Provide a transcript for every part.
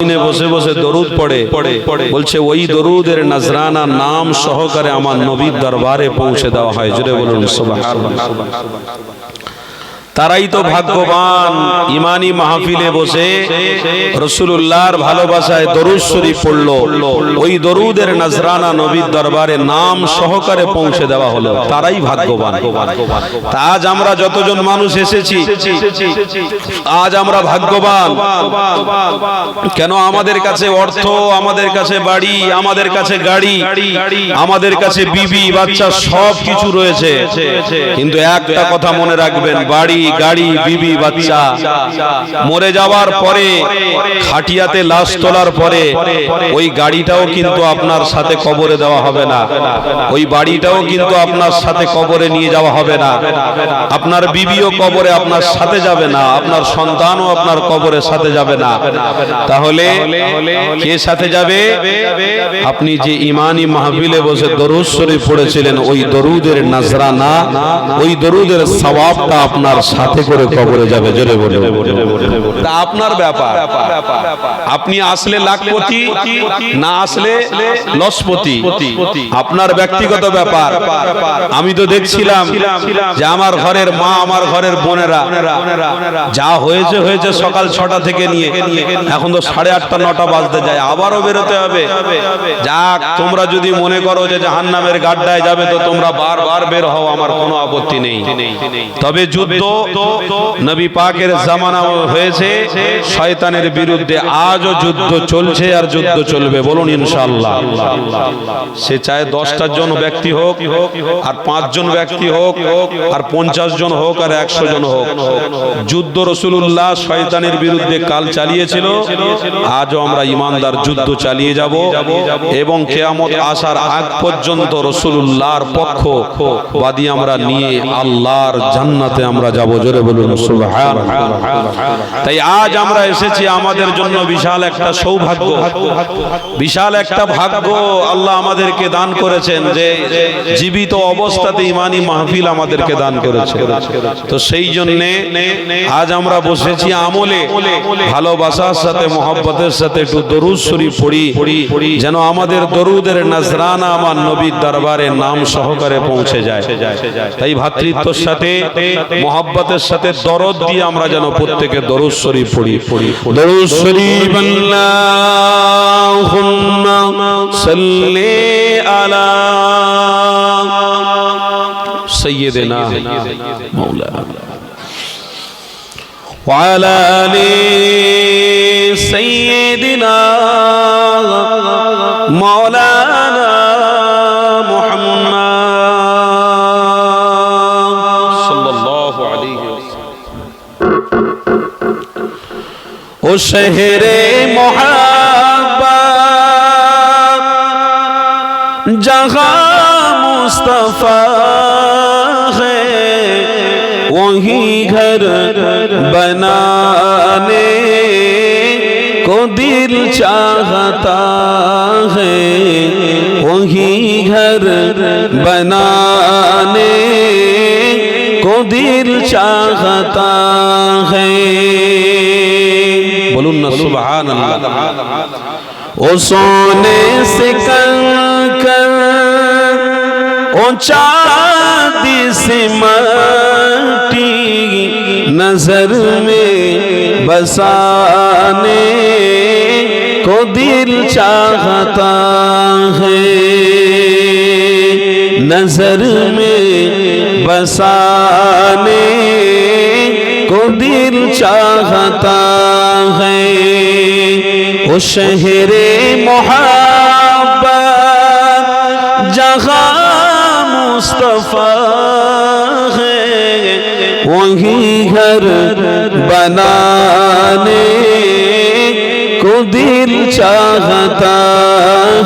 বসে বসে দরুদ পড়ে, বলছে ওই দরুদের নজরানা নাম সহকারে আমার নবীর দরবারে পৌঁছে দেওয়া হয়। জোরে বলুন সুবহানাল্লাহ। তারাই তো ভাগ্যবান, ইমানি মাহফিলে বসে রাসূলুল্লাহর ভালোবাসায় দরুদ শরীফ পড়লো, ওই দরুদের নজরানা নবীর দরবারে নাম সহকারে পৌঁছে দেওয়া হলো, তারাই ভাগ্যবান। তা আজ আমরা যতজন মানুষ এসেছি, আজ আমরা ভাগ্যবান কেন? আমাদের কাছে অর্থ, আমাদের কাছে বাড়ি, আমাদের কাছে গাড়ি, আমাদের কাছে বিবি বাচ্চা সব কিছু রয়েছে, কিন্তু একটা কথা মনে রাখবেন, বাড়ি গাড়ি বিবি বাচ্চা মরে যাওয়ার পরে, খাটিয়াতে লাশ তোলার পরে ওই গাড়িটাও কিন্তু আপনার সাথে কবরে দেওয়া হবে না, ওই বাড়িটাও কিন্তু আপনার সাথে কবরে নিয়ে যাওয়া হবে না, আপনার বিবিও কবরে আপনার সাথে যাবে না, আপনার সন্তানও আপনার কবরের সাথে যাবে না। তাহলে কে সাথে যাবে? আপনি যে ইমানি মাহফিলে বসে দরুদ শরীফ পড়েছিলেন, ওই দরুদের নজরানা, ওই দরুদের সওয়াবটা আপনার সাথে করে কবরে যাবে। জোরে বলে, তা আপনার ব্যাপার। আপনি আসলে লাখপতি, না আসলে লসপতি, আপনার ব্যক্তিগত ব্যাপার। আমি তো দেখছিলাম যে আমার ঘরের মা, আমার ঘরের বোনেরা যা হয়েছে হয়েছে, সকাল 6টা থেকে নিয়ে এখন তো 8:30 9টা বাজতে যায়, আবারও বেরোতে হবে। যাক, তোমরা যদি মনে করো যে জাহান্নামের গাড্ডায় যাবে তো তোমরা বারবার বের হও, আমার কোনো আপত্তি নেই। তবে যুদ্ধ নবী পাকের জামানা হয়েছে শয়তানের বিরুদ্ধে, আজও যুদ্ধ চলছে আর যুদ্ধ চলবে। বলুন ইনশাআল্লাহ। সে চায় 10টা জন ব্যক্তি হোক, আর 5 জন ব্যক্তি হোক, আর 50 জন হোক, আর 100 জন হোক, যুদ্ধ রাসূলুল্লাহ শয়তানের বিরুদ্ধে কাল চালিয়েছিল, আজও আমরা ইমানদার যুদ্ধ চালিয়ে যাব, এবং কিয়ামত আসার আগ পর্যন্ত রাসূলুল্লাহর পক্ষবাদী আমরা নিয়ে আল্লাহর জান্নাতে আমরা যাব। জোরে বলুন সুবহানাল্লাহ। তাই আজ আমরা এসেছি, আমাদের জন্য বিশাল একটা সৌভাগ্য, বিশাল একটা ভাগ্য আল্লাহ আমাদেরকে দান করেছেন, যে জীবিত অবস্থাতে ইমানি মাহফিল আমাদেরকে দান করেছে। তো সেই জন্য আজ আমরা বসেছি আমলে, ভালোবাসার সাথে মহব্বতের সাথে একটু দরুদ শরীফ পড়ি, যেন আমাদের দরুদের নজরানা আমার নবীর দরবারে নাম সহকারে পৌঁছে যায়। তাই ভ্রাতৃত্বের সাথে মহব্বতের সাথে দরদ দিয়ে আমরা যেন প্রত্যেকে দরুদ শরীফ পড়ি। দরুদ শরীফ আল্লাহুম্মা সাল্লি আলা সাইয়্যিদিনা মাওলানা ওয়া আলা আলি সাইয়্যিদিনা মাওলানা মুহাম্মদ সাল্লাল্লাহু আলাইহি ওয়াসাল্লাম। ও শহরে মোহাব্বত जहाँ मुस्तफा है, वही घर बनाने को दिल चाहता है, वही घर बनाने को दिल चाहता है। बोलूं ना सुभान अल्लाह। ओ सोने से कंकर, ओ चांदी से माटी, नजर में बसाने को दिल चाहता है, नजर में बसाने को दिल चाहता है। ओ शहरे मोहब्बत जहाँ मुस्तफा है, वही घर बनाने को दिल चाहता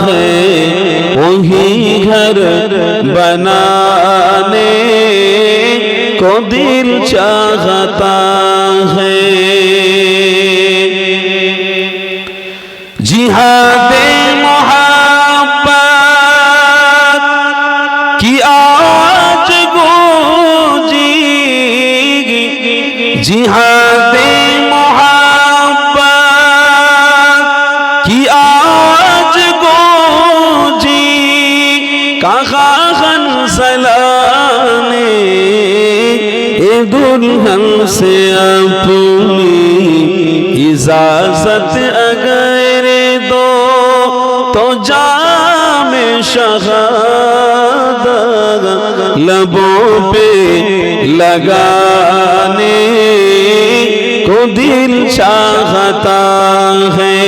है, वही घर बनाने को दिल चाहता है। जिहादे मोहब्बत की आवाज गूंजी, जिहादे मोहब्बत दुल्हन से अपनी इजाजत अगर दो तो जाम शहादत लबों पे लगाने को दिल चाहता है।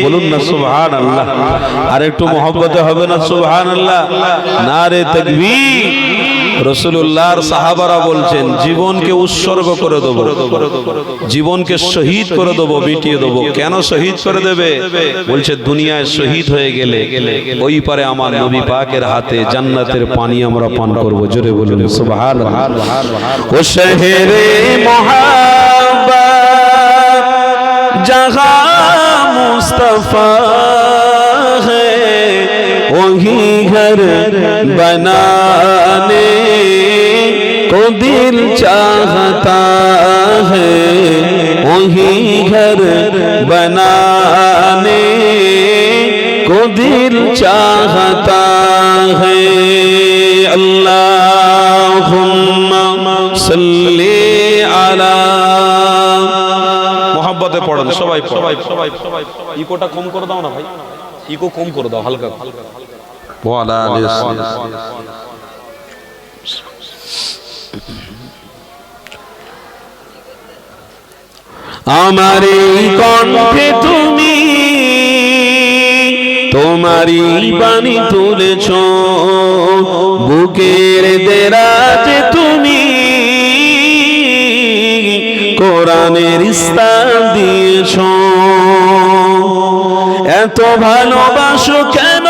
बोलुन ना सुभान अल्लाह। আর একটু মহব্বতে হবে না সুবহান আল্লাহ। নারে তাকবীর। রাসূলুল্লাহর সাহাবারা বলছেন জীবনকে উৎসর্গ করে দেব, জীবনকে শহীদ করে দেব, মিটিয়ে দেব। কেন শহীদ করে দেবে? বলছে দুনিয়ায় শহীদ হয়ে গেলে ওই পারে আমার নবী পাকের হাতে জান্নাতের পানি আমরা পান করব। জোরে বলুন সুবহানাল্লাহ। ও শহরে মোহাব্বত जहाँ मुस्तफा है वही घर बनाने को दिल चाहता है, वही घर बनाने को दिल चाहता है। अल्लाहुम्मा सल्ली अला मोहब्बते पढ़ें सबाई इकोटा कम कर दाओ ना भाई, इको कम कर दाओ हल्का आमारे कण्ठे तुमी तुम्हारी बानी तुलेछो बुकेर देराजे तुमी কোরআনের ইস্তার দিয়েছো। এত ভালোবাসো কেন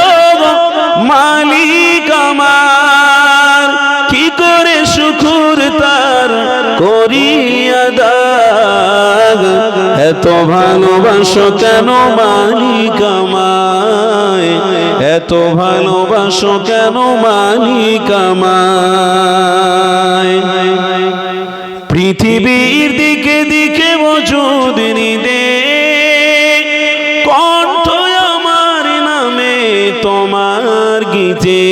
মালিক আমার, কি করে শুকর তার করি আদা। এত ভালোবাসো কেন মালিক আমায়, এত ভালোবাসো কেন মালিক আমায়। পৃথিবীর দিকে দিকে মজুদ নিদে কণ্ঠ আমার নামে তোমার গীতে।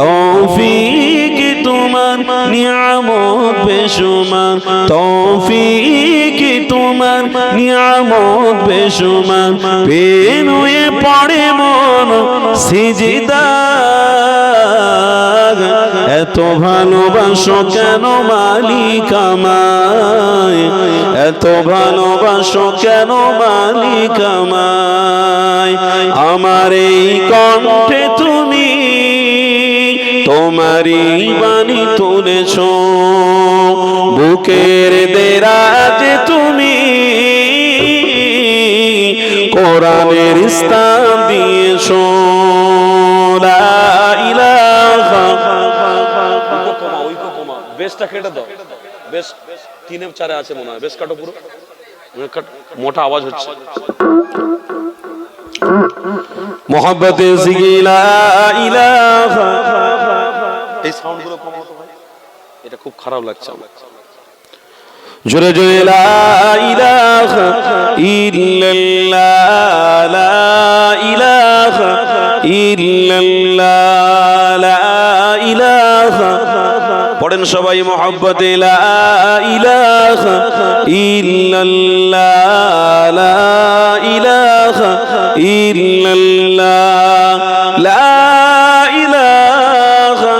তৌফিক তোমার নিয়ামত বেশুমার, তৌফিক তোমার নিয়ামত বেশুমার। পেনুয়ে পড়ে মন সিজদা, এত ভালোবাসো কেন মালিক আমায়, এত ভালোবাসো কেন মালিক আমায়। আমার এই কণ্ঠে তুমি তোমারই বাণী তুলেছো, বুকের দেরাজে তুমি কোরআনের ইস্তার দিয়েছো। লা ইলাহা বেশটা কেটে দাও, বেশ 3-4 আছে মনে হয়, বেশ কাটো পুরো, মোটা আওয়াজ হচ্ছে। মোহাব্বতে জিগি লা ইলাহা, এই সাউন্ড গুলো কমাও তো ভাই, এটা খুব খারাপ লাগছে আমার। জোরে জোরে লা ইলাহা ইল্লাল্লাহ, লা ইলাহা ইল্লাল্লাহ, লা ইলাহা। পড়েন সবাই মোহাব্বতে লা ইলাহা ইল্লাল্লাহ, লা ইলাহা ইল্লাল্লাহ, লা ইলাহা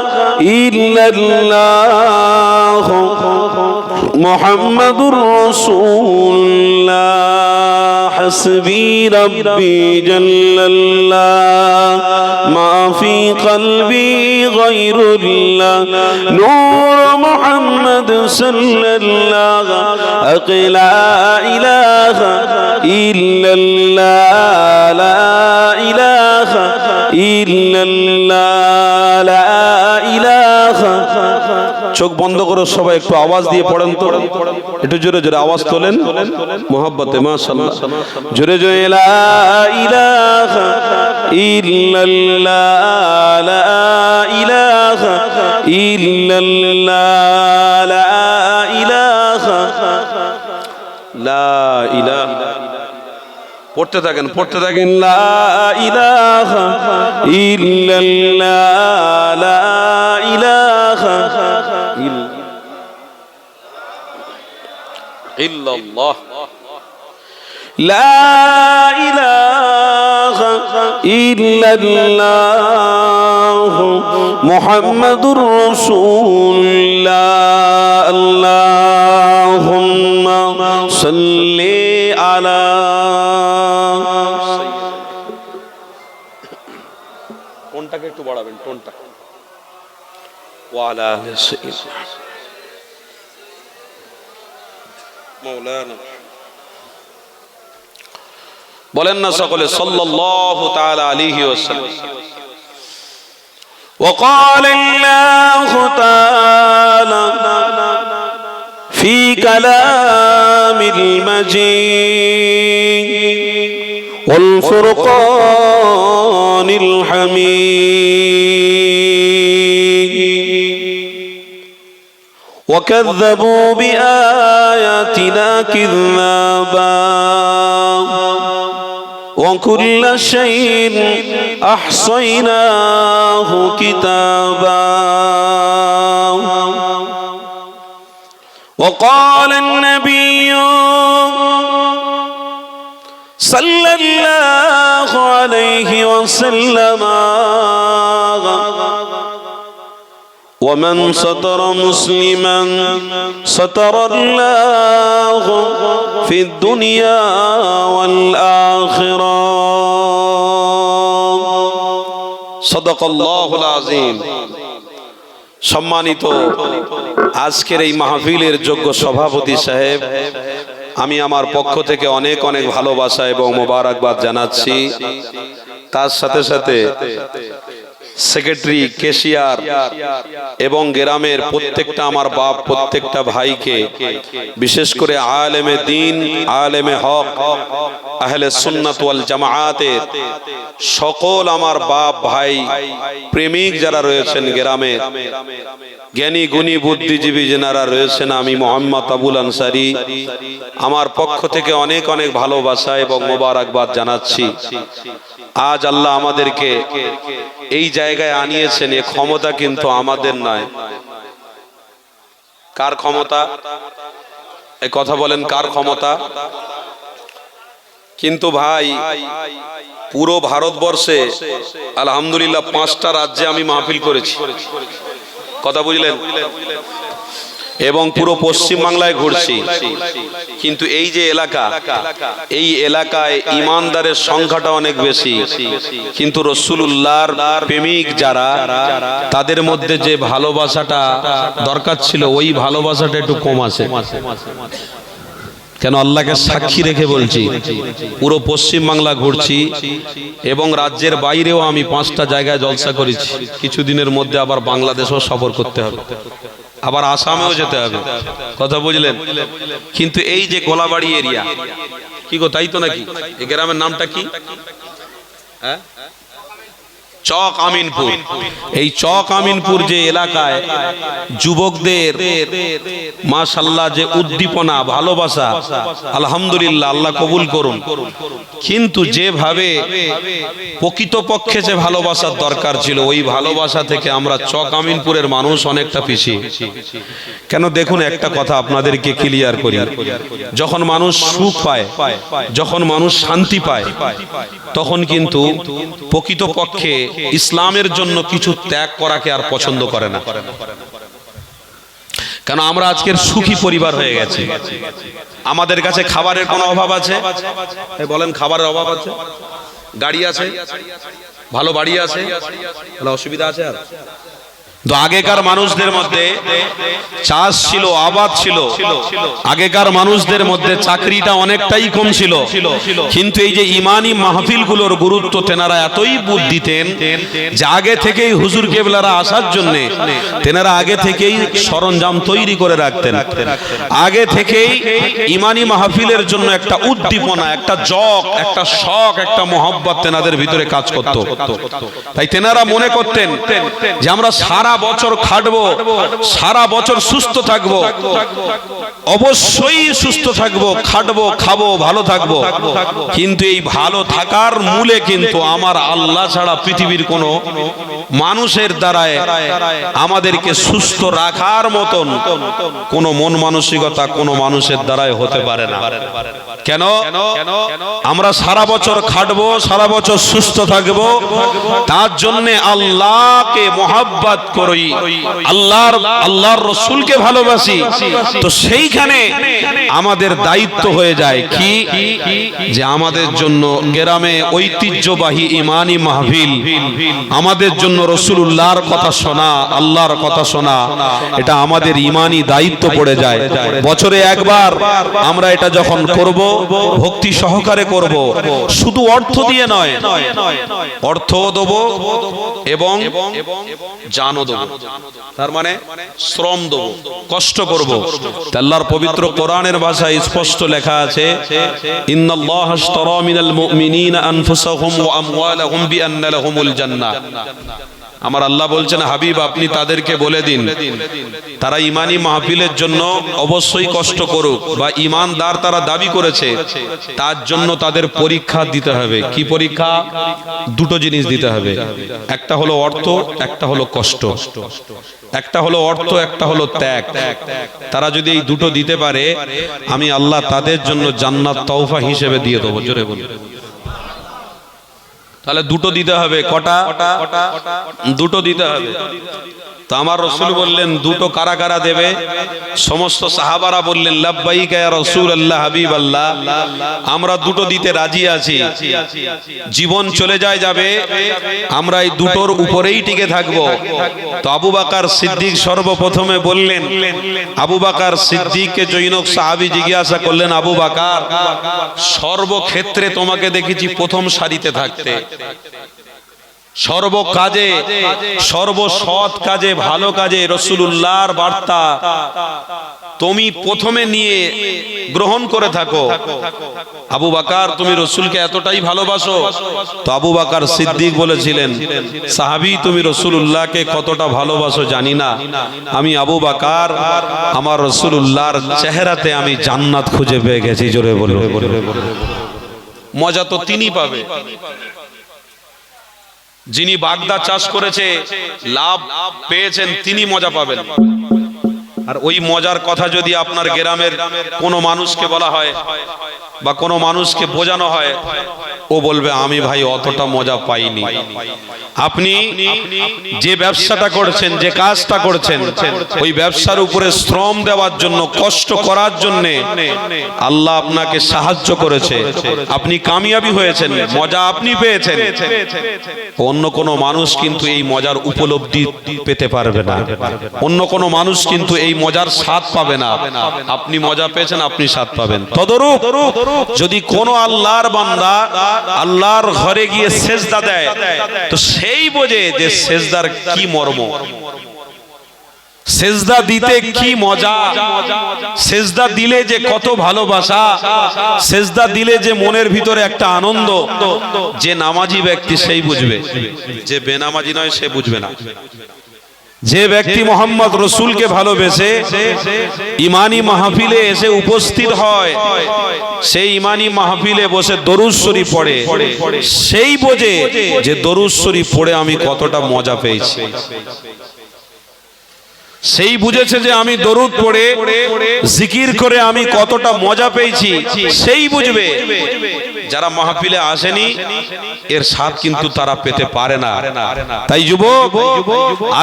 ইল্লাল্লাহ মুহাম্মাদুর রাসূলুল্লাহ। হাসবি রাব্বি জাল্লাল্লাহ মা ফি কলবি গায়রুল্লাহ, নূর মুহাম্মদ সাল্লাল্লাহ। লা ইলাহা ইল্লাল্লাহ, লা ইলাহা ইল্লাল্লাহ, লা ইলাহা। চোখ বন্ধ করো সবাই, একটু আওয়াজ দিয়ে পড়েন তো, একটু জোরে জোরে আওয়াজ তোলেন মোহাব্বতে। মাশাআল্লাহ, জোরে জোরে লা ইলাহা ইল্লাল্লাহ, লা ইলাহা ইল্লাল্লাহ, লা ইলাহা, লা ইলাহা। পড়তে থাকেন পড়তে থাকেন, লা ইলাহা ইল্লাল্লাহ, লা ইলাহা ইল্লাল্লাহ। আল্লাহ লা ইলাহা ইল্লাল্লাহ মুহাম্মাদুর রাসূলুল্লাহ আল্লাহুম্মা সাল্লি আলা টোনটাকে একটু বাড়াবেন টোনটা ওয়া আলা সাইয়্যিদিনা মাওলানা বলেন না সকলে সাল্লাল্লাহু তাআলা আলাইহি ওয়াসাল্লাম وقال الله تعالى في كلام المجيد والفرقان الحميد وكذبوا بآياتنا كذابا وكل شيء أحصيناه كتابا وقال النبي صلى الله عليه وسلم ومن ستر مسلما ستر الله في الدنيا والآخرة صدق الله العظيم সম্মানিত আজকের এই মাহফিলের যোগ্য সভাপতি সাহেব আমি আমার পক্ষ থেকে অনেক অনেক ভালোবাসা এবং মোবারকবাদ জানাচ্ছি তার সাথে সাথে সেক্রেটারি ক্যাশিয়ার এবং গ্রামের প্রত্যেকটা আমার বাপ প্রত্যেকটা ভাইকে বিশেষ করে আলেমে দ্বীন আলেমে হক আহলে সুন্নাত ওয়াল জামাআতের সকল আমার বাপ ভাই প্রেমিক যারা রয়েছেন গ্রামে জ্ঞানী গুণী বুদ্ধিজীবী যারা রয়েছেন আমি মোহাম্মদ আবুল আনসারী আমার পক্ষ থেকে অনেক অনেক ভালোবাসা এবং মোবারকবাদ জানাচ্ছি আজ আল্লাহ আমাদেরকে এই জায়গায় আনিয়েছেন এই ক্ষমতা কিন্তু আমাদের নয় কার ক্ষমতা এই কথা বলেন কার ক্ষমতা কিন্তু ভাই পুরো ভারতবর্ষে আলহামদুলিল্লাহ 5টা রাজ্যে আমি মাহফিল করেছি কথা বুঝলেন এবং পুরো পশ্চিম বাংলায় ঘুরছি কিন্তু এই যে এলাকা এই এলাকায় ঈমানদারের সংখ্যাটা অনেক বেশি কিন্তু রাসূলুল্লাহর প্রেমিক যারা তাদের মধ্যে যে ভালোবাসাটা দরকার ছিল ওই ভালোবাসাটা একটু কম আছে কেন আল্লাহকে সাক্ষী রেখে বলছি পুরো পশ্চিম বাংলা ঘুরছি এবং রাজ্যের বাইরেও আমি 5টা জায়গায় জলসা করেছি কিছুদিনের মধ্যে আবার বাংলাদেশও সফর করতে হবে আবার আসামেও যেতে হবে কথা বুঝলেন কিন্তু এই যে গোলাবাড়ি এরিয়া কি গো তাই তো নাকি এই গ্রামের নামটা কি হ্যাঁ চক আমিনপুর এই চক আমিনপুর যে এলাকায় যুবকদের মাশাআল্লাহ যে উদ্দীপনা ভালোবাসা আলহামদুলিল্লাহ আল্লাহ কবুল করুন কিন্তু যেভাবে প্রকৃতপক্ষে যে ভালোবাসার দরকার ছিল ওই ভালোবাসা থেকে আমরা চক আমিনপুরের মানুষ অনেকটা পিছিয়ে কেন দেখুন একটা কথা আপনাদেরকে ক্লিয়ার করি যখন মানুষ সুখ পায় যখন মানুষ শান্তি পায় তখন কিন্তু প্রকৃতপক্ষে ইসলামের জন্য কিছু ত্যাগ করাকে আর পছন্দ করে না কারণ আমরা আজকের সুখী পরিবার হয়ে গেছি আমাদের কাছে খাবারের কোনো অভাব আছে বলেন খাবারের অভাব আছে গাড়ি আছে ভালো বাড়ি আছে তাহলে অসুবিধা আছে আর তো আগেকার মানুষদের মধ্যে চাষ ছিল আবাদ ছিল আগেকার মানুষদের মধ্যে চাকরিটা অনেকটাই কম ছিল কিন্তু এই যে ঈমানি মাহফিলগুলোর গুরুত্ব তেনারা এতই বুদ্ধি দিতেন যে আগে থেকেই হুজুর কেবলারা আসার জন্য তেনারা আগে থেকেই সরঞ্জাম তৈরি করে রাখতেন আগে থেকেই ঈমানি মাহফিলের জন্য একটা উদ্দীপনা একটা জক একটা শখ একটা মহব্বত তেনাদের ভিতরে কাজ করত তাই তেনারা মনে করতেন যে আমরা সারা সারা বছর খাটবো, সারা বছর সুস্থ থাকবো, অবশ্যই সুস্থ থাকবো, খাটবো, খাবো, ভালো থাকবো, কিন্তু এই ভালো থাকার মূলে কিন্তু আমার আল্লাহ ছাড়া পৃথিবীর কোনো মানুষের দ্বারায় আমাদেরকে সুস্থ রাখার মতন কোনো মন মানসিকতা কোনো মানুষের দ্বারাই হতে পারে না। কেন? আমরা সারা বছর খাটবো, সারা বছর সুস্থ থাকবো, তার জন্য আল্লাহকে মহব্বত করি, আল্লাহর রসুলকে ভালোবাসি, তো সেইখানে আমাদের দায়িত্ব হয়ে যায় কি যে আমাদের জন্য গ্রামে ঐতিহ্যবাহী ইমানি মাহফিল, আমাদের জন্য রাসূলুল্লাহর কথা শোনা, আল্লাহর কথা শোনা, এটা আমাদের ইমানি দায়িত্ব পড়ে যায়। বছরে একবার আমরা এটা যখন করব, ভক্তি সহকারে করব, শুধু অর্থ দিয়ে নয়, অর্থও দেব এবং জানও দেব, তার মানে শ্রম দেব, কষ্ট করব। আল্লাহর পবিত্র কোরআনের ভাষায় স্পষ্ট লেখা আছে, ইন্নাল্লাহা আশতারা মিনাল মুমিনিনা আনফুসাহুম ওয়া আমওয়ালাহুম বিআন্না লাহুমুল জান্নাহ। আমার আল্লাহ বলছেন, হাবিব আপনি তাদেরকে বলে দিন তারা ইমানি মাহফিলের জন্য অবশ্যই কষ্ট করুক, বা ইমানদার তারা দাবি করেছে, তার জন্য তাদের পরীক্ষা দিতে হবে। কি পরীক্ষা? দুটো জিনিস দিতে হবে, একটা হলো অর্থ, একটা হলো কষ্ট। একটা হলো অর্থ, একটা হলো ত্যাগ। তারা যদি এই দুটো দিতে পারে, আমি আল্লাহ তাদের জন্য জান্নাত তওফা হিসেবে দিয়ে দেবো। জোরে বলুন। তাহলে দুটো দিতে হবে। কটা? দুটো দিতে হবে। তো আমার রাসূল বললেন, দুটো কারা কারা দেবে? সমস্ত সাহাবারা বললেন, লাব্বাইকা ইয়া রাসূলুল্লাহ, হাবিবাল্লাহ, আমরা দুটো দিতে রাজি আছি। জীবন চলে যায় যাবে, আমরা এই দুটোর উপরেই টিকে থাকবো। তো আবু বকর সিদ্দিক সর্বপ্রথমে বললেন, আবু বকর সিদ্দিককে জৈনক সাহাবী জিজ্ঞাসা করলেন, আবু বকর, সর্বক্ষেত্রে তোমাকে দেখেছি প্রথম সারিতে থাকতে, সর্ব কাজে, সর্বসৎ কাজে, ভালো কাজে রাসূলুল্লাহর বার্তা তুমি প্রথমে নিয়ে গ্রহণ করে থাকো। আবু বকর, তুমি রাসূলকে এতটাই ভালোবাসো? তো আবু বকর সিদ্দিক বলেছিলেন, সাহাবী তুমি রাসূলুল্লাহকে কতটা ভালোবাসো জানি না, আমি আবু বকর আমার রাসূলুল্লাহর চেহারাতে আমি জান্নাত খুঁজে পেয়ে গেছি। জোরে বলো। মজা তো তিনি পাবে, যিনি বাগদা চাষ করেছে, লাভ পেয়েছেন, তিনি মজা পাবেন। আর ওই মজার কথা যদি আপনার গ্রামের কোনো মানুষকে বলা হয় বা কোনো মানুষকে বোঝানো হয়, ও বলবে আমি ভাই অতটা মজা পাইনি। আপনি যে ব্যবসাটা করছেন, যে কাজটা করছেন, ওই ব্যবসার উপরে শ্রম দেওয়ার জন্য, কষ্ট করার জন্য আল্লাহ আপনাকে সাহায্য করেছে, আপনি কামিয়াবি হয়েছেন, মজা আপনি পেয়েছেন। অন্য কোনো মানুষ কিন্তু এই মজার উপলব্ধি পেতে পারবে না, অন্য কোনো মানুষ কিন্তু এই মজার স্বাদ পাবে না। আপনি মজা পেয়েছেন, আপনি স্বাদ পাবেন। তদরূপ যদি কোনো আল্লাহর বান্দা আল্লাহর ঘরে গিয়ে সেজদা দেয়, তো সেই বোঝে যে সেজদার কি মর্ম, সেজদা দিতে কি মজা, সেজদা দিলে যে কত ভালোবাসা, সেজদা দিলে যে মনের ভিতরে একটা আনন্দ। যে নামাজি ব্যক্তি সেই বুঝবে, যে বেনামাজি নয় সে বুঝবে না। যে ব্যক্তি মোহাম্মদ রসুলকে ভালোবেসে ইমানি মাহফিলে এসে উপস্থিত হয়, সেই ইমানি মাহফিলে বসে দরুদ শরীফ পড়ে, সেই বোঝে যে দরুদ শরীফ পড়ে আমি কতটা মজা পেয়েছি। সেই বুঝেছে যে আমি দরুদ পড়ে জিকির করে আমি কতটা মজা পেয়েছি, সেই বুঝবে। যারা মাহফিলে আসেনি এর স্বাদ কিন্তু তারা পেতে পারে না। তাই যুবক,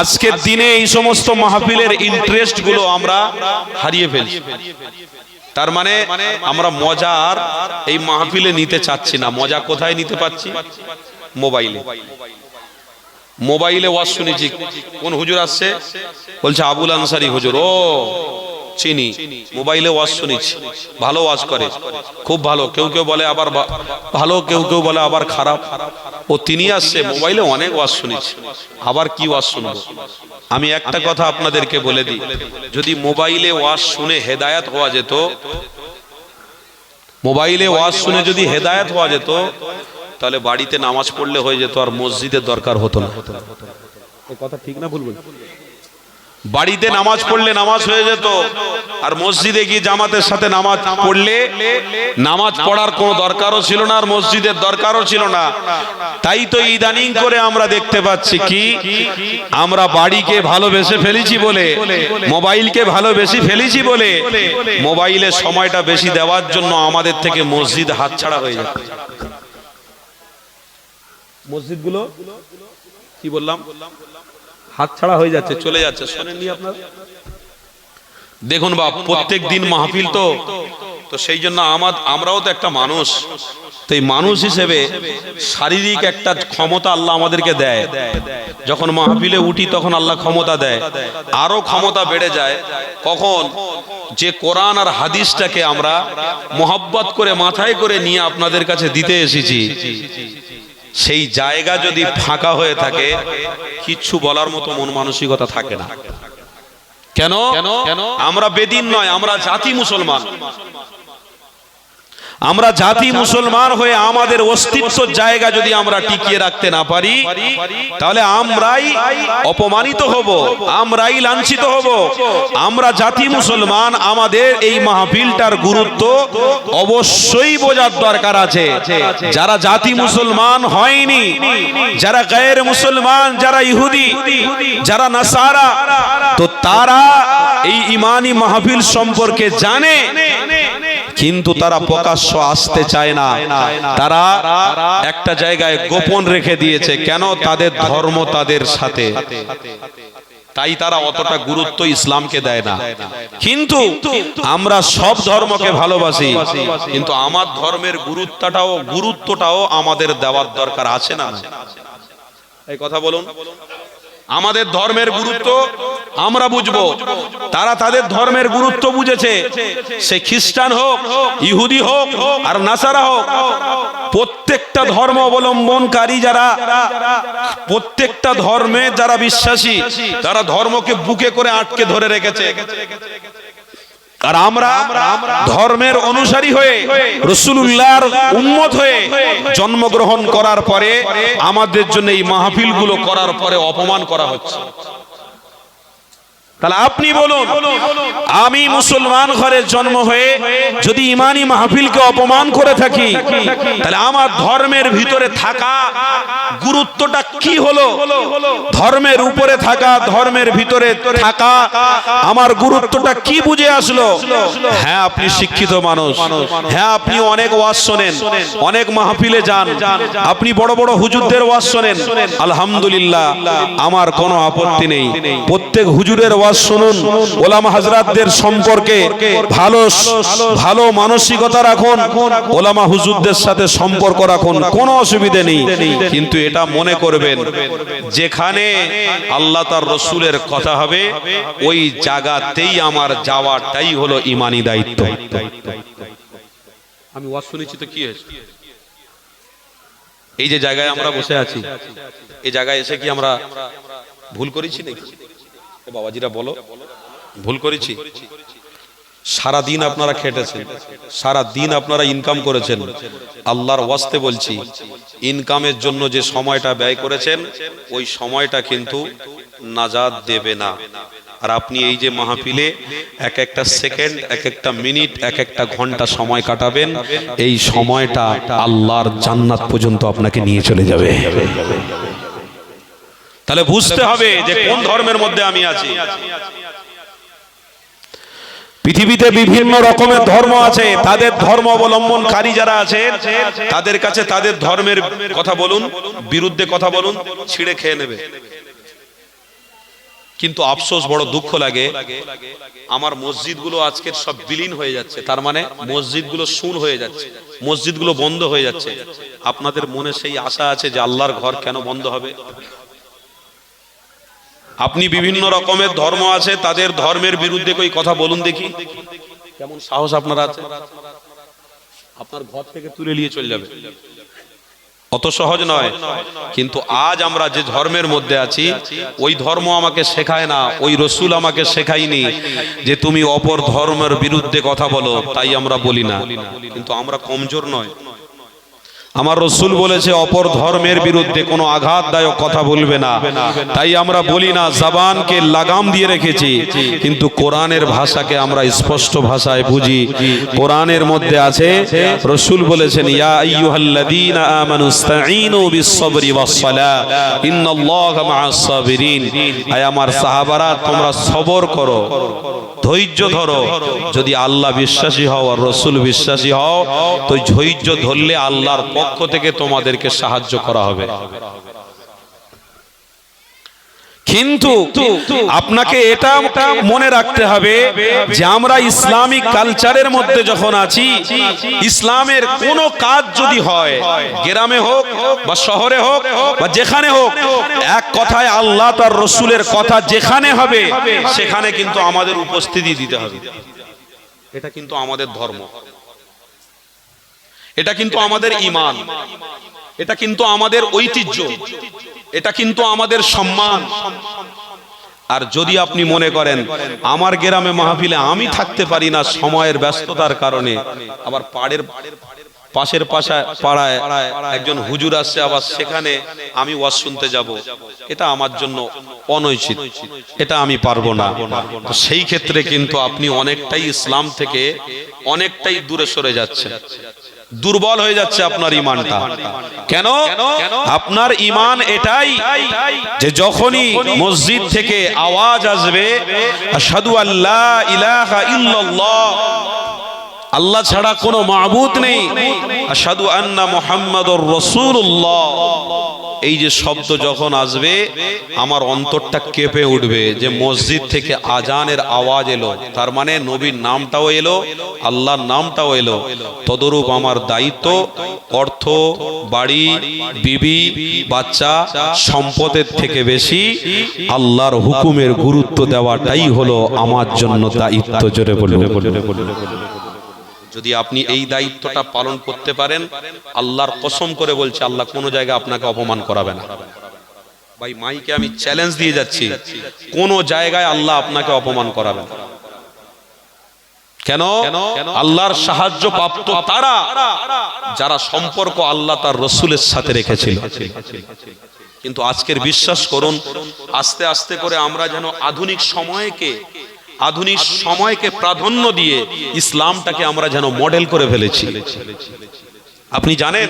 আজকের দিনে এই সমস্ত মাহফিলের ইন্টারেস্ট গুলো আমরা হারিয়ে ফেলছি। তার মানে আমরা মজা আর এই মাহফিলে নিতে চাচ্ছি না। মজা কোথায় নিতে পাচ্ছি? মোবাইলে। মোবাইলে ওয়াজ শুনেছি, কোন হুজুর আসছে বলছে আবুল আনসারী হুজুর, ও চিনি, মোবাইলে ওয়াজ শুনেছি, ভালো ওয়াজ করে, খুব ভালো। কেউ কেউ বলে আবার ভালো, কেউ কেউ বলে আবার খারাপ। ও তিনি আসছে, মোবাইলে অনেক ওয়াজ শুনেছি, আবার কি ওয়াজ শুনবো? আমি একটা কথা আপনাদেরকে বলে দিই, যদি মোবাইলে ওয়াজ শুনে হেদায়েত হওয়া যেত, মোবাইলে ওয়াজ শুনে যদি হেদায়েত হওয়া যেত, তাহলে বাড়িতে নামাজ পড়লে হয়ে যেত, আর মসজিদের দরকার হতো না। এই কথা ঠিক না ভুল বলছি? বাড়িতে নামাজ পড়লে নামাজ হয়ে যেত, আর মসজিদে গিয়ে জামাতের সাথে নামাজ পড়লে নামাজ পড়ার কোনো দরকারও ছিল না, আর মসজিদের দরকারও ছিল না। তাই তো ইদানিং করে আমরা দেখতে পাচ্ছি কি, আমরা বাড়িকে ভালোবেসে ফেলেছি বলে, মোবাইলকে ভালোবেসে ফেলেছি বলে, মোবাইলে সময়টা বেশি দেওয়ার জন্য আমাদের থেকে মসজিদ হাতছাড়া হয়ে যাচ্ছে। মসজিদগুলো কি বললাম, হাতছাড়া হয়ে যাচ্ছে, চলে যাচ্ছে। শোনেননি আপনারা? দেখুন বাপ, প্রত্যেক দিন মাহফিল তো সেই জন্য আমরাও তো একটা মানুষ, তো এই মানুষ হিসেবে শারীরিক একটা ক্ষমতা আল্লাহ আমাদেরকে দেয়। যখন মাহফিলে উঠি তখন আল্লাহ ক্ষমতা দেয়, আরো ক্ষমতা বেড়ে যায় কখন, যে কোরআন আর হাদিসটাকে আমরা মোহাব্বত করে মাথায় করে নিয়ে আপনাদের কাছে দিতে এসেছি, সেই জায়গা যদি ফাঁকা হয়ে থাকে কিচ্ছু বলার মতো মন মানসিকতা থাকে না। কেন? আমরা বেদিন নয়, আমরা জাতি মুসলমান। আমরা জাতি মুসলমান হয়ে আমাদের অস্তিত্বের জায়গা যদি আমরা টিকিয়ে রাখতে না পারি, তাহলে আমরাই অপমানিত হব, আমরাই লাঞ্ছিত হব। আমরা জাতি মুসলমান, আমাদের এই মাহফিলটার গুরুত্ব অবশ্যই বোঝার দরকার আছে। যারা জাতি মুসলমান হয়নি, যারা গায়ের মুসলমান, যারা ইহুদি, যারা নাসারা, তো তারা এই ইমানি মাহফিল সম্পর্কে জানে, কিন্তু তারা প্রকাশ্য আসতে চায় না। তারা একটা জায়গায় গোপন রেখে দিয়েছে। কেন? তাদের ধর্ম তাদের সাথে, তাই তারা অতটা গুরুত্ব ইসলামকে দেয় না। কিন্তু আমরা সব ধর্মকে ভালোবাসি, কিন্তু আমার ধর্মের গুরুত্বটাও আমাদের দেওয়ার দরকার আছে না? এই কথা বলুন। আমাদের ধর্মের গুরুত্ব আমরা বুঝবো, তারা তাদের ধর্মের গুরুত্ব বুঝেছে। সে খ্রিস্টান হোক, ইহুদি হোক, আর নাসারা হোক, প্রত্যেকটা ধর্ম অবলম্বনকারী যারা, প্রত্যেকটা ধর্মে যারা বিশ্বাসী, তারা ধর্মকে বুকে করে আটকে ধরে রেখেছে। আর আমরা ধর্মের অনুসারী হয়ে, রাসূলুল্লাহর উম্মত হয়ে জন্মগ্রহণ করার পরে আমাদের জন্য এই মাহফিলগুলো করার পরে অপমান করা হচ্ছে। তাহলে আপনি বলুন, আমি মুসলমান ঘরে জন্ম হয়ে যদি ইমানি মাহফিলকে অপমান করে থাকি, তাহলে আমার ধর্মের ভিতরে থাকা গুরুত্বটা কি হলো? ধর্মের উপরে থাকা, ধর্মের ভিতরে থাকা আমার গুরুত্বটা কি বুঝে আসলো? হ্যাঁ, আপনি শিক্ষিত মানুষ, হ্যাঁ আপনি অনেক ওয়াজ শোনেন, অনেক মাহফিলে যান, আপনি বড় বড় হুজুরদের ওয়াজ শোনেন, আলহামদুলিল্লাহ, আমার কোনো আপত্তি নেই। প্রত্যেক হুজুরের ওয়াজ শুনুন, ওলামা হাজরাতদের সম্পর্কে ভালো মানসিকতা রাখুন, ওলামা হুজুরদের সাথে সম্পর্ক রাখুন, কোনো অসুবিধা নেই। কিন্তু এটা মনে করবেন, যেখানে আল্লাহ তার রসুলের কথা হবে ওই জায়গাতেই আমার যাওয়াটাই হলো ইমানি দায়িত্ব। আমি ওয়াজ শুনেছি তো কি হয়েছে? এই যে জায়গায় আমরা বসে আছি, এই জায়গায় এসে কি আমরা ভুল করেছি নাকি? বাবাজিরা বলো, ভুল করেছি? সারা দিন আপনারা খেটেছেন, সারা দিন আপনারা ইনকাম করেছেন। আল্লাহর ওয়াস্তে বলছি, ইনকামের জন্য যে সময়টা ব্যয় করেছেন ওই সময়টা কিন্তু নাজাত দেবে না। আর আপনি এই যে মাহফিলে এক একটা সেকেন্ড, এক একটা মিনিট, এক একটা ঘন্টা সময় কাটাবেন, এই সময়টা আল্লাহর জান্নাত পর্যন্ত আপনাকে নিয়ে চলে যাবে। তাহলে বুঝতে হবে যে কোন ধর্মের মধ্যে আমি আছি। পৃথিবীতে বিভিন্ন রকমের ধর্ম আছে, তাদের ধর্ম অবলম্বনকারী যারা আছে তাদের কাছে তাদের ধর্মের কথা বলুন, বিরুদ্ধে কথা বলুন, ছিঁড়ে খেয়ে নেবে। কিন্তু আফসোস, বড় দুঃখ লাগে, আমার মসজিদগুলো আজকের সব বিলীন হয়ে যাচ্ছে। তার মানে মসজিদগুলো শূন হয়ে যাচ্ছে, মসজিদগুলো বন্ধ হয়ে যাচ্ছে। আপনাদের মনে সেই আশা আছে যে আল্লাহর ঘর কেন বন্ধ হবে? আপনি বিভিন্ন রকমের ধর্ম আছে, তাদের ধর্মের বিরুদ্ধে কই কথা বলুন দেখি, কেমন সাহস আপনার আছে? আপনার ঘর থেকে তুলে নিয়ে চলে যাবে, অত সহজ নয়। কিন্তু আজ আমরা যে ধর্মের মধ্যে আছি ওই ধর্ম আমাকে শেখায় না, ওই রসুল আমাকে শেখায়নি যে তুমি অপর ধর্মের বিরুদ্ধে কথা বলো, তাই আমরা বলি না। কিন্তু আমরা কমজোর নয়, আমার রসুল বলেছে অপর ধর্মের বিরুদ্ধে কোনো আঘাতদায়ক কথা বলবে না, তাই আমরা বলি না, জবানকে লাগাম দিয়ে রেখেছি, কিন্তু কোরআনের ভাষাকে আমরা স্পষ্ট ভাষায় বুঝি। কোরআনের মধ্যে আছে, রসুল বলেছেন ইয়া আইয়ুহাল্লাযীনা আমানুস্তাঈনু বিস-সাবরি ওয়াস-সালাহ ইন্নাল্লাহা মা'আস সাবিরিন। আয় আমার সাহাবারা, তোমরা সবর করো, ধৈর্য ধরো। যদি আল্লাহ বিশ্বাসী হও আর রসুল বিশ্বাসী হও, তো ধৈর্য ধরলে আল্লাহর পক্ষ থেকে তোমাদেরকে সাহায্য করা হবে। কিন্তু আপনাকে এটা মনে রাখতে হবে যে আমরা ইসলামিক কালচারের মধ্যে যখন আছি, ইসলামের কোন কাজ যদি হয়, গ্রামে হোক বা শহরে হোক বা যেখানে হোক, এক কথায় আল্লাহ তার রসুলের কথা যেখানে হবে সেখানে কিন্তু আমাদের উপস্থিতি দিতে হবে। এটা কিন্তু আমাদের ধর্ম, এটা কিন্তু আমাদের ঈমান, এটা কিন্তু আমাদের ঐতিহ্য, এটা কিন্তু আমাদের সম্মান। আর যদি আপনি মনে করেন আমার গ্রামে মাহফিলে আমি থাকতে পারি না সময়ের ব্যস্ততার কারণে, আবার পাশের পাড়ায় একজন হুজুর আসছে, আবার সেখানে আমি ওয়াজ শুনতে যাব, এটা আমার জন্য অনুচিত, এটা আমি পারবো না। তো সেই ক্ষেত্রে কিন্তু আপনি অনেকটাই ইসলাম থেকে অনেকটাই দূরে সরে যাচ্ছেন, দুর্বল হয়ে যাচ্ছে আপনার ঈমানটা। কেন? আপনার ঈমান এটাই যে যখনই মসজিদ থেকে আওয়াজ আসবে আশহাদু আল্লা ইলাহা ইল্লাল্লাহ, আল্লাহ ছাড়া কোনো মাবুদ নেই, আশহাদু আন্না মুহাম্মাদুর রাসূলুল্লাহ, এই যে শব্দ যখন আসবে আমার অন্তরটা কেঁপে উঠবে যে মসজিদ থেকে আজানের আওয়াজ এলো, তার মানে নবীর নামটাও এলো, আল্লাহর নামটাও এলো। তদরূপ আমার দায়িত্ব অর্থ, বাড়ি, বিবি, বাচ্চা, সম্পদের থেকে বেশি আল্লাহর হুকুমের গুরুত্ব দেওয়াটাই হলো আমার জন্য দায়িত্ব। জোরে বলুন। যদি আপনি এই দায়িত্বটা পালন করতে পারেন, আল্লাহর কসম করে বলছে আল্লাহ কোনো জায়গায় আপনাকে অপমান করাবে না। ভাই মাইকে আমি চ্যালেঞ্জ দিয়ে যাচ্ছি, কোন জায়গায় আল্লাহ আপনাকে অপমান করাবে না। কেন? আল্লাহর সাহায্য প্রাপ্ত তারা যারা সম্পর্ক আল্লাহ তার রসুলের সাথে রেখেছিল। কিন্তু আজকের বিশ্বাস করুন, আস্তে আস্তে করে আমরা যেন আধুনিক সময়কে প্রাধান্য দিয়ে ইসলামটাকে আমরা যেন মডেল করে ফেলেছি। আপনি জানেন,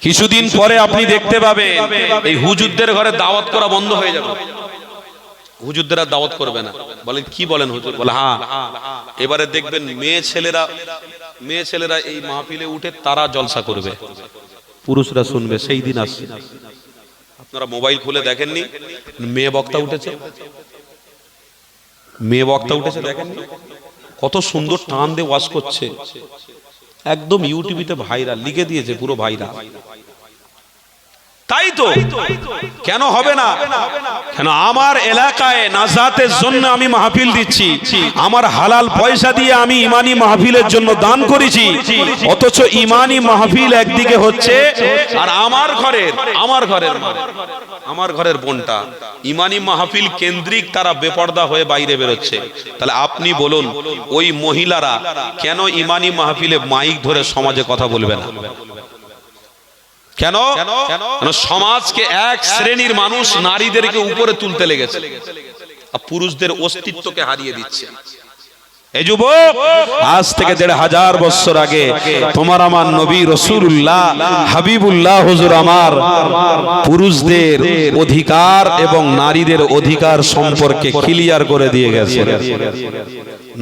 কিছুদিন পরে আপনি দেখতে পাবেন এই হুজুরদের ঘরে দাওয়াত করা বন্ধ হয়ে যাবে। হুজুরদের আর দাওয়াত করবে না। বলেন কি বলেন হুজুর? বলে হ্যাঁ। এবারে দেখবেন মেয়ে ছেলেরা এই মাহফিলে উঠে তারা জলসা করবে, পুরুষরা শুনবে। সেই দিন আসছে, আপনারা মোবাইল খুলে দেখেননি মেয়ে বক্তা উঠেছে দেখেননি? কত সুন্দর টান দিয়ে ওয়াজ করছে, একদম ইউটিউবে ভাইরাল, লিখে দিয়েছে পুরো ভাইরাল। তাই তো কেন হবে না? কেন আমার এলাকায় নাজাতের জন্য আমি মাহফিল দিচ্ছি, আমার হালাল পয়সা দিয়ে আমি ইমানি মাহফিলের জন্য দান করেছি, অথচ ইমানি মাহফিল একদিকে হচ্ছে আর আমার ঘরের বোনটা ইমানি মাহফিল কেন্দ্রিক তারা বেপর্দা হয়ে বাইরে বেরোচ্ছে। তাহলে আপনি বলুন ওই মহিলারা কেন ইমানি মাহফিলে মাইক ধরে সমাজে কথা বলবে না? কেন? সমাজকে এক শ্রেণীর মানুষ নারীদেরকে উপরে তুলতে লেগেছে, পুরুষদের অস্তিত্বকে হারিয়ে দিচ্ছে। এই যুবক, আজ থেকে ১৫০০ বছর আগে তোমার আমার নবী রাসূলুল্লাহ হাবিবুল্লাহ হুজুর আমার পুরুষদের অধিকার এবং নারীদের অধিকার সম্পর্কে ক্লিয়ার করে দিয়ে গেছে।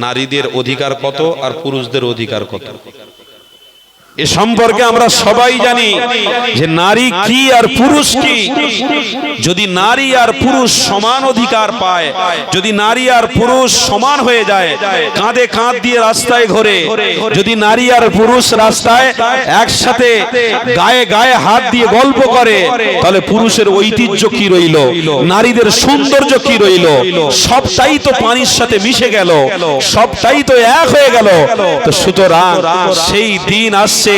নারীদের অধিকার কত আর পুরুষদের অধিকার কত এ সম্পর্কে আমরা সবাই জানি যে নারী কি আর পুরুষ কি। যদি নারী আর পুরুষ সমান অধিকার পায়, যদি নারী আর পুরুষ সমান হয়ে যায়, কাঁধে কাঁধ দিয়ে রাস্তায় ঘোরে, যদি নারী আর পুরুষ রাস্তায় একসাথে গায়ে গায়ে হাত দিয়ে গল্প করে, তাহলে পুরুষের ঐতিহ্য কি রইল, নারীদের সৌন্দর্য কি রইল? সবটাই তো পানির সাথে মিশে গেল, সবটাই তো এক হয়ে গেল। তো সুতরাং সেই দিন আসছে আসছে।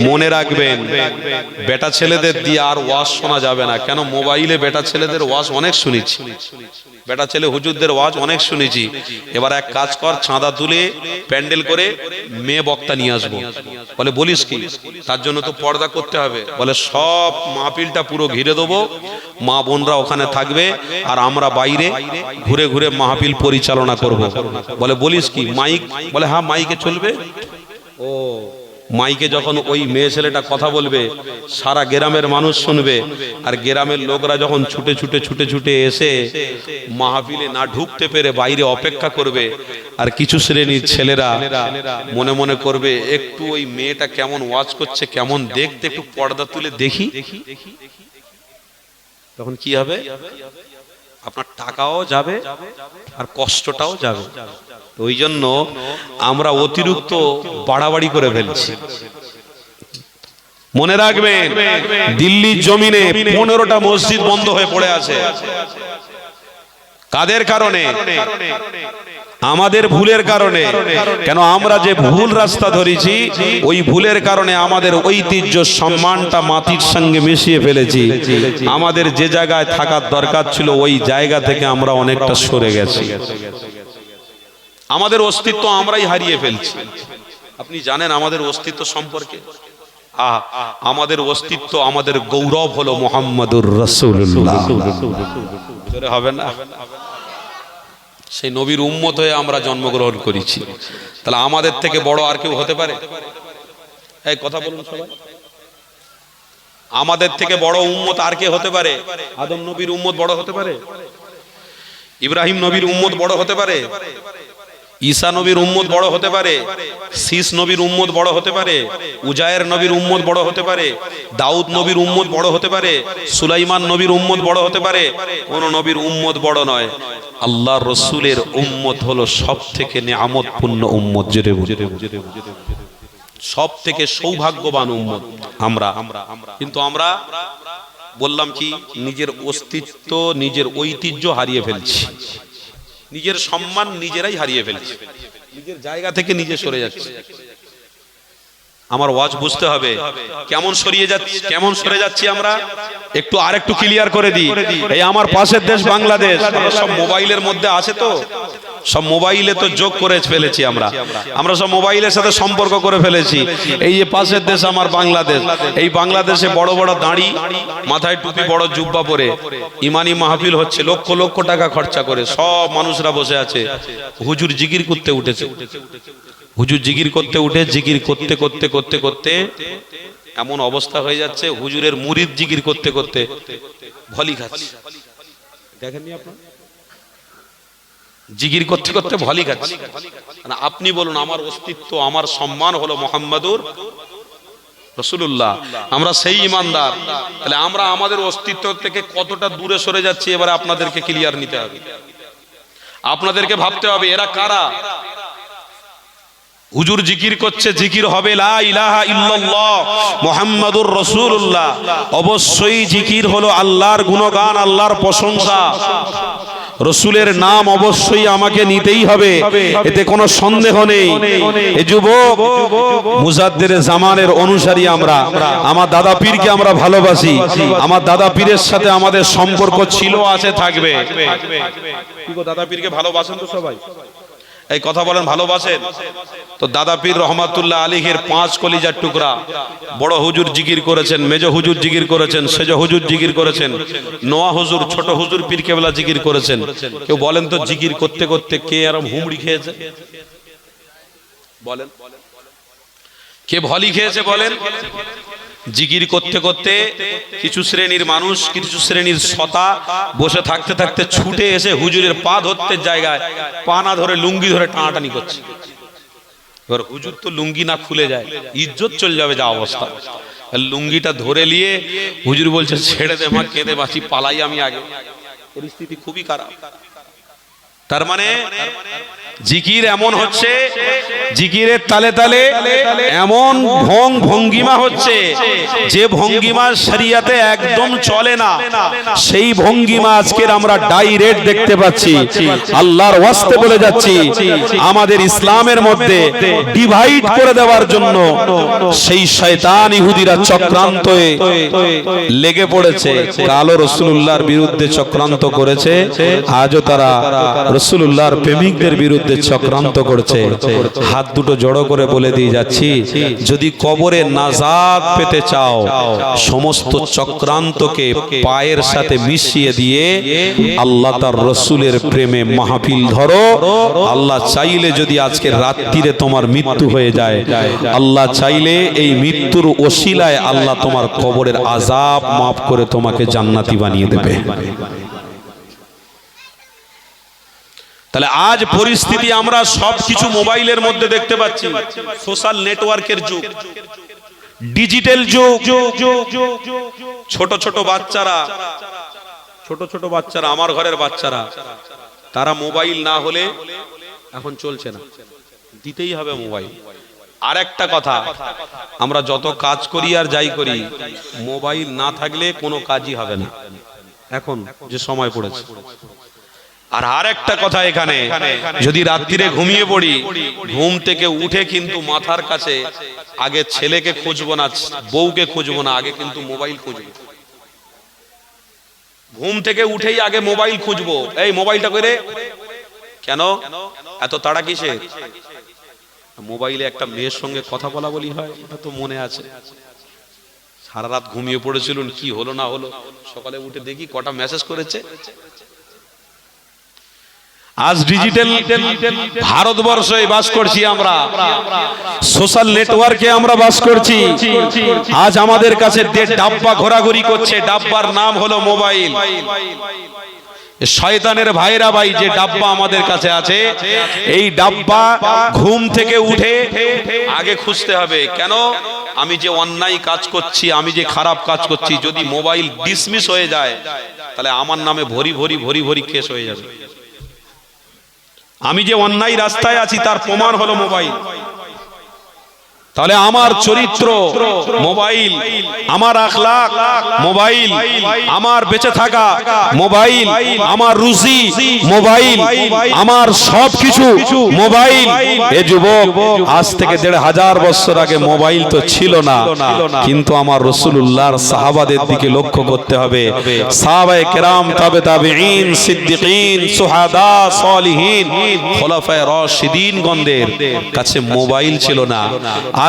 মনে রাখবেন, বেটা ছেলেদের দিয়ে আর ওয়াজ শোনা যাবে না। কেন? মোবাইলে বেটা ছেলেদের ওয়াজ অনেক শুনেছি, বেটা ছেলে হুজুরদের ওয়াজ অনেক শুনেছি। এবার এক কাজ কর, চাঁদা তুলে প্যান্ডেল করে মেয়ে বক্তা নিয়ে আসবো। বলে বলিস কি? তার জন্য তো পর্দা করতে হবে। বলে সব মাহফিলটা পুরো ঘিরে দেবো, মা বোনরা ওখানে থাকবে আর আমরা বাইরে ঘুরে ঘুরে মাহফিল পরিচালনা করব। বলে বলিস কি? মাইক? বলে হ্যাঁ মাইকে চলবে। ও মাইকে যখন ওই মেয়ে ছেলেটা কথা বলবে, সারা গ্রামের মানুষ শুনবে, আর গ্রামের লোকরা যখন ছুটে ছুটে ছুটে ছুটে এসে মাহফিলে না ঢুকতে পেরে বাইরে অপেক্ষা করবে, আর কিছু শ্রেণীর ছেলেরা মনে মনে করবে একটু ওই মেয়েটা কেমন ওয়াজ করছে, কেমন দেখতে, একটু পর্দা তুলে দেখি। তখন কি হবে? আপনার টাকাও যাবে আর কষ্টটাও যাবে। ওই জন্য আমরা অতিরিক্ত বাড়াবাড়ি করে ফেলছি। মনে রাখবেন, দিল্লির জমিনে 15টা মসজিদ বন্ধ হয়ে পড়ে আছে। কাদের কারণে? আমাদের ভুলের কারণে। কেন? আমরা যে ভুল রাস্তা ধরেছি, ওই ভুলের কারণে আমাদের ঐতিহ্য সম্মানটা মাটির সঙ্গে মিশিয়ে ফেলেছি। আমাদের যে জায়গায় থাকার দরকার ছিল ওই জায়গা থেকে আমরা অনেকটা সরে গেছি। আমাদের অস্তিত্ব আমরাই হারিয়ে ফেলছি। আপনি জানেন আমাদের অস্তিত্ব সম্পর্কে? আমাদের অস্তিত্ব, আমাদের গৌরব হলো মুহাম্মাদুর রাসূলুল্লাহ। হবে না? সেই নবীর উম্মত হয়ে আমরা জন্মগ্রহণ করেছি। তাহলে আমাদের থেকে বড় আর কেউ হতে পারে? এই কথা বলুন সবাই। আমাদের থেকে বড় উম্মত আর কে হতে পারে? আদম নবীর উম্মত বড় হতে পারে? ইব্রাহিম নবীর উম্মত বড় হতে পারে? ঈসা নবীর উম্মত বড় হতে পারে? শীস নবীর উম্মত বড় হতে পারে? উজায়ের নবীর উম্মত বড় হতে পারে? দাউদ নবীর উম্মত বড় হতে পারে? সুলাইমান নবীর উম্মত বড় হতে পারে? কোন নবীর উম্মত বড় নয়। আল্লাহর রাসূলের উম্মত হলো সবথেকে নিয়ামতপূর্ণ উম্মত। সব থেকে সৌভাগ্যবান উম্মত আমরা। কিন্তু আমরা বললাম কি, নিজের অস্তিত্ব, নিজের ঐতিহ্য হারিয়ে ফেলছি, নিজের সম্মান নিজেরাই হারিয়ে ফেলছি, নিজের জায়গা থেকে নিজে সরে যাচ্ছে। আমার ওয়াজ বুঝতে হবে কেমন সরে যাচ্ছি আমরা। একটু আরেকটু ক্লিয়ার করে দিই। এই আমার পাশের দেশ বাংলাদেশ, সব মোবাইলের মধ্যে আছে তো, সব মোবাইলে তো যোগ করে ফেলেছি আমরা সব মোবাইলের সাথে সম্পর্ক করে ফেলেছি। এই যে পাশের দেশ আমার বাংলাদেশ, এই বাংলাদেশে বড় বড় দাড়ি, মাথায় টুপি, বড় জুব্বা পরে ইমানি মাহফিল হচ্ছে, লক্ষ লক্ষ টাকা খরচা করে সব মানুষরা বসে আছে। হুজুর জিকির করতে উঠেছে, হুজুর জিকির করতে উঠে জিকির করতে করতে করতে করতে এমন অবস্থা হয়ে যাচ্ছে, হুজুরের মুরিদ জিকির করতে করতে ভলি খাচ্ছে। দেখেননি আপনারা? জিকির করতে করতে ভলি খাচ্ছে। আপনি বলুন, আমার অস্তিত্ব, আমার সম্মান হলো মুহাম্মাদুর রাসূলুল্লাহ। আমরা সেই ইমানদার। তাহলে আমরা আমাদের অস্তিত্ব থেকে কতটা দূরে সরে যাচ্ছি, এবারে আপনাদেরকে ক্লিয়ার নিতে হবে। আপনাদেরকে ভাবতে হবে এরা কারা। হুজুর জিকির করছে, জিকির হবে লা ইলাহা ইল্লাল্লাহ মুহাম্মাদুর রাসূলুল্লাহ। অবশ্যই জিকির হলো আল্লাহর গুণগান, আল্লাহর প্রশংসা। রসুলের নাম অবশ্যই আমাকে নিতেই হবে, এতে কোনো সন্দেহ নেই। এ যুবক, মুজাদ্দিরে জামানের অনুসারী আমরা। আমার দাদা পীরকে আমরা ভালোবাসি, আমার দাদা পীরের সাথে আমাদের সম্পর্ক ছিল, আছে, থাকবে। কি গো, দাদা পীরকে ভালোবাসেন তো সবাই? এই কথা বলেন, ভালোবাসেন তো? দাদা পীর রহমাতুল্লাহ আলাইহির 5 কলিজার টুকরা। বড় হুজুর জিকির করেছেন, মেজ হুজুর জিকির করেছেন, সেজ হুজুর জিকির করেছেন, নোয়া হুজুর, ছোট হুজুর পীর কেবলা জিকির করেছেন। কেউ বলেন তো জিকির করতে করতে কে আরাম হুমড়ি খেয়েছে? বলেন, কে ভলি খেয়েছে? বলেন। জিকির করতে করতে কিছু শ্রেণীর মানুষ, কিছু শ্রেণীর সতা বসে থাকতে থাকতে ছুটে এসে হুজুরের পা ধরতে জায়গায় পা না ধরে লুঙ্গি ধরে টানাটানি করছে। এবার হুজুর তো লুঙ্গি না খুলে যায়, ইজ্জত চলে যাবে যা অবস্থা। লুঙ্গিটা ধরে নিয়ে হুজুর বলছে, ছেড়ে দে মা, কেঁদে বাঁচি, পালাই আমি আগে। পরিস্থিতি খুবই খারাপ। তার মানে জিকির এমন হচ্ছে, জিকিরের তালে তালে এমন ভঙ্গিমা হচ্ছে যে ভঙ্গিমা শরিয়াতে একদম চলে না, সেই ভঙ্গিমা আজকের আমরা ডাইরেক্ট দেখতে পাচ্ছি। আল্লাহর ওয়াস্তে বলে যাচ্ছি, আমাদের ইসলামের মধ্যে ডিভাইড করে দেওয়ার জন্য সেই শয়তান ইহুদিরা চক্রান্তে লেগে পড়েছে। কালো রাসূলুল্লাহর বিরুদ্ধে চক্রান্ত করেছে, আজও তারা রাসূলুল্লাহর প্রেমিকদের বিরুদ্ধে চক্রান্ত করছে। হাত দুটো জড়ো করে বলে দিয়ে যাচ্ছি, যদি কবরে নাজাত পেতে চাও, সমস্ত চক্রান্তকে পায়ের সাথে মিশিয়ে দিয়ে আল্লাহ তার রসুলের প্রেমে মাহফিল ধরো। আল্লাহ চাইলে যদি আজকে রাত্রিরে তোমার মৃত্যু হয়ে যায়, আল্লাহ চাইলে এই মৃত্যুর ওসিলায় আল্লাহ তোমার কবরের আযাব মাফ করে তোমাকে জান্নাতি বানিয়ে দেবে। তাহলে আজ পরিস্থিতি আমরা সবকিছু মোবাইলের মধ্যে দেখতে পাচ্ছি। সোশ্যাল নেটওয়ার্কের যুগ, ডিজিটাল যুগ। ছোট ছোট বাচ্চারা, আমার ঘরের বাচ্চারা, তারা মোবাইল না হলে এখন চলছে না, দিতেই হবে মোবাইল। আর একটা কথা, আমরা যত কাজ করি আর যাই করি, মোবাইল না থাকলে কোনো কাজই হবে না এখন যে সময় পড়েছে। আর একটা কথা, এখানে যদি রাত্রিরে ঘুমিয়ে পড়ি, ঘুম থেকে উঠে কিন্তু মাথার কাছে আগে ছেলেকে খুঁজবো না, বউকে খুঁজবো না, আগে কিন্তু মোবাইল খুঁজবো। ঘুম থেকে উঠেই আগে মোবাইল খুঁজবো, এই মোবাইলটা করে কেন এত তাড়া কিসে? মোবাইলে একটা মেয়ের সঙ্গে কথা বলা বলি হয়, এটা তো মনে আছে। সারা রাত ঘুমিয়ে পড়েছিলেন, কি হলো না হলো, সকালে উঠে দেখি কটা মেসেজ করেছে। আজ ডিজিটাল ভারতবর্ষে বাস করছি আমরা, সোশ্যাল নেটওয়ার্কে আমরা বাস করছি। আজ আমাদের কাছে ডাব্বা ঘোরাঘুরি করছে, ডাব্বার নাম হলো মোবাইল। শয়তানের ভাইরা ভাই, যে ডাব্বা আমাদের কাছে আছে, এই ডাব্বা ঘুম থেকে উঠে আগে খুঁজতে হবে। কেন? আমি যে অন্যায় কাজ করছি, আমি যে খারাপ কাজ করছি, যদি মোবাইল ডিসমিস হয়ে যায়, তাহলে আমার নামে ভরি ভরি ভরি ভরি কেস হয়ে যাবে। আমি যে অন্যায় রাস্তায় আছি তার প্রমাণ হলো মোবাইল। তাহলে আমার চরিত্র মোবাইল, আমার আখলাক মোবাইল, আমার বেঁচে থাকা মোবাইল, আমার রুজি মোবাইল, আমার সবকিছু মোবাইল। এ যুবক, আজ থেকে ১৫০০ বছর আগে মোবাইল তো ছিল না, কিন্তু আমার রাসূলুল্লাহর সাহাবাদের দিকে লক্ষ্য করতে হবে। সাহাবায়ে কেরাম, তাবে তাবেঈন, সিদ্দিকিন, সুহাদা, সালিহিন, খোলাফায়ে রাশিদিন গণদের কাছে মোবাইল ছিল না।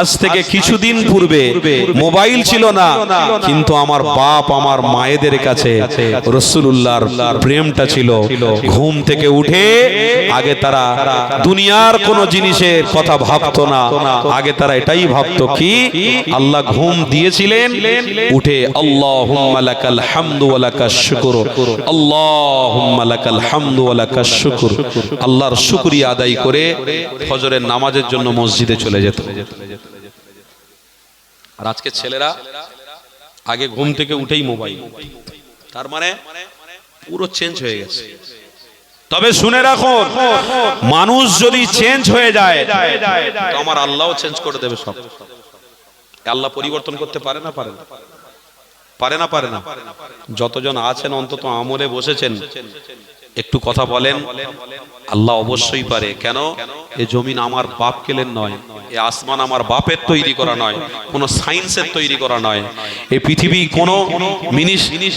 আজ থেকে কিছুদিন পূর্বে মোবাইল ছিল না, কিন্তু আমার বাপ আমার মায়েদের কাছে রাসূলুল্লাহর প্রেমটা ছিল। ঘুম থেকে উঠে আগে তারা দুনিয়ার কোন জিনিসের কথা ভাবতো না, আগে তারা এটাই ভাবতো কি আল্লাহ ঘুম দিয়েছিলেন, উঠে আল্লাহুম্মা লাকাল হামদু ওয়া লাকাশ শুকর, আল্লাহুম্মা লাকাল হামদু ওয়া লাকাশ শুকর, আল্লাহর শুকরিয়া আদায় করে ফজরের নামাজের জন্য মসজিদে চলে যেত। আর আজকে ছেলেরা আগে ঘুম থেকে উঠেই মোবাইল। তার মানে পুরো চেঞ্জ হয়ে গেছে। তবে শুনে রাখুন, মানুষ যদি চেঞ্জ হয়ে যায়, তো আমার আল্লাহও চেঞ্জ করে দেবে সব। আল্লাহ পরিবর্তন করতে পারে না? পারে না? পারে না? পারে না? যতজন আছেন অন্তত আমলে বসেছেন, একটু কথা বলেন। আল্লাহ অবশ্যই পারে। কেন? এই জমিন আমার বাপ কেলেন নয়, এই আসমান আমার বাপের তৈরি করা নয়, কোন সায়েন্সের তৈরি করা নয়, এই পৃথিবী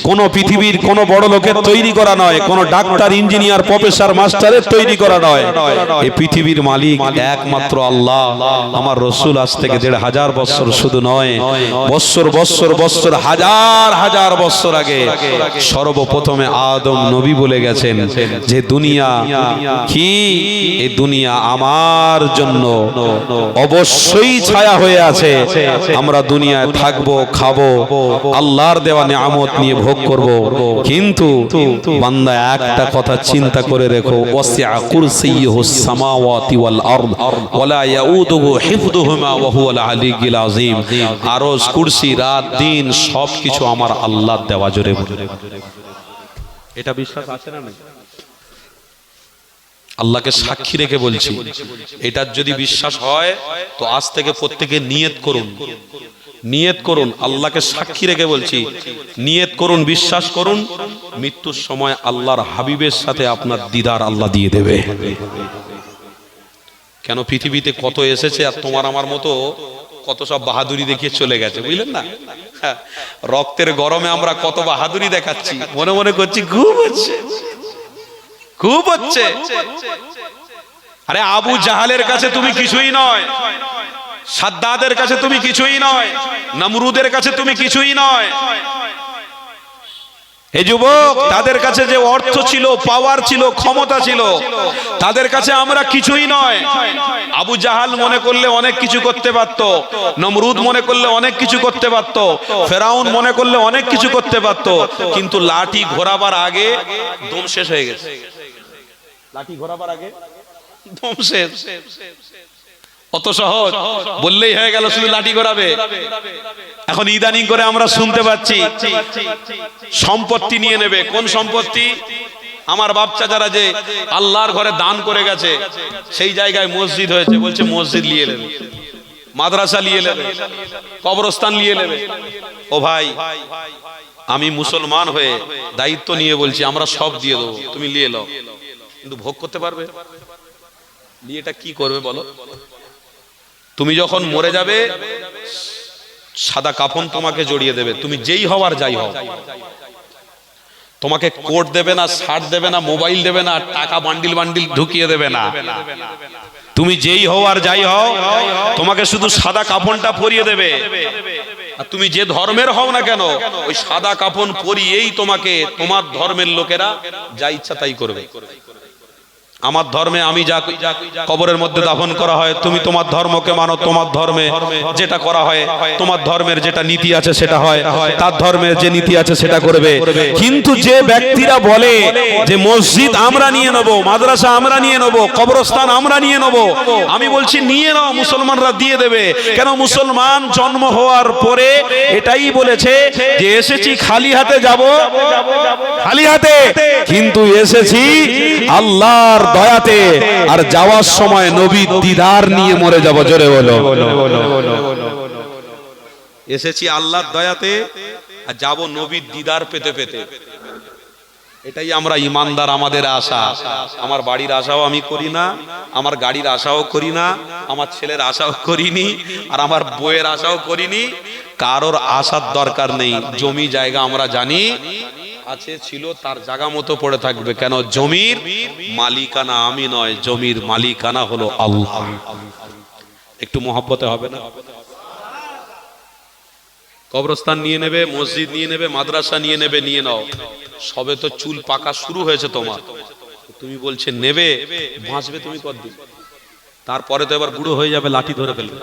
কোন পৃথিবীর কোন বড় লোকের তৈরি করা নয়, কোন ডাক্তার, ইঞ্জিনিয়ার, প্রফেসর, মাস্টারের তৈরি করা নয়। এই পৃথিবীর মালিক একমাত্র আল্লাহ। আমার রাসূল আজ থেকে ১৫০০ বছর শুধু নয়, বছর বছর বছর হাজার হাজার বছর আগে সর্বপ্রথমে আদম নবী বলে গেছেন যে দুনিয়া কি, এই দুনিয়া আমার জন্য অবশ্যই ছায়া হয়ে আছে। আমরা দুনিয়ায় থাকবো, খাবো, আল্লাহর দেওয়া নিয়ামত নিয়ে ভোগ করব, কিন্তু বান্দা একটা কথা চিন্তা করে রেখো, ওয়াসিআ কুরসিয়ুহুস সামাওয়াতি ওয়াল আরদ ওয়ালা ইয়াউদুহু হিফযুহুমা ওয়া হুয়াল আলিয়্যুল আযীম। আরশ, কুরসি, রাত দিন সবকিছু আমার আল্লাহর দেওয়া। জোরে বলে, এটা বিশ্বাস আছে না? আল্লাহকে সাক্ষী রেখে বলছি, এটার যদি বিশ্বাস হয় তো আজ থেকে প্রত্যেকে নিয়ত করুন, নিয়ত করুন, আল্লাহকে সাক্ষী রেখে বলছি, নিয়ত করুন, বিশ্বাস করুন, মৃত্যুর সময় আল্লাহর হাবিবের সাথে আপনার দিদার আল্লাহ দিয়ে দেবে। কেন পৃথিবীতে কত এসেছে আর তোমার আমার মতো কত সব বাহাদুরি দেখিয়ে চলে গেছে, বুঝলেন না? রক্তের গরমে আমরা কত বাহাদুরি দেখাচ্ছি, মনে মনে করছি খুব হচ্ছে, খুব হচ্ছে। আরে আবু জাহালের কাছে তুমি কিছুই নয়, সাদ্দাদের কাছে তুমি কিছুই নয়, নমরুদের কাছে তুমি কিছুই নয়। হে যুবক, তাদের কাছে যে অর্থ ছিল, পাওয়ার ছিল, ক্ষমতা ছিল, তাদের কাছে আমরা কিছুই নয়। আবু জাহাল মনে করলে অনেক কিছু করতে পারত, নমরুদ মনে করলে অনেক কিছু করতে পারত, ফেরাউন মনে করলে অনেক কিছু করতে পারত, কিন্তু লাঠি ঘোরাবার আগে দম শেষ হয়ে গেছে। লাঠি ঘোরাবার আগে দম শেষ। অত সহজ বললেই হয়ে গেল শুধু লাঠি ঘোরাবে। এখন ইদানিং করে আমরা শুনতে পাচ্ছি সম্পত্তি নিয়ে নেবে। কোন সম্পত্তি? আমার বাপ চাচারা যে আল্লাহর ঘরে দান করে গেছে, সেই জায়গায় মসজিদ হয়েছে, বলছে মসজিদ নিয়ে নেবে, মাদ্রাসা নিয়ে নেবে, কবরস্থান নিয়ে নেবে। ও ভাই, আমি মুসলমান হয়ে দায়িত্ব নিয়ে বলছি, আমরা সব দিয়ে দেবো, তুমি নিয়ে নাও, কিন্তু ভোগ করতে পারবে? নিয়ে এটা কি করবে বলো? তুমি যখন মরে যাবে সাদা কাফন তোমাকে জড়িয়ে দেবে, তুমি যেই হওয়ার যাই হও, তোমাকে কোট দেবে না, শার্ট দেবে না, মোবাইল দেবে না, টাকা বান্ডিল বান্ডিল ঢুকিয়ে দেবে না। তুমি যেই হওয়ার যাই হও, তোমাকে শুধু সাদা কাফনটা পরিয়ে দেবে। আর তুমি যে ধর্মের হও না কেন, ওই সাদা কাফন পরিয়েই তোমাকে তোমার ধর্মের লোকেরা যা ইচ্ছা তাই করবে। আমার ধর্মে আমি যা কবরের মধ্যে দাফন করা হয়, তুমি তোমার ধর্মকে মানো, তোমার ধর্মে যেটা করা হয়, তোমার ধর্মের যেটা নীতি আছে সেটা হয়, তার ধর্মের যে নীতি আছে সেটা করবে। কিন্তু যে ব্যক্তিরা বলে যে মসজিদ আমরা নিয়ে নেব, মাদ্রাসা আমরা নিয়ে নেব, কবরস্থান আমরা নিয়ে নেব, আমি বলছি নিয়ে নাও, মুসলমানরা দিয়ে দেবে। কেন? মুসলমান জন্ম হওয়ার পরে এটাই বলেছে যে এসেছি খালি হাতে যাব, খালি হাতে, কিন্তু এসেছি আল্লাহর দয়াতে, আর যাওয়ার সময় নবীর দিদার নিয়ে মরে যাব। জোরে বলো, এসেছি আল্লাহর দয়াতে আর যাব নবীর দিদার পেতে পেতে। এটাই আমরা ইমানদার, আমাদের আশা। আমার বাড়ির আশাও আমি করি না, আমার গাড়ির আশাও করি না, আমার ছেলের আশাও করিনি, আর আমার বউয়ের আশাও করিনি। কারোর আশার দরকার নেই। জমি জায়গা আমরা জানি আছে, ছিল, তার জায়গা মতো পড়ে থাকবে। কেন? জমির মালিকানা আমি নয়, জমির মালিকানা হলো আল্লাহ। একটু মহব্বতে হবে না? কবরস্থান নিয়ে নেবে, মসজিদ নিয়ে নেবে, মাদ্রাসা নিয়ে নেবে, নিয়ে নাও। সবে তো চুল পাকা শুরু হয়েছে তোমার, তুমি বলছে নেবে, বাঁচবে তুমি কতদিন? তারপরে তো এবার বুড়ো হয়ে যাবে, লাঠি ধরে ফেলবে।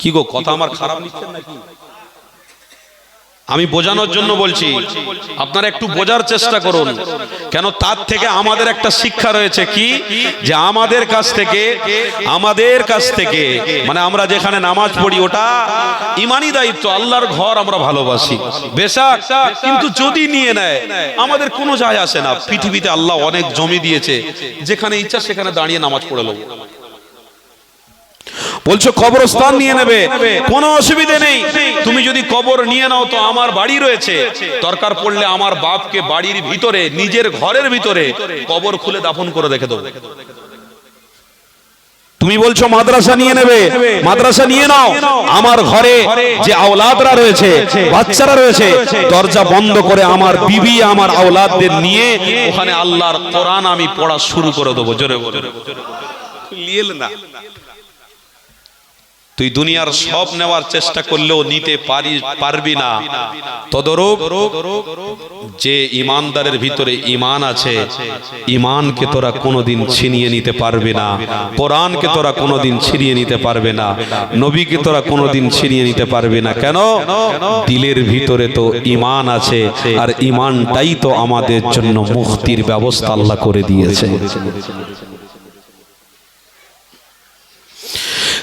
কি গো, কথা আমার খারাপ নিচ্ছেন নাকি? আমি বোঝানোর জন্য বলছি, আপনারা একটু বোঝার চেষ্টা করুন। কেন? তার থেকে আমাদের একটা শিক্ষা রয়েছে, কি যে আমাদের কাছ থেকে মানে আমরা যেখানে নামাজ পড়ি ওটা ইমানি দায়িত্ব, আল্লাহর ঘর আমরা ভালোবাসি বেশাক, কিন্তু যদি নিয়ে নেয় আমাদের কোনো যায় আসে না। পৃথিবীতে আল্লাহ অনেক জমি দিয়েছে, যেখানে ইচ্ছা সেখানে দাঁড়িয়ে নামাজ পড়ে নেব। বলছো কবরস্থান নিয়ে নেবে, কোনো অসুবিধে নেই। তুমি যদি কবর নিয়ে নাও তো আমার বাড়ি রয়েছে, দরকার পড়লে আমার বাপকে বাড়ির ভিতরে, নিজের ঘরের ভিতরে কবর খুলে দাফন করে রেখে দেবো। তুমি বলছো মাদ্রাসা নিয়ে নেবে, মাদ্রাসা নিয়ে নাও, আমার ঘরে যে আওলাদরা রয়েছে, বাচ্চারা রয়েছে, দরজা বন্ধ করে আমার বিবি, আমার আওলাদদের নিয়ে ওখানে আল্লাহর কোরআন আমি পড়া শুরু করে দেবো। জোরে বলে লিয়েল না। তুই দুনিয়ার সব নেওয়ার চেষ্টা করলেও নিতে পারবি না। তদরূপ যে ইমানদারের ভিতরে ঈমান আছে, ঈমানকে তোরা কোনোদিন ছিনিয়ে নিতে পারবি না, কোরআনকে তোরা কোনোদিন ছিনিয়ে নিতে পারবে না, নবীকে তোরা কোনোদিন ছিনিয়ে নিতে পারবি না। কেন? দিলের ভিতরে তো ঈমান আছে, আর ঈমানটাই তো আমাদের জন্য মুক্তির ব্যবস্থা আল্লাহ করে দিয়েছে।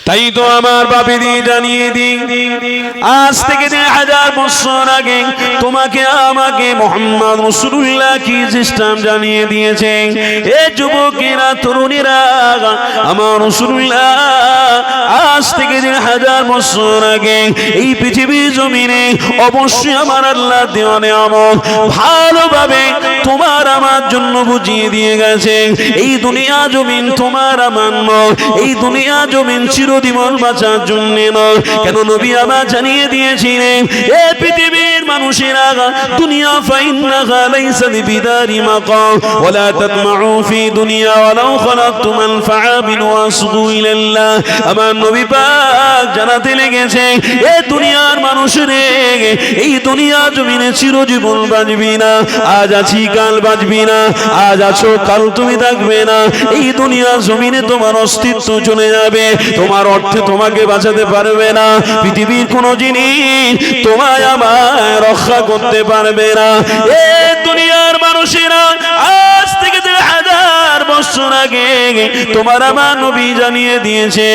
তাই তো আমার বাপেদি জানিয়ে দিই, আজ থেকে 1000 বছর আগে তোমাকে আমাকে মুহাম্মদ রাসূলুল্লাহ কি সিস্টেম জানিয়ে দিয়েছে। এ যুবকেরা, তরুণীরা, আমার রাসূলুল্লাহ আজ থেকে 1000 বছর আগে এই পৃথিবীর জমিনে অবশ্যই আমার আল্লাহ দেওয়া নিয়ামত ভালোভাবে তোমার আমার জন্য বুঝিয়ে দিয়ে গেছে। এই দুনিয়া জমিন তোমার আমার নয়, এই দুনিয়া জমিন চিরজীবন বাঁচার জন্য নয়। কেন নবী আমার জানিয়ে দিয়েছিলেন, এ পৃথিবীর মানুষেরা, দুনিয়া ফাইন্নাহা লাইসা বিদারি মাকাম ওয়ালা তাতমাউ ফি দুনিয়া ওয়ালাউ খালাতু মানফাআ বিন ওয়াসগু ইলাল্লাহ। আমার নবী পাক জানাতে লেগেছে, এ দুনিয়ার মানুষরে, এই দুনিয়া জমিনে চিরজীবন বাঁচবি না। আজ আছি কাল বাঁচবি না, আজ আছো কাল তুমি থাকবে না। এই দুনিয়া জমিনে তোমার অস্তিত্ব চলে যাবে, তোমার অর্থে তোমাকে বাঁচাতে পারবে না। পৃথিবীর কোনো জিনিস তোমায় আমায় রক্ষা করতে পারবে না। এ দুনিয়ার মানুষেরা, আজ থেকে 1000 বছর আগে তোমার আমার নবী জানিয়ে দিয়েছে।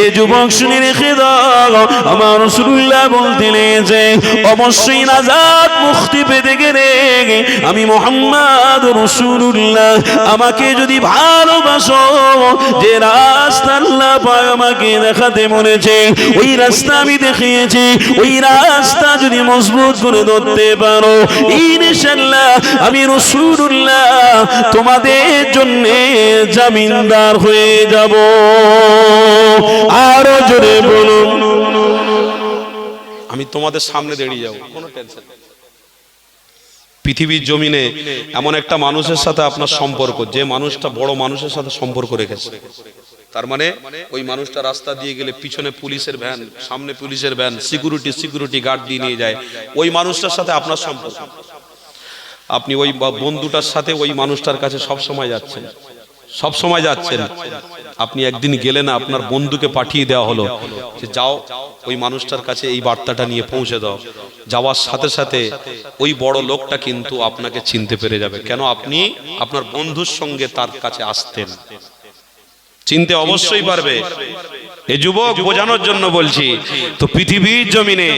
এ যুবক শুনে রেখে দাও, আমার রাসূলুল্লাহ বলতে লেগেছে, অবশ্যই নাজাত মুক্তি পেতে গেলে আমি মুহাম্মদ রাসূলুল্লাহ আমাকে যদি ভালোবাসো, যে রাস্তা আল্লাহ পাক আমাকে দেখাতে বলেছে, ওই রাস্তা আমি দেখিয়েছি, ওই রাস্তা যদি মজবুত করে ধরতে পারো, ইনশাআল্লাহ আমি রাসূলুল্লাহ তোমাদের জন্য জামিনদার হয়ে যাব। আরো জোরে বলুন, আমি তোমাদের সামনে দাঁড়িয়ে যাব, কোনো টেনশন নেই। পৃথিবীর জমিনে এমন একটা মানুষের সাথে আপনার সম্পর্ক, যে মানুষটা বড় মানুষের সাথে সম্পর্ক রেখেছে, তার মানে ওই মানুষটা রাস্তা দিয়ে গেলে পিছনে পুলিশের ভ্যান, সামনে পুলিশের ভ্যান, সিকিউরিটি গার্ড দিয়ে নিয়ে যায়, ওই মানুষটার সাথে আপনার সম্পর্ক। আপনি ওই বন্ধুটার সাথে ওই মানুষটার কাছে সব সময় যাচ্ছেন। আপনি একদিন গেলেন না, আপনার বন্ধুকে পাঠিয়ে দেওয়া হলো যে যাও ওই মানুষটার কাছে এই বার্তাটা নিয়ে পৌঁছে দাও। যাওয়ার সাথে সাথে ওই বড় লোকটা কিন্তু আপনাকে চিনতে পেরে যাবে। কেন? আপনি আপনার বন্ধুর সঙ্গে তার কাছে আসতেন, চিনতে অবশ্যই পারবে। এ যুবক বোঝানোর জন্য বলছি। তো পৃথিবীর জমিনে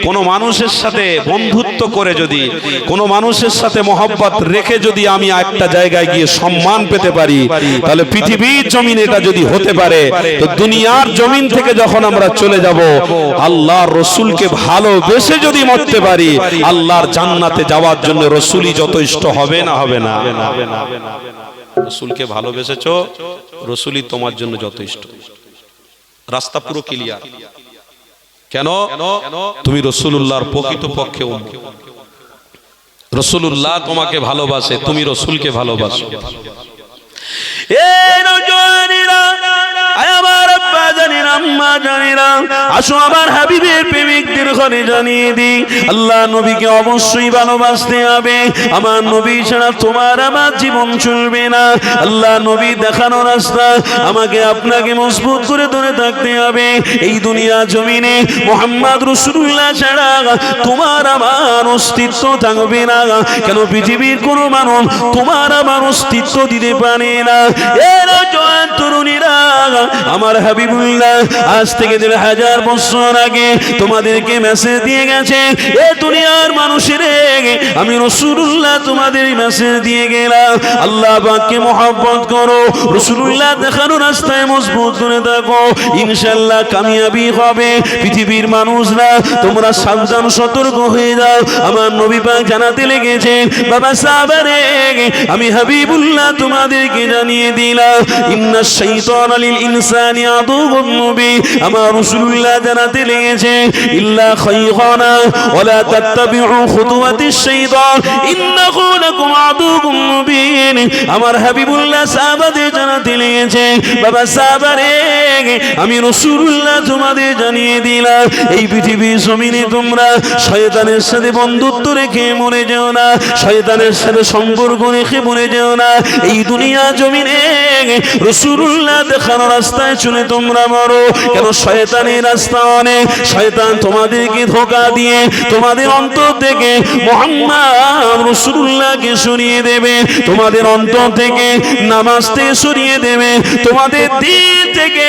কোনো মানুষের সাথে বন্ধুত্ব করে, যদি কোনো মানুষের সাথে মহব্বত রেখে যদি আমি একটা জায়গায় গিয়ে সম্মান পেতে পারি, তাহলে পৃথিবীর জমিনে এটা যদি হতে পারে, তো দুনিয়ার জমিন থেকে যখন আমরা চলে যাব, আল্লাহর রসুলকে ভালোবেসে যদি মরতে পারি, আল্লাহর জান্নাতে যাওয়ার জন্য রসুলই যথেষ্ট হবে না? হবে না? রসুলকে ভালোবেসেছো, রসুলই তোমার জন্য যথেষ্ট। রাস্তা পুরো ক্লিয়ার। কেন? তুমি রাসূলুল্লাহর প্রকৃত পক্ষে উম্মত। রাসূলুল্লাহ তোমাকে ভালোবাসে, তুমি রাসূলকে ভালোবাসো। এ নওজওয়ানেরা, আমার আব্বা জানেন, আম্মা জানেরা, আসো আমার হাবিবের প্রেমিকদের ঘরে জানিয়ে দিই, আল্লাহ নবীকে অবশ্যই ভালোবাসতে হবে। আমার নবী ছাড়া তোমার আমার জীবন চলবে না। আল্লাহ নবী দেখানো রাস্তা আমাকে আপনাকে মজবুত করে ধরে থাকতে হবে। এই দুনিয়া জমিনে মুহাম্মদ রাসূলুল্লাহ ছাড়া তোমার আমার অস্তিত্ব থাকবে না। কেন? পৃথিবীর কোনো মানুষ তোমার আমার অস্তিত্ব দিতে পারে না। এরা জওয়ান তরুণীরা, আমার হাবিবুল্লাহ আজ থেকে 1000 বছর আগে তোমাদেরকে মেসেজ দিয়ে গেছে, এ দুনিয়ার মানুষের, আমি রাসূলুল্লাহ তোমাদের মেসেজ দিয়ে গেলাম, আল্লাহ পাককে মহব্বত করো, রাসূলুল্লাহ দেখানো রাস্তায় মজবুত করে থাকো, ইনশাআল্লাহ কামিয়াবি হবে। পৃথিবীর মানুষরা তোমরা সাবধান, সতর্ক হয়ে যাও। আমার নবী পাক জানাতে লেগেছে, বাবা সাহাবারে, আমি হাবিবুল্লাহ তোমাদেরকে জানিয়ে দিলাম, ইন্নাশ শাইতানা লিল ইনসানি আদুউম মুবিন। আমার রাসূলুল্লাহ জানাতে লেগেছে, ইল্লা খায়খানা ওয়ালা তাত্তাবিউ খুতুওয়াতিশ শাইতান ইন্নাহু লাকুম আদুউম মুবিন। আমার হাবিবুল্লাহ সাহাবাদের জানাতে লেগেছে, বাবা সাহাবারে, আমি রাসূলুল্লাহ তোমাদের জানিয়ে দিলাম, এই পৃথিবীর জমিনে তোমরা শয়তানের সাথে বন্ধুত্ব রেখে মরে যেও না, শয়তানের সাথে সম্পর্ক রেখে মরে যেও না। এই দুনিয়া জমিনে রাসূলুল্লাহ দেখানো রাস্তায় চলে তোমরা করো। কেন শয়তানের রাস্তা অনেক, শয়তান তোমাদেরকে ধোঁকা দিয়ে তোমাদের অন্তর থেকে মুহাম্মদ রাসূলুল্লাহকে সরিয়ে দেবে, তোমাদের অন্তর থেকে নামাজকে সরিয়ে দেবে, তোমাদের দিল থেকে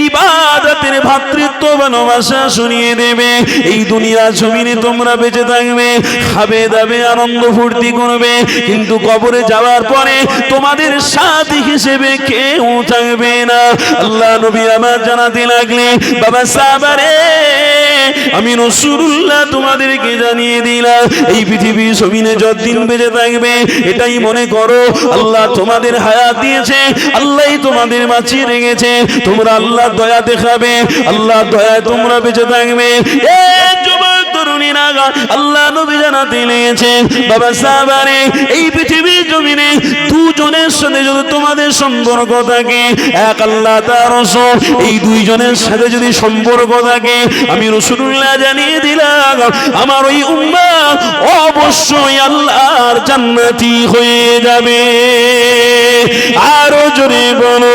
ইবাদতের ভ্রাতৃত্ব ভালোবাসা সরিয়ে দেবে। এই দুনিয়া জমিনে তোমরা বেঁচে থাকবে, খাবে দাবে আনন্দ ফুর্তি করবে, কিন্তু কবরে যাওয়ার পরে তোমাদের সাথী হিসেবে কেউ থাকবে না। আল্লাহ নবী আমার জানাতে লাগলেন, বাবা সাহাবারে আমি রাসূলুল্লাহ তোমাদেরকে জানিয়ে দিলাম, এই পৃথিবীর জমিনে যতদিন বেঁচে থাকবে এটাই মনে করো আল্লাহ তোমাদের হায়াত দিয়েছে, আল্লাহই তোমাদের বাঁচিয়ে রেখেছে। তোমরা আল্লাহর দয়া দেখাবে, আল্লাহর দয়ায় তোমরা বেঁচে থাকবে। এ যুবক তরুণীরা, আল্লাহ নবী জানাতে লেগেছেন, বাবা সাহাবারে এই পৃথিবীর জমিনে দুজনের সাথে যদি তোমাদের সম্পর্ক থাকে, এক আল্লাহ তার রাসূল, এই দুইজনের সাথে যদি সম্পর্ক থাকে, আমি রাসূলুল্লাহ জানিয়ে দিলাম আমার ওই উম্মত অবশ্যই আল্লাহর জান্নাতি হয়ে যাবে। আরো জোরে বলো,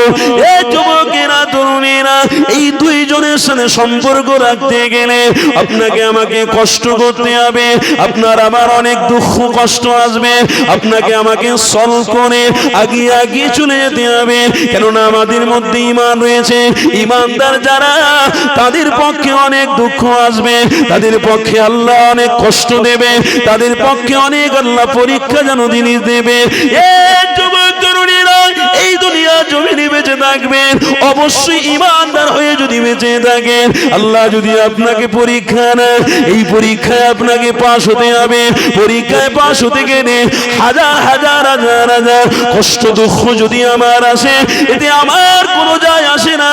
এ যুবকেরা তরুণীরা, এই দুইজনের সাথে সম্পর্ক রাখতে গেলে আপনাকে আমাকে কষ্ট করতে হবে, আপনার আমার অনেক দুঃখ কষ্ট আসবে, আপনাকে আমাকে সলভ করে আগিয়ে আগিয়ে চলে যেতে হবে। কেননা আমাদের মধ্যে ঈমান রয়েছে, ঈমানদার যারা তাদের পক্ষে অনেক দুঃখ আসবে, তাদের পক্ষে আল্লাহ অনেক কষ্ট দেবে, তাদের পক্ষে অনেক আল্লাহ পরীক্ষা যেন জিনিস দেবে। এই যুবক তরুণীরা এই দুনিয়া জমিনে বেঁচে থাকবেন, অবশ্যই ঈমানদার হয়ে যদি বেঁচে থাকেন, আল্লাহ যদি আপনাকে পরীক্ষা নেয়, এই পরীক্ষায় আপনাকে পাশ হতে হবে। পরীক্ষায় পাশ হতে গেলে হাজার হাজার হাজার হাজার কষ্ট দুঃখ যদি আমার আসে, এতে আমার কোনো যায় আসে না,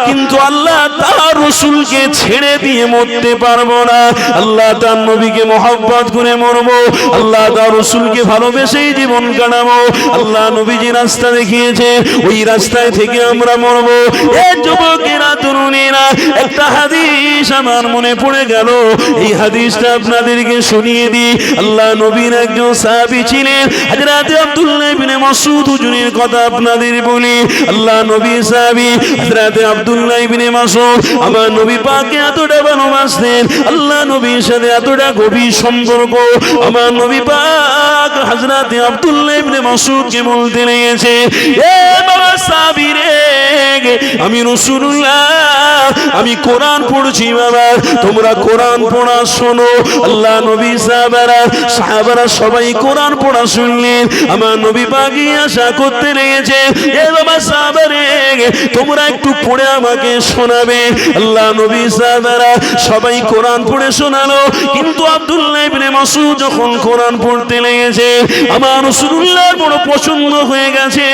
কিন্তু আল্লাহ তার রাসূলকে ছেড়ে দিয়ে মরতে পারবো না। আল্লাহ তার নবীকে মহব্বত করে মরবো, আল্লাহ তার রাসূলকে ভালোবেসেই জীবন কাটাবো। আল্লাহ নবী যে রাস্তা দেখিয়েছে ওই রাস্তায় থেকে আমরা মরবো। এই যুবকেরা তরুণীরা, একটা হাদিস আমার মনে পড়ে গেল, এই হাদিসটা আপনাদেরকে শুনিয়ে দিই। আল্লাহ নবীর একজন সাহাবী ছিলেন হযরত আব্দুল্লাহ ইবনে মাসউদ হুজুরের কথা আপনাদের বলি। আল্লাহ নবী সাহাবী হযরত আব্দুল্লাহ ইবনে মাসউদ আমার নবী পাককে এতটা ভালোবাসতেন, আল্লাহ নবীর সাথে এতটা গভীর সম্পর্ক, আমার নবী পাক হযরত আব্দুল্লাহ ইবনে মাসউদকে বলতে লেগেছে, এ বাবা সাহাবী রে, আমি রাসূলুল্লাহ আমি কোরআন পড়ছি বাবা, তোমরা কোরআন পড়া শোনো। আল্লাহ নবী সাহাবারা সবাই কোরআন পড়া শুনলেন, আমার নবী পাকই আশা করতে লেগেছে, এ বাবা সাহাবারে তোমরা একটু পড়ে আমাকে শোনাবে। আল্লাহ নবী সাহাবারা সবাই কোরআন পড়ে শোনালো, কিন্তু আব্দুল্লাহ ইবনে মাসউদ যখন কোরআন পড়তে লেগেছে, আমার রাসূলুল্লাহর বড় পছন্দ হয়ে গেছে,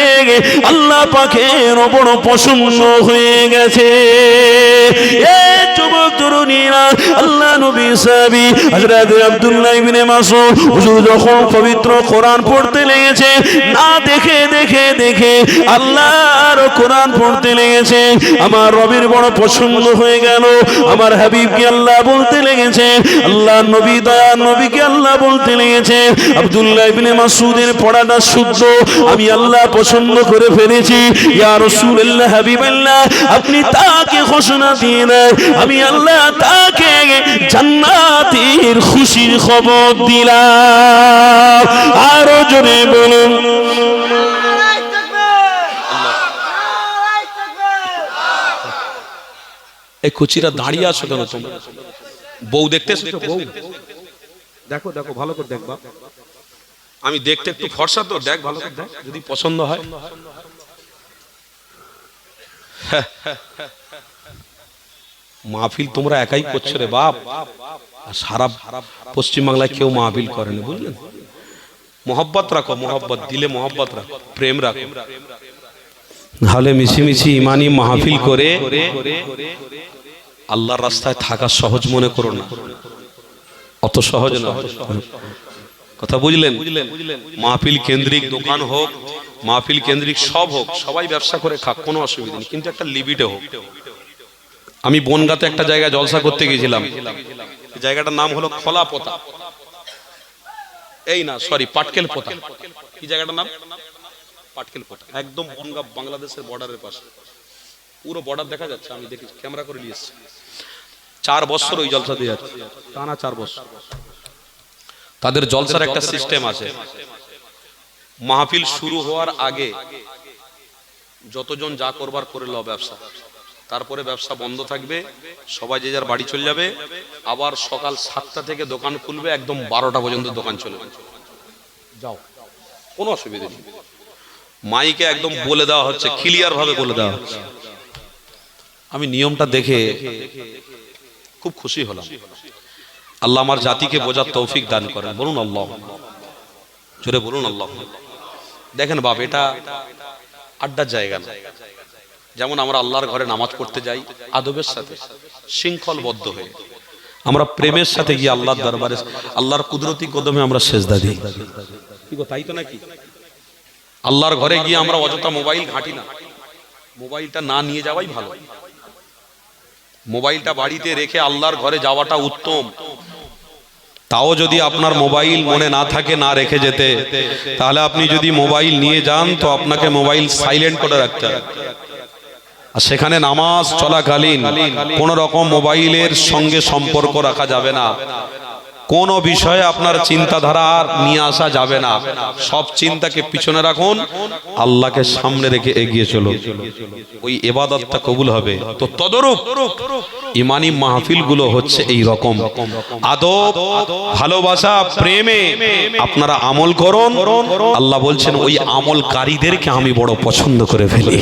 আল্লাহ পাকের বড় পছন্দ হয়ে গেছে। এ যুবক তরুণীরা, আল্লাহ নবী সাহাবী হযরত আব্দুল্লাহ ইবনে মাসউদ হুজুর যখন পবিত্র কোরআন পড়তে লেগেছে, না দেখে দেখে দেখে আল্লাহর কোরআন পড়তে লেগেছে, আমার রবের বড় পছন্দ হয়ে গেল। আমার হাবিবকে আল্লাহ বলতে লেগেছে, আল্লাহ নবী দয়ার নবীকে আল্লাহ বলতে লেগেছে, আব্দুল্লাহ ইবনে মাসউদের পড়াটা শুদ্ধ, আমি আল্লাহ পছন্দ করে ফেলেছি। ইয়া রাসূলুল্লাহ হাবিবাল্লাহ, আপনি তাকে ঘোষণা দিয়ে দেন, আমি আল্লাহ তাকে জান্নাতের খুশির খবর দিলাম। আরো জোরে বলুন। এই কুচিরা দাঁড়িয়ে আছো কেন তোমরা? বউ দেখতে এসেছো? বউ দেখো দেখো ভালো করে দেখবা, আমি দেখতে একটু ফর্সা তো, দেখ ভালো করে দেখ, যদি পছন্দ হয়। মাহফিল তোমরা একাই করছো রে বাপ, আর সারা পশ্চিমবাংলায় কেউ মাহফিল করেনি, বুঝলেন? মোহব্বত রাখো, মোহব্বত দিলে মোহব্বত রাখো, প্রেম রাখো, তাহলে মিছিমিছি ইমানি মাহফিল করে আল্লাহর রাস্তায় থাকা সহজ মনে করো না, অত সহজ না। কথা বুঝলেন? মাহফিল কেন্দ্রিক দোকান হোক, মাহফিল কেন্দ্রিক সব হোক, সবাই ব্যবসা করে খাক, কোনো অসুবিধা নেই, কিন্তু একটা লিমিটে হোক। আমি বনগাঁতে একটা জায়গায় জলসা করতে গেছিলাম, জায়গাটার নাম হলো খোলাপোতা, এই না সরি পাটকেল পোতা। কি জায়গাটার নাম? পাটকেল পোতা, একদম বনগাঁ বাংলাদেশের বর্ডারের পাশে। পুরো বর্ডার দেখা যাচ্ছে, আমি দেখি ক্যামেরা করে নিয়ে এসেছি। 4 বছর ওই জলসা দিয়ে যাচ্ছে, টানা 4 বছর। তাদের জলসার একটা সিস্টেম আছে, মাহফিল শুরু হওয়ার আগে যতজন যা করবার করে লো ব্যবসা, তারপরে ব্যবসা বন্ধ থাকবে, সবাই যে যার বাড়ি চলে যাবে। আবার সকাল 7টা থেকে দোকান খুলবে, একদম 12টা পর্যন্ত দোকান চলবে। যাও, কোনো অসুবিধা নেই। মাইকে একদম বলে দেওয়া হচ্ছে, ক্লিয়ার ভাবে বলে দেওয়া হচ্ছে। আমি নিয়মটা দেখে খুব খুশি হলাম। আল্লাহ আমার জাতিকে বোঝার তৌফিক দান করেন, বলুন আল্লাহ, জোরে বলুন আল্লাহ। দেখেন বাপ, এটা আড্ডার জায়গা না। যেমন আমরা আল্লাহর ঘরে নামাজ পড়তে যাই আদবের সাথে, শৃঙ্খলবদ্ধ হয়ে, আমরা প্রেমের সাথে গিয়ে আল্লাহর দরবারে আল্লাহর কুদরতি কদমে আমরা সেজদা দিই, তাই তো নাকি? আল্লাহর ঘরে গিয়ে আমরা অযথা মোবাইল ঘাঁটি না, মোবাইলটা না নিয়ে যাওয়াই ভালো। মোবাইলটা বাড়িতে রেখে আল্লাহর ঘরে যাওয়াটা উত্তম। তাও যদি আপনার মোবাইল মনে না থাকে না রেখে যেতে, তাহলে আপনি যদি মোবাইল নিয়ে যান তো আপনাকে মোবাইল সাইলেন্ট করে রাখতে হবে। আর সেখানে নামাজ চলাকালীন কোন রকম মোবাইলের সঙ্গে সম্পর্ক রাখা যাবে না, কোন বিষয়ে আপনার চিন্তাধারা নিয়ে আসা যাবে না। সব চিন্তাকে পিছনে রাখুন, আল্লাহকে সামনে রেখে এগিয়ে চলো, ওই ইবাদতটা কবুল হবে। তো তদরূপ ইমানি মাহফিল গুলো হচ্ছে এই রকম আদব, ভালোবাসা, প্রেমে আপনারা আমল করুন। আল্লাহ বলছেন ওই আমলকারীদেরকে আমি বড় পছন্দ করে ফেলি।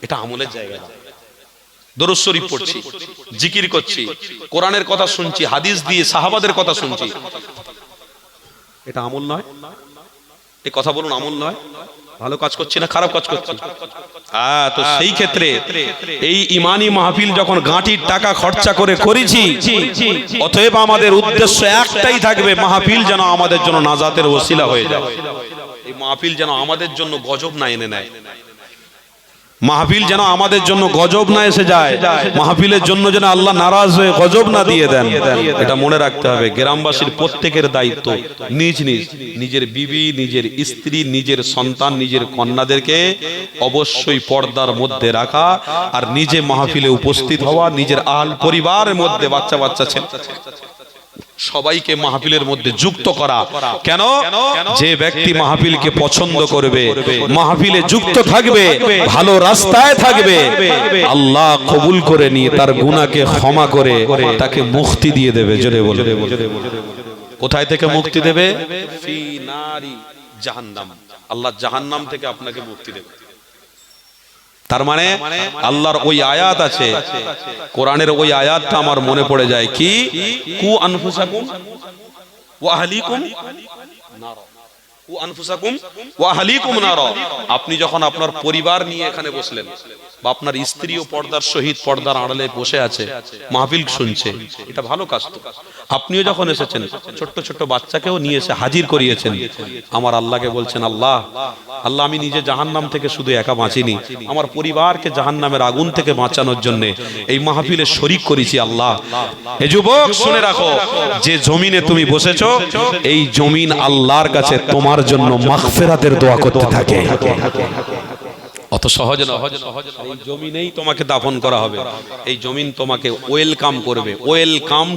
এটা আমলের জায়গা। দরুদ শরীফ পড়ছি, জিকির করছি, কোরআনের কথা শুনছি, হাদিস দিয়ে সাহাবাদের কথা শুনছি, এটা আমল নয়? এই কথা বলুন, আমল নয়? ভালো কাজ করছি না খারাপ কাজ করছি? হ্যাঁ, তো সেই ক্ষেত্রে এই ইমানি মাহফিল যখন গাঁটির টাকা খরচা করে করেছি, অতএব আমাদের উদ্দেশ্য একটাই থাকবে, মাহফিল যেন আমাদের জন্য নাজাতের ওসিলা হয়ে যায়। এই মাহফিল যেন আমাদের জন্য গজব না এনে নেয়, মাহফিল যেন আমাদের জন্য গজব না এসে যায়, মাহফিলের জন্য যেন আল্লাহ নারাজ হয়ে গজব না দিয়ে দেন। এটা মনে রাখতে হবে। গ্রামবাসীর প্রত্যেকের দায়িত্ব নিজ নিজ, নিজের বিবি, নিজের স্ত্রী, নিজের সন্তান, নিজের কন্যাদেরকে অবশ্যই পর্দার মধ্যে রাখা, আর নিজে মাহফিলে উপস্থিত হওয়া, নিজের আহল পরিবারের মধ্যে বাচ্চা বাচ্চা ছেলে সবাইকে মাহফিলের মধ্যে যুক্ত করা। কেন? যে ব্যক্তি মাহফিলকে পছন্দ করবে, মাহফিলে যুক্ত থাকবে, ভালো রাস্তায় থাকবে, আল্লাহ কবুল করে নিয়ে তার গুনাহকে ক্ষমা করে তাকে মুক্তি দিয়ে দেবে। জোরে বলে, কোথায় থেকে মুক্তি দেবে? ফি নারি জাহান্নাম। আল্লাহ জাহান্নাম থেকে আপনাকে মুক্তি দেবে। তার মানে আল্লাহর ওই আয়াত আছে, কোরআনের ওই আয়াতটা আমার মনে পড়ে যায়, কি কু আনফুসাকুম ওয়া আহলিকুম নার, কু আনফুসাকুম ওয়া আহলিকুম নার। আপনি যখন আপনার পরিবার নিয়ে এখানে বসলেন, বা আপনার স্ত্রীও পর্দার সহিত পর্দার আড়ালে বসে আছে, মাহফিল শুনছে, এটা ভালো কাজ। তো আপনিও যখন এসেছেন, ছোট্ট ছোট্ট বাচ্চাকেও নিয়ে এসে হাজির করিয়েছেন, আমার আল্লাহকে বলছেন, আল্লাহ আল্লাহ আমি নিজে জাহান্নাম থেকে শুধু একা বাঁচিনি, আমার পরিবারকে জাহান্নামের আগুন থেকে বাঁচানোর জন্য এই মাহফিলে শরীক করেছি। আল্লাহ, এ যুবক শুনে রাখো, যে জমিনে তুমি বসেছো, এই জমিন আল্লাহর কাছে তোমার জন্য মাগফিরাতের দোয়া করতে থাকে। অত সহজ না। এই জমিনেই তোমাকে দাফন করা হবে, এই জমিন তোমাকে ওয়েলকাম করবে। ওয়েলকাম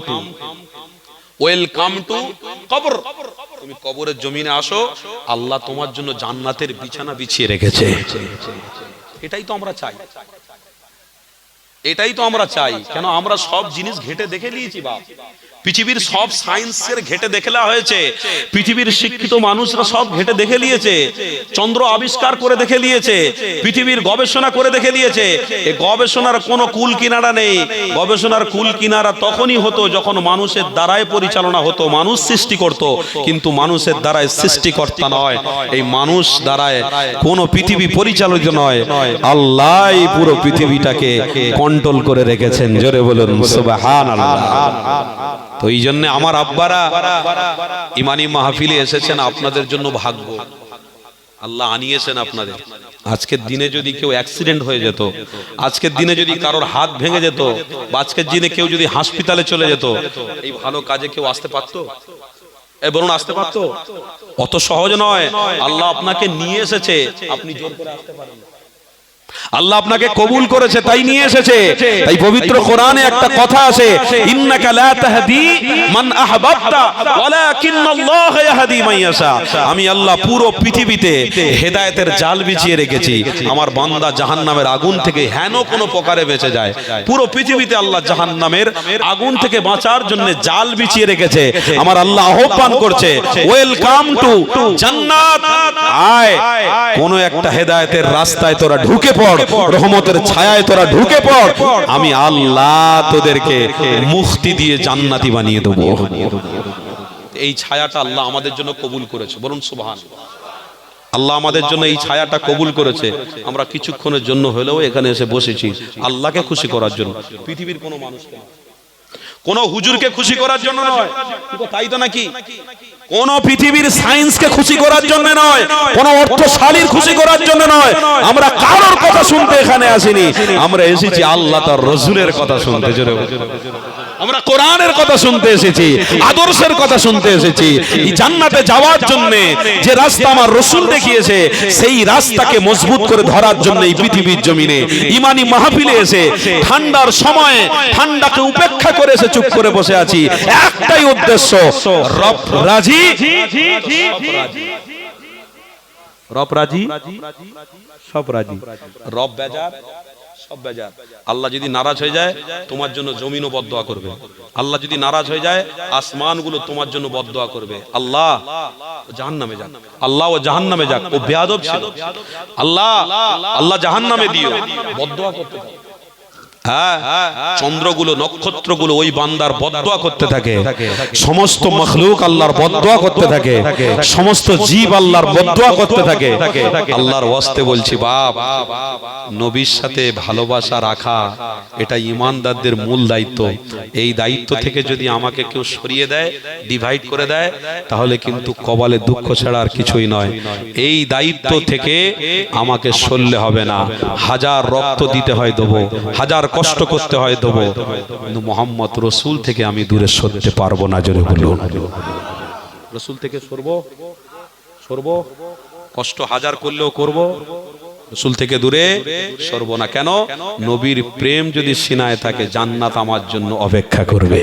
টু কবর। তুমি কবরের জমিনে আসো, আল্লাহ তোমার জন্য জান্নাতের বিছানা বিছিয়ে রেখেছে। এটাই তো আমরা চাই, এটাই তো আমরা চাই। কেন? আমরা সব জিনিস ঘেটে দেখে নিয়েছি বাপ, পৃথিবীর সব সায়েন্সের ঘেটে দেখলা হয়েছে, পৃথিবীর শিক্ষিত মানুষরা সব ঘেটে দেখে নিয়েছে, চন্দ্র আবিষ্কার করে দেখে নিয়েছে, পৃথিবীর গবেষণা করে দেখে নিয়েছে। এই গবেষণার কোনো কুল কিনারা নেই। গবেষণার কুল কিনারা তখনই হতো যখন মানুষের দ্বারাই পরিচালনা হতো, মানুষ সৃষ্টি করত, কিন্তু মানুষের দ্বারাই সৃষ্টিকর্তা নয়। এই মানুষ দ্বারাই কোনো পৃথিবী পরিচালিত নয়, আল্লাহই পুরো পৃথিবীটাকে কন্ট্রোল করে রেখেছেন। জোরে বলুন সুবহানাল্লাহ। তো এই জন্য আমার আব্বারা ইমানি মাহফিলে এসেছেন, আপনাদের জন্য ভাগ্য আল্লাহ আনিয়েছেন আপনাদের। আজকের দিনে যদি কেউ অ্যাক্সিডেন্ট হয়ে যেত, আজকের দিনে যদি কারোর হাত ভেঙে যেত, বা আজকের দিনে কেউ যদি হাসপাতালে চলে যেত, এই ভালো কাজে কেউ আসতে পারতো? বলুন, আসতে পারতো? অত সহজ নয়। আল্লাহ আপনাকে নিয়ে এসেছে, আপনি জোর করে আসতে পারেন না। আল্লাহ আপনাকে কবুল করেছে তাই নিয়ে এসেছে। তাই পবিত্র কোরআনে একটা কথা আছে, ইন্নাকা লা তাহদি মান আহবাবতা ওয়ালাকিন্নাল্লাহ ইয়াহদি মান ইয়াশা। আমি আল্লাহ পুরো পৃথিবীতে হেদায়েতের জাল বিছিয়ে রেখেছি, আমার বান্দা জাহান্নামের আগুন থেকে হেন কোনো প্রকারে বেঁচে যায়। পুরো পৃথিবীতে আল্লাহ জাহান্নামের আগুন থেকে বাঁচার জন্য জাল বিছিয়ে রেখেছে। আমার আল্লাহ আহ্বান করছে, ওয়েলকাম টু জান্নাত, আয় কোন একটা হেদায়েতের রাস্তায় তোরা ঢুকে পড়, রহমতের ছায়ায় তোরা ঢুকে পড়, আমি আল্লাহ তোদেরকে মুক্তি দিয়ে জান্নাতি বানিয়ে দেব। এই ছায়াটা আল্লাহ আমাদের জন্য কবুল করেছে, বলুন সুবহানাল্লাহ। আল্লাহ আমাদের জন্য এই ছায়াটা কবুল করেছে। আমরা কিছুক্ষণের জন্য হলেও এখানে এসে বসেছি আল্লাহকে খুশি করার জন্য, পৃথিবীর কোনো মানুষকে, কোন হুজুরকে খুশি করার জন্য নয়, তাই তো নাকি? কোন পৃথিবীর সায়েন্সকে খুশি করার জন্য নয়, কোন অর্থশালীর খুশি করার জন্য নয়। আমরা কারোর কথা শুনতে এখানে আসিনি, আমরা এসেছি আল্লাহ তার রাসূলের কথা শুনতে। জোরে আমরা কোরআনের কথা শুনতে এসেছি, আদর্শের কথা শুনতে এসেছি। এই জান্নাতে যাওয়ার জন্য যে রাস্তা আমার রাসূল দেখিয়েছে, সেই রাস্তাকে মজবুত করে ধরার জন্য এই পৃথিবীর জমিনে ঈমানি মাহফিলে এসে ঠান্ডার সময়ে ঠান্ডাকে উপেক্ষা করে এসে চুপ করে বসে আছি। একটাই উদ্দেশ্য, রব রাজি, রব রাজি, সব রাজি। রব বেজার, সব বেজার। আল্লাহ যদি নারাজ হয়ে যায় তোমার জন্য জমিনও বদদোয়া করবে। আল্লাহ যদি নারাজ হয়ে যায় আসমানগুলো তোমার জন্য বদদোয়া করবে। আল্লাহ জাহান্নামে যাক, আল্লাহ ও জাহান্নামে যাক, ও বেয়াদব ছিল, আল্লাহ আল্লাহ জাহান্নামে দিও, বদদোয়া করতে থাকে। হ্যাঁ, চন্দ্রগুলো নক্ষত্রগুলো ওই বান্দার বদদোয়া করতে থাকে, সমস্ত মখলুক আল্লাহর বদদোয়া করতে থাকে, সমস্ত জীব আল্লাহর বদদোয়া করতে থাকে। আল্লাহর ওয়াস্তে বলছি বাপ, নবীর সাথে ভালোবাসা রাখা এটা ঈমানদারদের মূল দায়িত্ব। এই দায়িত্ব থেকে যদি আমাকে কেউ সরিয়ে দেয়, ডিভাইড করে দেয়, তাহলে কিন্তু কপালে দুঃখ ছাড়া আর কিছুই নয়। এই দায়িত্ব থেকে আমাকে সরলে হবে না। হাজার রক্ত দিতে হয় দেবো, হাজার কষ্ট করতে হয় দেবো, কিন্তু মুহাম্মদ রাসূল থেকে আমি দূরে সরতে পারবো না। জোরে বলুন, রাসূল থেকে সরবো, কষ্ট হাজার করলেও করব, রাসূল থেকে দূরে সরব না। কেন? নবীর প্রেম যদি সিনায় থাকে জান্নাত আমার জন্য অপেক্ষা করবে।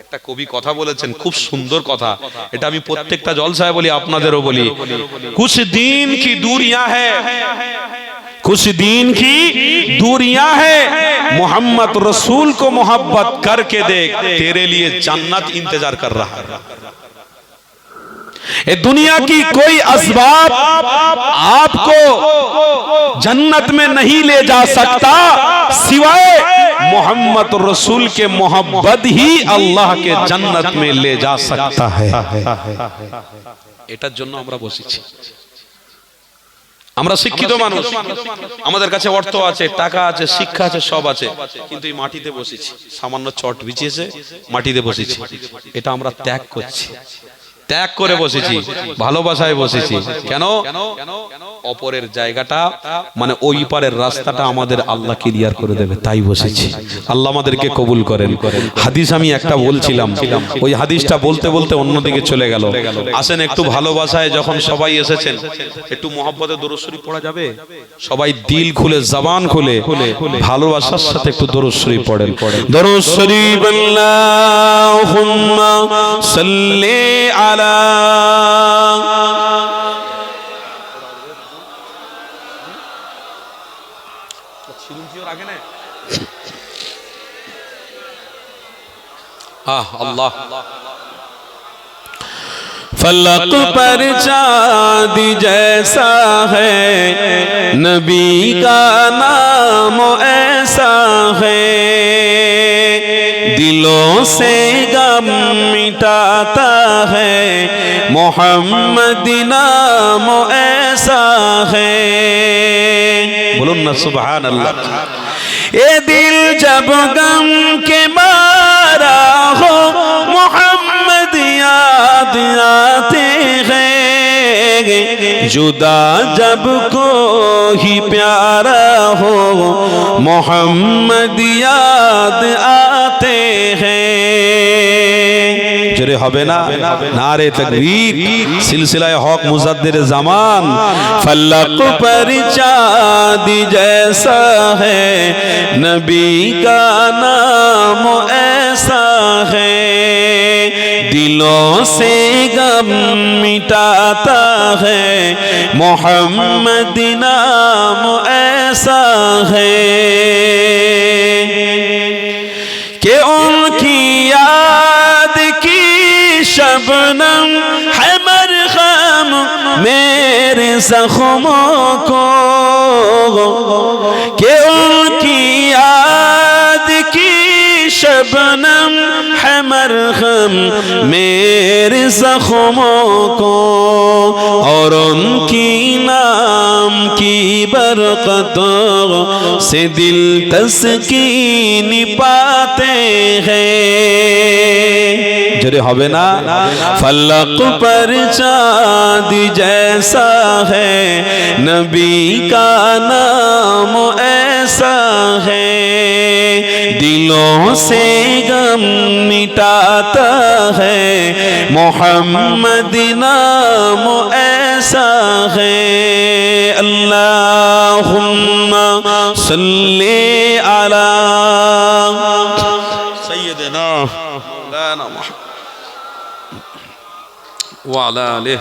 একটা কবি কথা বলেছেন, খুব সুন্দর কথা, এটা আমি প্রত্যেকটা জলসায় বলি, আপনাদেরও বলি। কুছ দিন কি দুরিয়া হ্যায়, कुछ दिन की दूरियां है, मोहम्मद रसूल को मोहब्बत करके देख, तेरे लिए जन्नत इंतजार कर रहा है। ये दुनिया की कोई असबाब आपको जन्नत में नहीं ले जा सकता, सिवाय मोहम्मद रसूल के मोहब्बत ही अल्लाह के जन्नत में ले जा सकता है। এটার জন্য আমরা বসেছি। আমরা শিক্ষিত মানুষ, আমাদের কাছে অর্থ আছে, টাকা আছে, শিক্ষা আছে, সব আছে, কিন্তু এই মাটিতে বসেছি, সামান্য চট বিছিয়েছে মাটিতে বসেছি। এটা আমরা ত্যাগ করছি, ত্যাগ করে বসেছি, ভালোবাসায় বসেছি। কেন? অপরের জায়গাটা মানে ওই পারের রাস্তাটা আমাদের আল্লাহ ক্লিয়ার করে দেবে, তাই বসেছি। আল্লাহ আমাদেরকে কবুল করেন। হাদিস আমি একটা বলছিলাম, ওই হাদিসটা বলতে বলতে অন্যদিকে চলে গেল। আসেন একটু ভালোবাসায়, যখন সবাই এসেছেন একটু মহব্বতে দরুদ শরীফ পড়া যাবে? সবাই দিল খুলে, জবান খুলে ভালোবাসার সাথে একটু দরুদ শরীফ পড়েন। দরুদ শরীফ আল্লাহুম্মা সাল্লি আলা अल्लाह। फलक पर चाँद जैसा है, नबी का नाम ऐसा है, दिलों से गम मिटाता है, मोहम्मद नाम ऐसा है। बोलो ना सुभान अल्लाह। ये दिल जब गम के मारा हो, मोहम्मद याद आते हैं, जुदा जब कोई प्यारा हो, मोहम्मद याद आते हैं। जरे হবে না? নারে তাকবীর, সিলসিলায়ে হক মুজাদ্দিদ জামান। ফলক पर चाँद जैसा है नबी का नाम ऐसा है, दिलों से गम मिटाता है मोहम्मद नाम ऐसा है कि उनकी याद की शबनम है मरहम मेरे जख्मों को, कि उनकी याद की शबनम है मरहम मेरे जख्मों को, और उनकी नाम की बरकतों से दिल तस्कीन पाते हैं। जरे होवे ना, फलक पर चाँद जैसा है नबी का नाम ऐसा है, दिलों से गम मिटाता है मोहम्मद नाम ऐसा है। अल्लाहुम्मा सल्ली अला सय्यिदिना मौलाना मुहम्मद व अला आलिहि।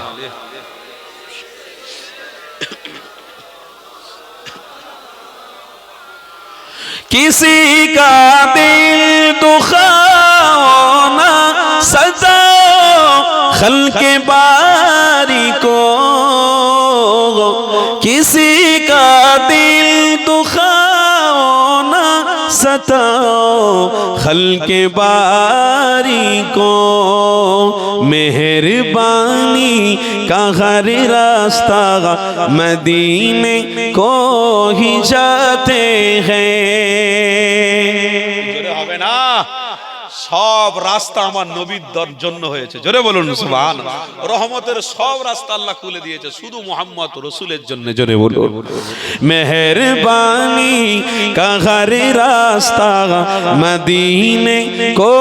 किसी का दिल दुखाओ ना सजाओ खल्क़े बारी को, किसी का दिल दुखाओ ना सताओ खल्क़े बारी को, मेहरबानी का हर रास्ता मदीने को ही जाते हैं। হবে না, সব রাস্তা আমার নবীর জন্য হয়েছে। জোরে বলুন সুবহানাল্লাহ। রহমতের সব রাস্তা আল্লাহ খুলে দিয়েছে শুধু মুহাম্মদ রাসূলের জন্য। জোরে বলুন মেহেরবানি কা হর রাস্তা মদীনে কো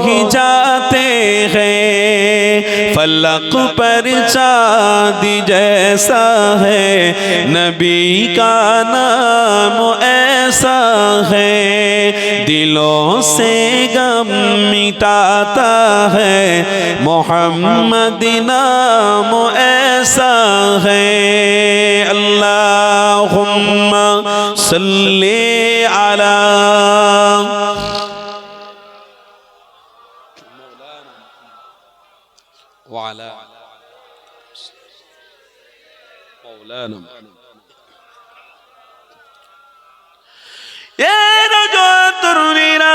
হি जाते हैं, फलक पर चाँद जैसा है नबी का नाम ऐसा है, दिलों से गम मिटाता है मोहम्मद नाम ऐसा है। अल्लाहुम्मा सल्ली अला وعلى مولانا يا رجل ترنينا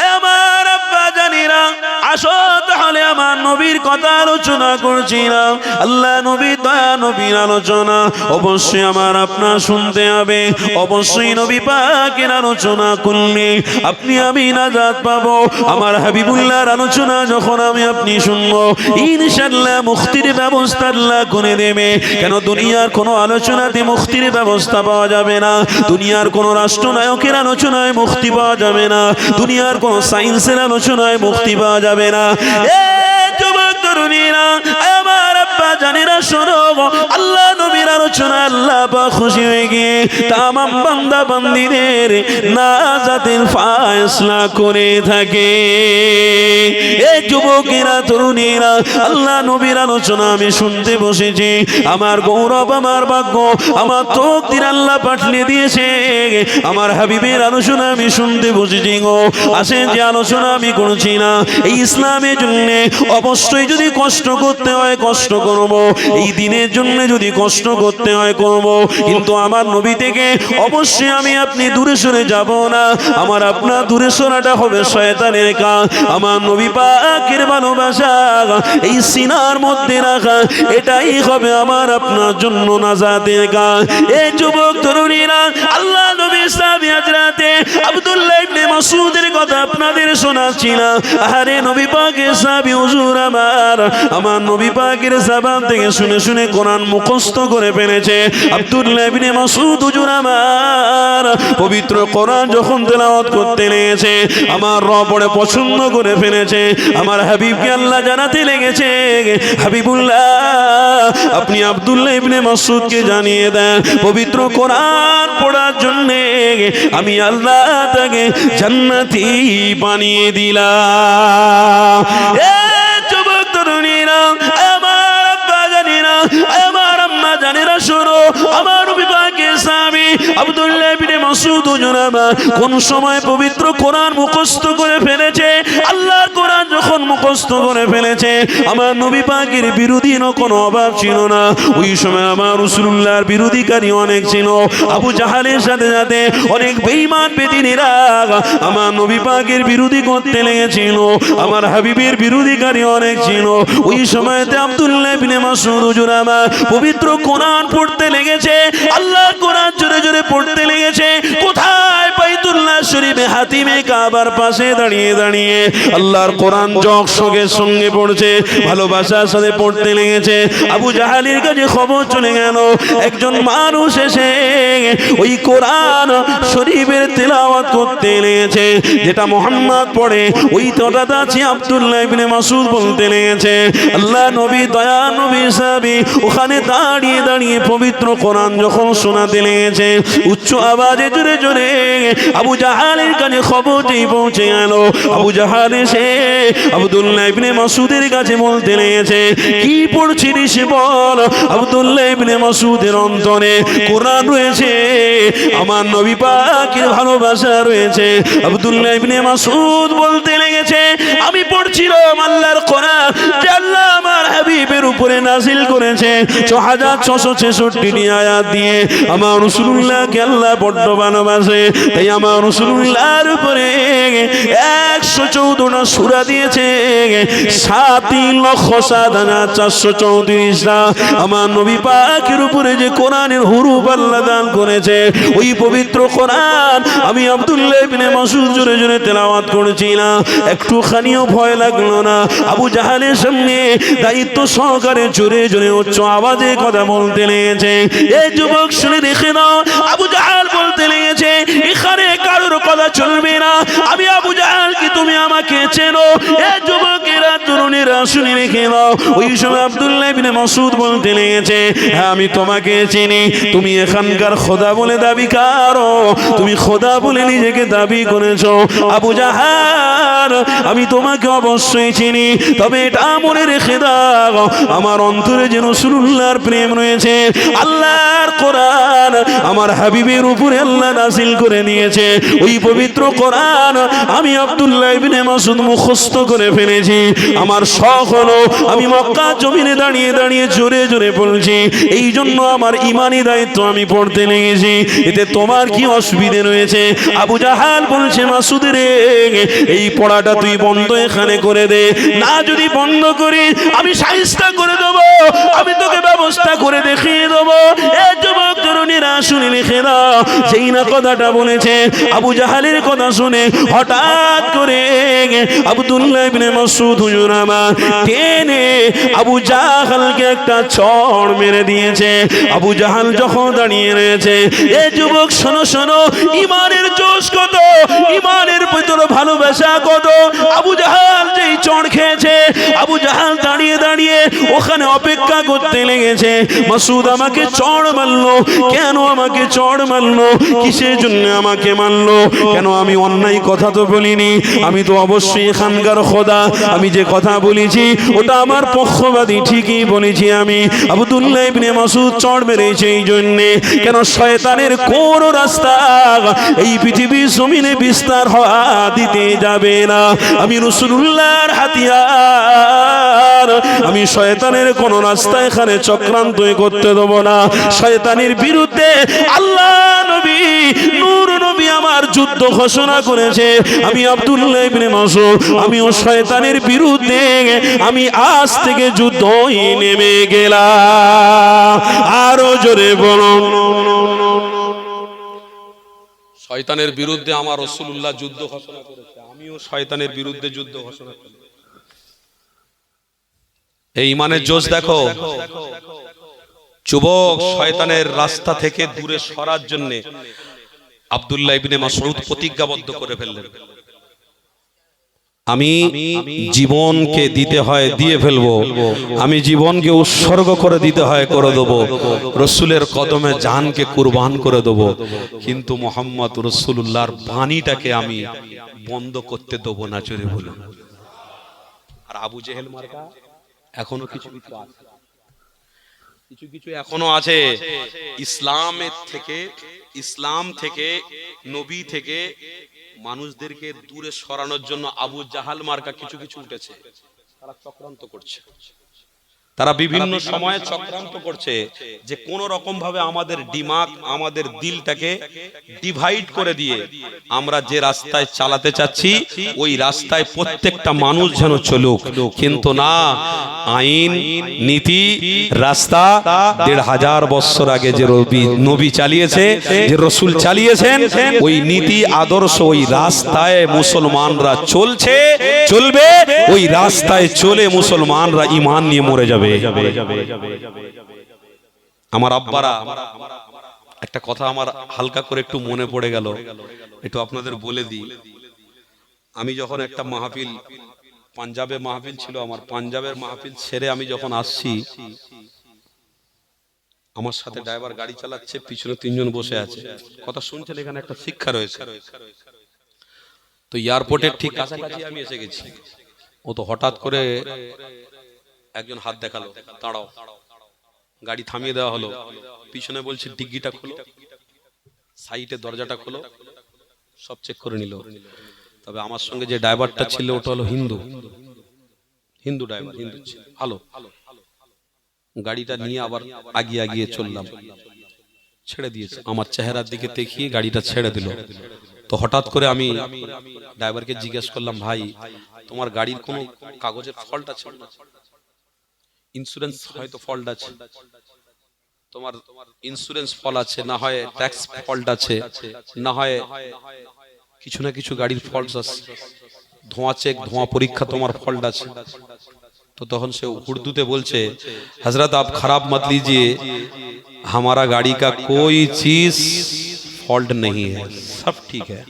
يا ما رب جنينا আসো তাহলে আমার নবীর কথা আলোচনা করছিলাম। আল্লাহ নবী দয়া নবীর আলোচনা অবশ্যই আমার আপনার শুনতে হবে। অবশ্যই নবী পাকের আলোচনা করলে আপনি আমি নাজাত পাবো। আমার হাবিবুল্লাহর আলোচনা যখন আমি আপনি শুনবো ইনশাআল্লাহ মুক্তির ব্যবস্থা আল্লাহ করে দেবে। কেন দুনিয়ার কোনো আলোচনাতে মুক্তির ব্যবস্থা পাওয়া যাবে না, দুনিয়ার কোনো রাষ্ট্রনায়কের আলোচনায় মুক্তি পাওয়া যাবে না, দুনিয়ার কোনো সায়েন্সের আলোচনায় মুক্তি পাওয়া যাবে না। যুবক তরুণীরা আমার আব্বা জানেরা শোনো, আল্লাহ নবীর আলোচনা আল্লাহ পাক খুশি হয়ে গিয়ে তামাম বান্দা বান্দীদের নাজাতের ফয়সালা করে থাকে। এই যুবকেরা তরুণীরা আল্লাহ নবীর আলোচনা আমি শুনতে বসেছি, আমার গৌরব আমার ভাগ্য আমার তকদির আল্লাহ পাঠিয়ে দিয়েছে। আমার হাবিবের আলোচনা আমি শুনতে বসেছি গো। আসেন যে আলোচনা আমি করছি না, এই ইসলামের জন্য অবশ্যই যদি কষ্ট করতে হয় কষ্ট করব, এই দিনের জন্য যদি কষ্ট করতে হয় করব, কিন্তু আমার নবী থেকে অবশ্যই আমি আপনি দূরে সরে যাব না। আমার আপনার দূরে সরাটা হবে শয়তানের কাজ। আমার নবী পাকের ভালোবাসা এই সিনার মধ্যে রাখা, এটাই হবে আমার আপনার জন্য নাজাতের কাজ। এই যুবক তরুণীরা আল্লাহ নবী সাহাবী হযরতে আব্দুল্লাহ ইবনে মাসউদের কথা আপনাদের শোনাচ্ছি না। আরে নবী পাকের সাহাবী হুজুর আমার নবী পাকের জবান থেকে শুনে শুনে কোরআন মুখস্থ করে ফেলেছে। আব্দুল্লাহ ইবনে মাসউদ হুজুর আমার পবিত্র কোরআন যখন তেলাওয়াত করতে লেগেছে, আমার রব বড় পছন্দ করে ফেলেছে। আমার হাবিবকে আল্লাহ জানাতে লেগেছে, হাবিবুল্লাহ আপনি আব্দুল্লাহ ইবনে মাসউদকে জানিয়ে দেন পবিত্র কোরআন পড়ার জন্য আমি আল্লাহ তাকে জান্নাতি বানিয়ে দিলাম। এ যুবক তরুণীরা, আমার আব্বা জানেরা, আমার আম্মা জানেরা, শোনো আমার নবী পাকের সাহাবী আব্দুল্লাহ ইবনে মাসউদ হুজুর আমার কোন সময় পবিত্র কোরআন মুখস্থ করে ফেলেছে। আল্লাহর কোরআন যখন মুখস্থ করে ফেলেছে, আমার নবী পাকের বিরোধীর কোনো অভাব ছিল না। ওই সময় আমার রাসূলুল্লাহর বিরোধীকারী অনেক ছিল। আবু জাহালের সাথে সাথে অনেক বেঈমান বেদিনীরা আমার নবী পাকের বিরোধী করতে লেগেছিল। আমার হাবিবের বিরোধীকারী অনেক ছিল। ওই সময়তে আব্দুল্লাহ ইবনে মাসউদ হুজুর আমার পবিত্র কোরআন পড়তে লেগেছে। আল্লাহর কোরআন জোরে জোরে পড়তে লেগেছে। কোথায়? বাইতুল্লাহ শরীফে হাতিমে কাবার পাশে দাঁড়িয়ে দাঁড়িয়ে আল্লাহর কোরআন সঙ্গে সঙ্গে পড়ছে, ভালোবাসার সাথে পড়তে লেগেছে। আবু জাহালের কাছে খবর চলে গেল, একজন মানুষ এসে ওই কোরআন শরীফের তেলাওয়াত করতে লেগেছে, যেটা মুহাম্মদ পড়ে ওই তোটা আছে আব্দুল্লাহ ইবনে মাসউদ বলতে লেগেছে। আল্লাহ নবী দয়া নবী সাহাবী ওখানে দাঁড়িয়ে দাঁড়িয়ে পবিত্র কোরআন যখন শোনাতে লেগেছে, উচ্চ আওয়াজে জোরে জোরে আবু জাহালের কাছে খবরটি পৌঁছে গেল। আবু জাহাল এসে আব্দুল্লাহ ইবনে মাসউদের কাছে বলতে লেগেছে, কি পড়ছিস বল। আব্দুল্লাহ ইবনে মাসউদের অন্তরে কোরআন রয়েছে, আমার নবী পাকের ভালোবাসা রয়েছে। আব্দুল্লাহ ইবনে মাসউদ বলতে লেগেছে, আমি পড়ছিলাম আল্লাহর কোরআন, যে আল্লাহ আমার হাবিবের উপরে নাজিল করেছে 6666টি আয়াত দিয়ে। আমার রাসূলুল্লাহকে আল্লাহ বড় ভালোবাসে, তাই আমার রাসূলুল্লাহর উপরে 114টা সূরা দিয়েছে, 7,07,434টা। আমার নবী পাকের উপরে যে কোরআনের হুরুফ আল্লাহ দান করেছে, ওই পবিত্র কোরআন আমি আব্দুল্লাহ ইবনে মাসউদ জোরে জোরে তেলাওয়াত করেছিলাম। একটুখানিও ভয় লাগলো না। আবু জাহালের সামনে দায়িত্ব সহকারে জোরে জোরে উচ্চ আওয়াজে কথা বলতে লেগেছে। এই যুবক শুনে দেখে নাও, আবু জাহাল বলতে লেগেছে, এখানে কারোর কথা চলবে না। আমি আবু জাহাল কি তুমি আমাকে চেনো? এই যুবকেরা তরুণীরা শুনে রেখে নাও। ওই সময় আব্দুল্লাহ ইবনে মাসউদ বলতে লেগেছে, হ্যাঁ আমি তোমাকে চিনি, তুমি এখানকার খোদা বলে দাবি করো, তুমি খোদা বলে নিজেকে দাবি করেছো। আবু জাহাল আমি তোমাকে অবশ্যই চিনি, তবে এটা মনে রেখে দাও, আমার অন্তরে যে রাসূলুল্লাহর প্রেম রয়েছে। আল্লাহর কোরআন আমার হাবিবের উপরে আল্লাহ নাযিল করে নিয়েছে, ওই পবিত্র কোরআন আমি আব্দুল্লাহ ইবনে মাসউদ মুখস্থ করে ফেলেছি। আমার শখ হলো আমি মক্কা জমিনে দাঁড়িয়ে দাঁড়িয়ে জোরে জোরে বলছি, এই জন্য আমার ইমানি দায়িত্ব আমি পড়তে লেগেছি। এতে তোমার কি অসুবিধে রয়েছে? আবু জাহাল বলছে, মাসউদ রে, এই পড়াটা তুই বন্ধ এখানে করে দে, না যদি বন্ধ করি আমি শায়েস্তা করে দেব, আমি তোকে ব্যবস্থা করে দেখিয়ে দেব। এই যুবক তরুণীরা শুনে লিখে দাও, যেই না কথাটা বলেছে, আবু জাহালের কথা শুনে হঠাৎ করে আব্দুল্লাহ ইবনে মাসউদ হুজুর আমার টেনে আবু জাহালকে একটা চড় মেরে দিয়েছে। আবু জাহাল যখন দাঁড়িয়ে রয়েছে, এ যুবক শোনো শোনো, ইমানের জোশ কত, ইমানের ভিতরে ভালোবাসা কত। আবু জাহাল যেই চড় খেয়েছে, আবু জাহাল দাঁড়িয়ে দাঁড়িয়ে ওখানে অপেক্ষা করতে লেগেছে, মাসউদ আমাকে চড় মারলো, কেন আমাকে চড় মারলো, কিসের জন্য আমাকে মারলো, কেন আমি অন্যায় কথা তো বলিনি, আমি তো অবশ্যই এখানকার খোদা, আমি যে কথা বলেছি ওটা আমার পক্ষবাদী, ঠিকই বলেছি আমি। আব্দুল্লাহ ইবনে মাসউদ চড় মেরেছে এই জন্যে, কেন শয়তানের কোন রাস্তা এই পৃথিবীর জমিনে বিস্তার হওয়া দিতে যাবে না। আমি রাসূলুল্লাহর হাতিয়ার, আমি শয়তানের কোন রাস্তা এখানে চক্রান্ত করতে দেব না। শয়তানের বিরুদ্ধে আল্লাহ নবী নূর নবী আমার যুদ্ধ ঘোষণা করেছে। আমি আব্দুল্লাহ ইবনে মাসউদ আমিও শয়তানের বিরুদ্ধে আমি আজ থেকে যুদ্ধই নেমে গেলাম। আরো জোরে বলুন। শয়তানের বিরুদ্ধে আমার রাসূলুল্লাহ যুদ্ধ ঘোষণা করেছে, আমিও শয়তানের বিরুদ্ধে যুদ্ধ ঘোষণা করি। এই ইমানের জোশ দেখো। যুবক শয়তানের রাস্তা থেকে দূরে সরার জন্য আব্দুল্লাহ ইবনে মাসউদ প্রতিজ্ঞাবদ্ধ করে ফেললেন, আমি জীবনকে দিতে হয় দিয়ে ফেলবো, আমি জীবনকে উৎসর্গ করে দিতে হয় করে দেবো, রসুলের কদমে জানকে কুরবান করে দেবো, কিন্তু মোহাম্মদ রাসূলুল্লাহর বাণীটাকে আমি বন্ধ করতে দেবো না। চলে বলো। আর আবু জেহেল মার্কা এখনো কিছু কিছু আছে, কিছু কিছু এখনো আছে ইসলাম থেকে নবী থেকে মানুষদেরকে দূরে সরানোর জন্য আবু জাহাল মার্কা কিছু কিছু উঠেছে। তারা চক্রান্ত করছে, তারা বিভিন্ন সময়ে চক্রান্ত করছে যে কোন রকম ভাবে আমাদের দিমাগ আমাদের দিলটাকে ডিভাইড করে দিয়ে আমরা যে রাস্তায় চালাতে চাচ্ছি ওই রাস্তায় প্রত্যেকটা মানুষ যেন চলুক। কিন্তু না, আইন নীতি রাস্তা ১৫০০ বছর আগে যে নবী চালিয়েছে, যে রসুল চালিয়েছেন, ওই নীতি আদর্শ ওই রাস্তায় মুসলমানরা চলছে, চলবে। ওই রাস্তায় চলে মুসলমানরা ঈমান নিয়ে মরে যাবে। আমার আব্বারা, একটা কথা আমার হালকা করে একটু মনে পড়ে গেল, একটু আপনাদের বলে দিই। আমি যখন একটা মাহফিল, পাঞ্জাবে মাহফিল ছিল আমার, পাঞ্জাবের মাহফিল ছেড়ে আমি যখন আসছি, আমার সাথে ড্রাইভার গাড়ি চালাচ্ছে, পিছনে ৩ জন বসে আছে। কথা শুনছেন, এখানে একটা শিক্ষা রয়েছে। তো এয়ারপোর্টের ঠিক কাছাকাছি আমি এসে গেছি। ও তো হঠাৎ করে একজন হাত দেখালো, দাঁড়াও। গাড়ি থামিয়ে দেওয়া হলো। পিছনে বলছে ডিগ্গিটা খোলো, সাইডে দরজাটা খোলো, সব চেক করে নিল। তবে আমার সঙ্গে যে ড্রাইভারটা ছিল ওটা হলো হিন্দু ড্রাইভার, হিন্দু ছিল, ভালো। গাড়িটা নিয়ে আবার আগিয়ে চললাম, ছেড়ে দিয়েছে। আমার চেহারার দিকে দেখিয়ে গাড়িটা ছেড়ে দিল। তো হঠাৎ করে আমি ড্রাইভারকে জিজ্ঞেস করলাম, ভাই তোমার গাড়ির কোনো কাগজের ফল্ট আছে? ইন্স্যুরেন্স হয়তো ফল্ট আছে, তোমার ইন্স্যুরেন্স ফল্ট আছে, না হয় ট্যাক্স ফল্ট আছে, না হয় কিছু না কিছু গাড়ির ফল্ট আছে, ধোঁয়া চেক ধোঁয়া পরীক্ষা তোমার ফল্ট আছে। तो तখন से उर्दू बोलছে, हजरत आप खराब मत लीजिए, हमारा गाड़ी का कोई चीज फॉल्ट नहीं है, सब ठीक है।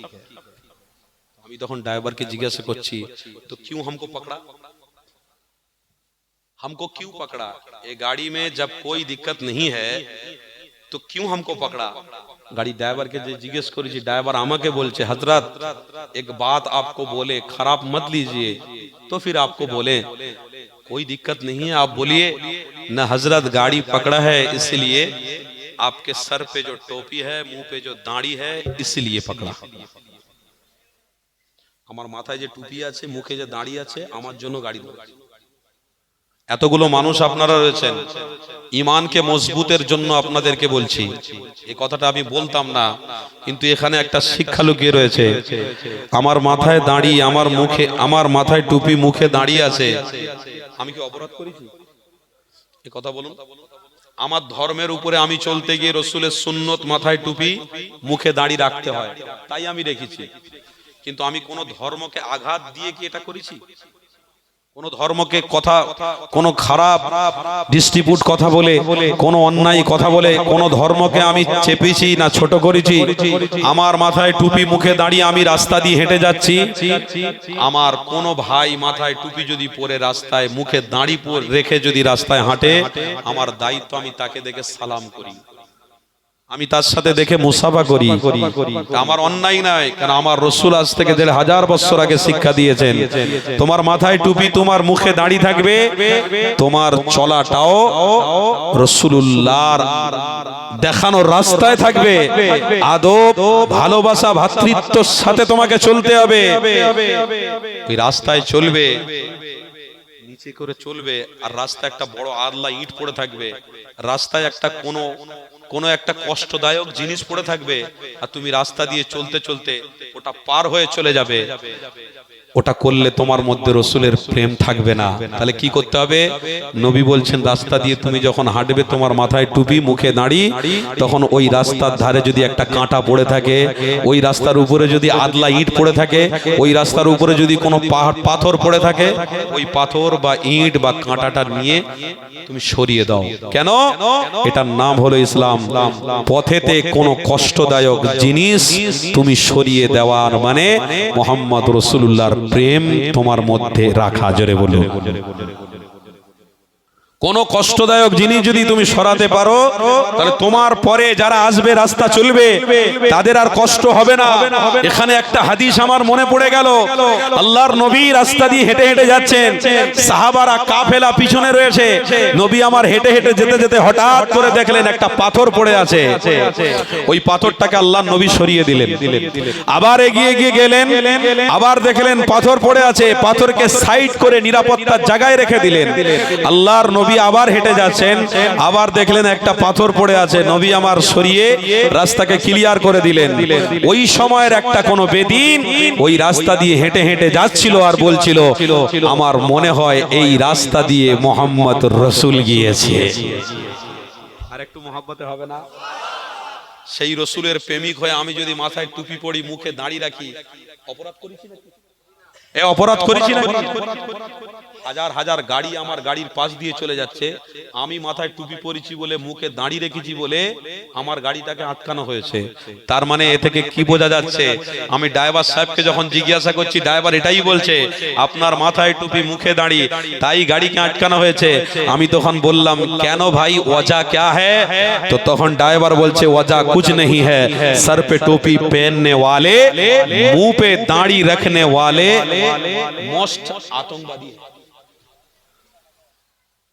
আমি তখন ড্রাইভারকে জিজ্ঞাসা করছি, तो क्यों हमको पकड़ा, हमको क्यों पकड़ा? ये गाड़ी में जब कोई दिक्कत नहीं है तो क्यों हमको पकड़ा? गाड़ी ड्राइवर के जिज्ञेस करेছি, ड्राइवर আমাকে বলছে, हजरत एक बात आपको बोले, खराब मत लीजिए, तो फिर आपको बोले कोई दिक्कत नहीं है, आप बोलिए ना। हजरत गाड़ी पकड़ा है इसलिए आपके सर पे जो टोपी है, मुंह पे जो दाढ़ी है, इसलिए पकड़ा। আমার মাথায় যে টুপি আছে, মুখে যে দাড়ি আছে, আমার জন্য গাড়ি ধরেছে। এতগুলো মানুষ আপনারা রয়েছেন, ঈমানকে মজবুতের জন্য আপনাদেরকে বলছি। এই কথাটা আমি বলতাম না, কিন্তু এখানে একটা শিক্ষা লুকিয়ে রয়েছে। আমার মাথায় দাড়ি, আমার মুখে, আমার মাথায় টুপি, মুখে দাড়ি আছে, আমি কি অপরাধ করেছি? এই কথা বলুন। আমার ধর্মের উপরে আমি চলতে গিয়ে রসুলের সুন্নত, মাথায় টুপি, মুখে দাড়ি রাখতে হয়, তাই আমি রেখেছি। কিন্তু আমি কোন ধর্মকে আঘাত দিয়ে কি এটা করেছি? কোন ধর্মকে কথা, কোন খারাপ ডিস্ট্রিবিউট কথা বলে, কোন অন্যায় কথা বলে কোন ধর্মকে আমি চেপেছি না ছোট করেছি? আমার মাথায় টুপি, মুখে দাঁড়িয়ে আমি রাস্তা দিয়ে হেঁটে যাচ্ছি, আমার কোন ভাই মাথায় টুপি যদি পরে রাস্তায় মুখে দাঁড়ি রেখে যদি রাস্তায় হাঁটে, আমার দায়িত্ব আমি তাকে দেখে সালাম করি, আমি তার সাথে দেখে মুসাফা করি। আমার অন্যায় নয়, কারণ আমার রাসূল আজ থেকে ১৫০০ বছর আগে শিক্ষা দিয়েছেন, তোমার মাথায় টুপি, তোমার মুখে দাড়ি থাকবে, তোমার চলাটাও রাসূলুল্লাহর দেখানো রাস্তায় থাকবে, আদব, ভালোবাসা, ভ্রাতৃত্বের সাথে তোমাকে চলতে হবে। ওই রাস্তায় চলবে, নিচে করে চলবে, আর রাস্তায় একটা বড় আদলা ইট পড়ে থাকবে, রাস্তায় একটা কোনো একটা কষ্টদায়ক জিনিস পড়ে থাকবে, আর তুমি রাস্তা দিয়ে চলতে চলতে ওটা পার হয়ে চলে যাবে। ওটা করলে তোমার মধ্যে রসুলের প্রেম থাকবে না। তাহলে কি করতে হবে? নবী বলছেন রাস্তা দিয়ে তুমি যখন হাঁটবে, তোমার মাথায় টুপি, মুখে দাড়ি, তখন ওই রাস্তার ধারে যদি একটা কাঁটা পড়ে থাকে, ওই রাস্তার উপরে যদি আদলা ইট পড়ে থাকে, ওই রাস্তার উপরে যদি কোনো পাথর পড়ে থাকে, ওই পাথর বা ইট বা কাঁটাটা নিয়ে তুমি সরিয়ে দাও। কেন? এটার নাম হলো ইসলাম। পথেতে কোনো কষ্টদায়ক জিনিস তুমি সরিয়ে দেওয়ার মানে মুহাম্মদ রাসূলুল্লাহর প্রেম তোমার মধ্যে রাখা। জোরে বলো। কোন কষ্টদায়ক জিনিস যদি তুমি সরাতে পারো, তাহলে তোমার পরে যারা আসবে, রাস্তা চলবে, তাদের আর কষ্ট হবে না। এখানে একটা হাদিস আমার মনে পড়ে গেল। আল্লাহর নবী রাস্তা দিয়ে হেঁটে হেঁটে যাচ্ছেন, সাহাবারা কাফেলা পিছনে রয়েছে। নবী আমার হেঁটে হেঁটে যেতে যেতে হঠাৎ করে দেখলেন একটা পাথর পড়ে আছে। ওই পাথরটাকে আল্লাহর নবী সরিয়ে দিলেন। আবার এগিয়ে গিয়ে গেলেন, আবার দেখলেন পাথর পড়ে আছে, পাথরকে সাইড করে নিরাপত্তার জায়গায় রেখে দিলেন। আল্লাহর নবী আবার হেঁটে যাচ্ছেন, আবার দেখলেন একটা পাথর পড়ে আছে, নবী আমার সরিয়ে রাস্তাকে ক্লিয়ার করে দিলেন। ওই সময়ের একটা কোন বেদিন ওই রাস্তা দিয়ে হেঁটে হেঁটে যাচ্ছিল আর বলছিল, আমার মনে হয় এই রাস্তা দিয়ে মুহাম্মদ রাসূল গিয়েছে। আর একটু মহব্বতে হবে না? সেই রসুলের প্রেমিক হয়ে আমি যদি মাথায় টুপি পরি, মুখে দাড়ি রাখি, অপরাধ করেছি নাকি? অপরাধ করেছি নাকি? হাজার হাজার গাড়ি আমার গাড়ির পাশ দিয়ে চলে যাচ্ছে, আমি মাথায় টুপি পরেছি বলে, মুখে দাঁড়িয়ে রেখেছি বলে আমার গাড়িটাকে আটকানো হয়েছে। তার মানে এ থেকে কি বোঝা যাচ্ছে? আমি ড্রাইভার সাহেবকে যখন জিজ্ঞাসা করছি, ড্রাইভার এটাই বলছে আপনার মাথায় টুপি, মুখে দাঁড়ি, তাই গাড়িকে আটকানো হয়েছে। আমি তখন বললাম, কেন ভাই, ওয়াজা क्या है? তো তখন ড্রাইভার বলছে, ওয়াজা कुछ नहीं है, सर पे टोपी पहनने वाले, मुंह पे दाढ़ी रखने वाले मोस्ट आतंकवादी।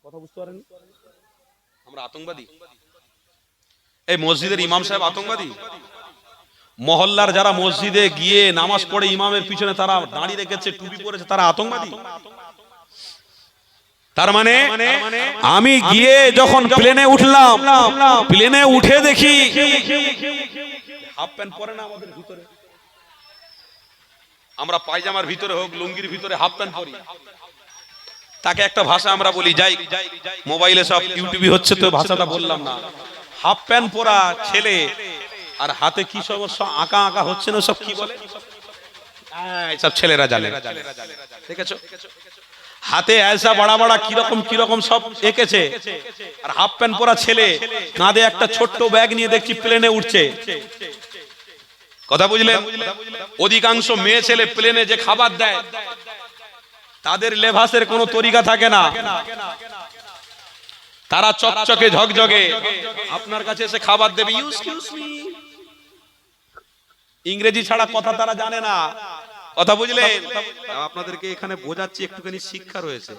কথা বুঝতে পারেন? আমরা আতঙ্কবাদী? এই মসজিদের ইমাম সাহেব আতঙ্কবাদী? মহল্লার যারা মসজিদে গিয়ে নামাজ পড়ে ইমামের পিছনে তারা দাঁড়িয়ে রেখেছে, টুপি পরেছে, তারা আতঙ্কবাদী? তার মানে আমি গিয়ে যখন প্লেনে উঠলাম, প্লেনে উঠে দেখি হাফ প্যান্ট পরে না আমাদের ভিতরে, আমরা পায়জামার ভিতরে হোক, লুঙ্গির ভিতরে হাফ প্যান্ট পরি। তাকে একটা ভাষা আমরা বলি, যাই মোবাইলে সব ইউটিউবে হচ্ছে তো ভাষাটা বললাম না। হাফ প্যান্ট পরা ছেলে আর হাতে কি সব আঁকা আঁকা হচ্ছে না, সব কি বলে, সব ছেলেরা জানে, ঠিক আছে? হাতে ऐसा বড় বড় কিরকম কিরকম সব এঁকেছে, আর হাফ প্যান্ট পরা ছেলে কাঁধে একটা ছোট্ট ব্যাগ নিয়ে দেখছি প্লেনে উঠছে। কথা বুঝলেন? অধিকাংশ মেয়ে ছেলে প্লেনে যে খাবার দেয়, তাদের লেভাসের কোনো তরিকা থাকে না, তারা চকচকে ঝকঝকে আপনার কাছে এসে খাবার দেবে, এক্সকিউজ মি, ইংরেজি ছাড়া কথা তারা জানে না। কথা বুঝলেন? আপনাদেরকে এখানে বোঝাচ্ছি, একটুখানি শিক্ষা রয়েছে,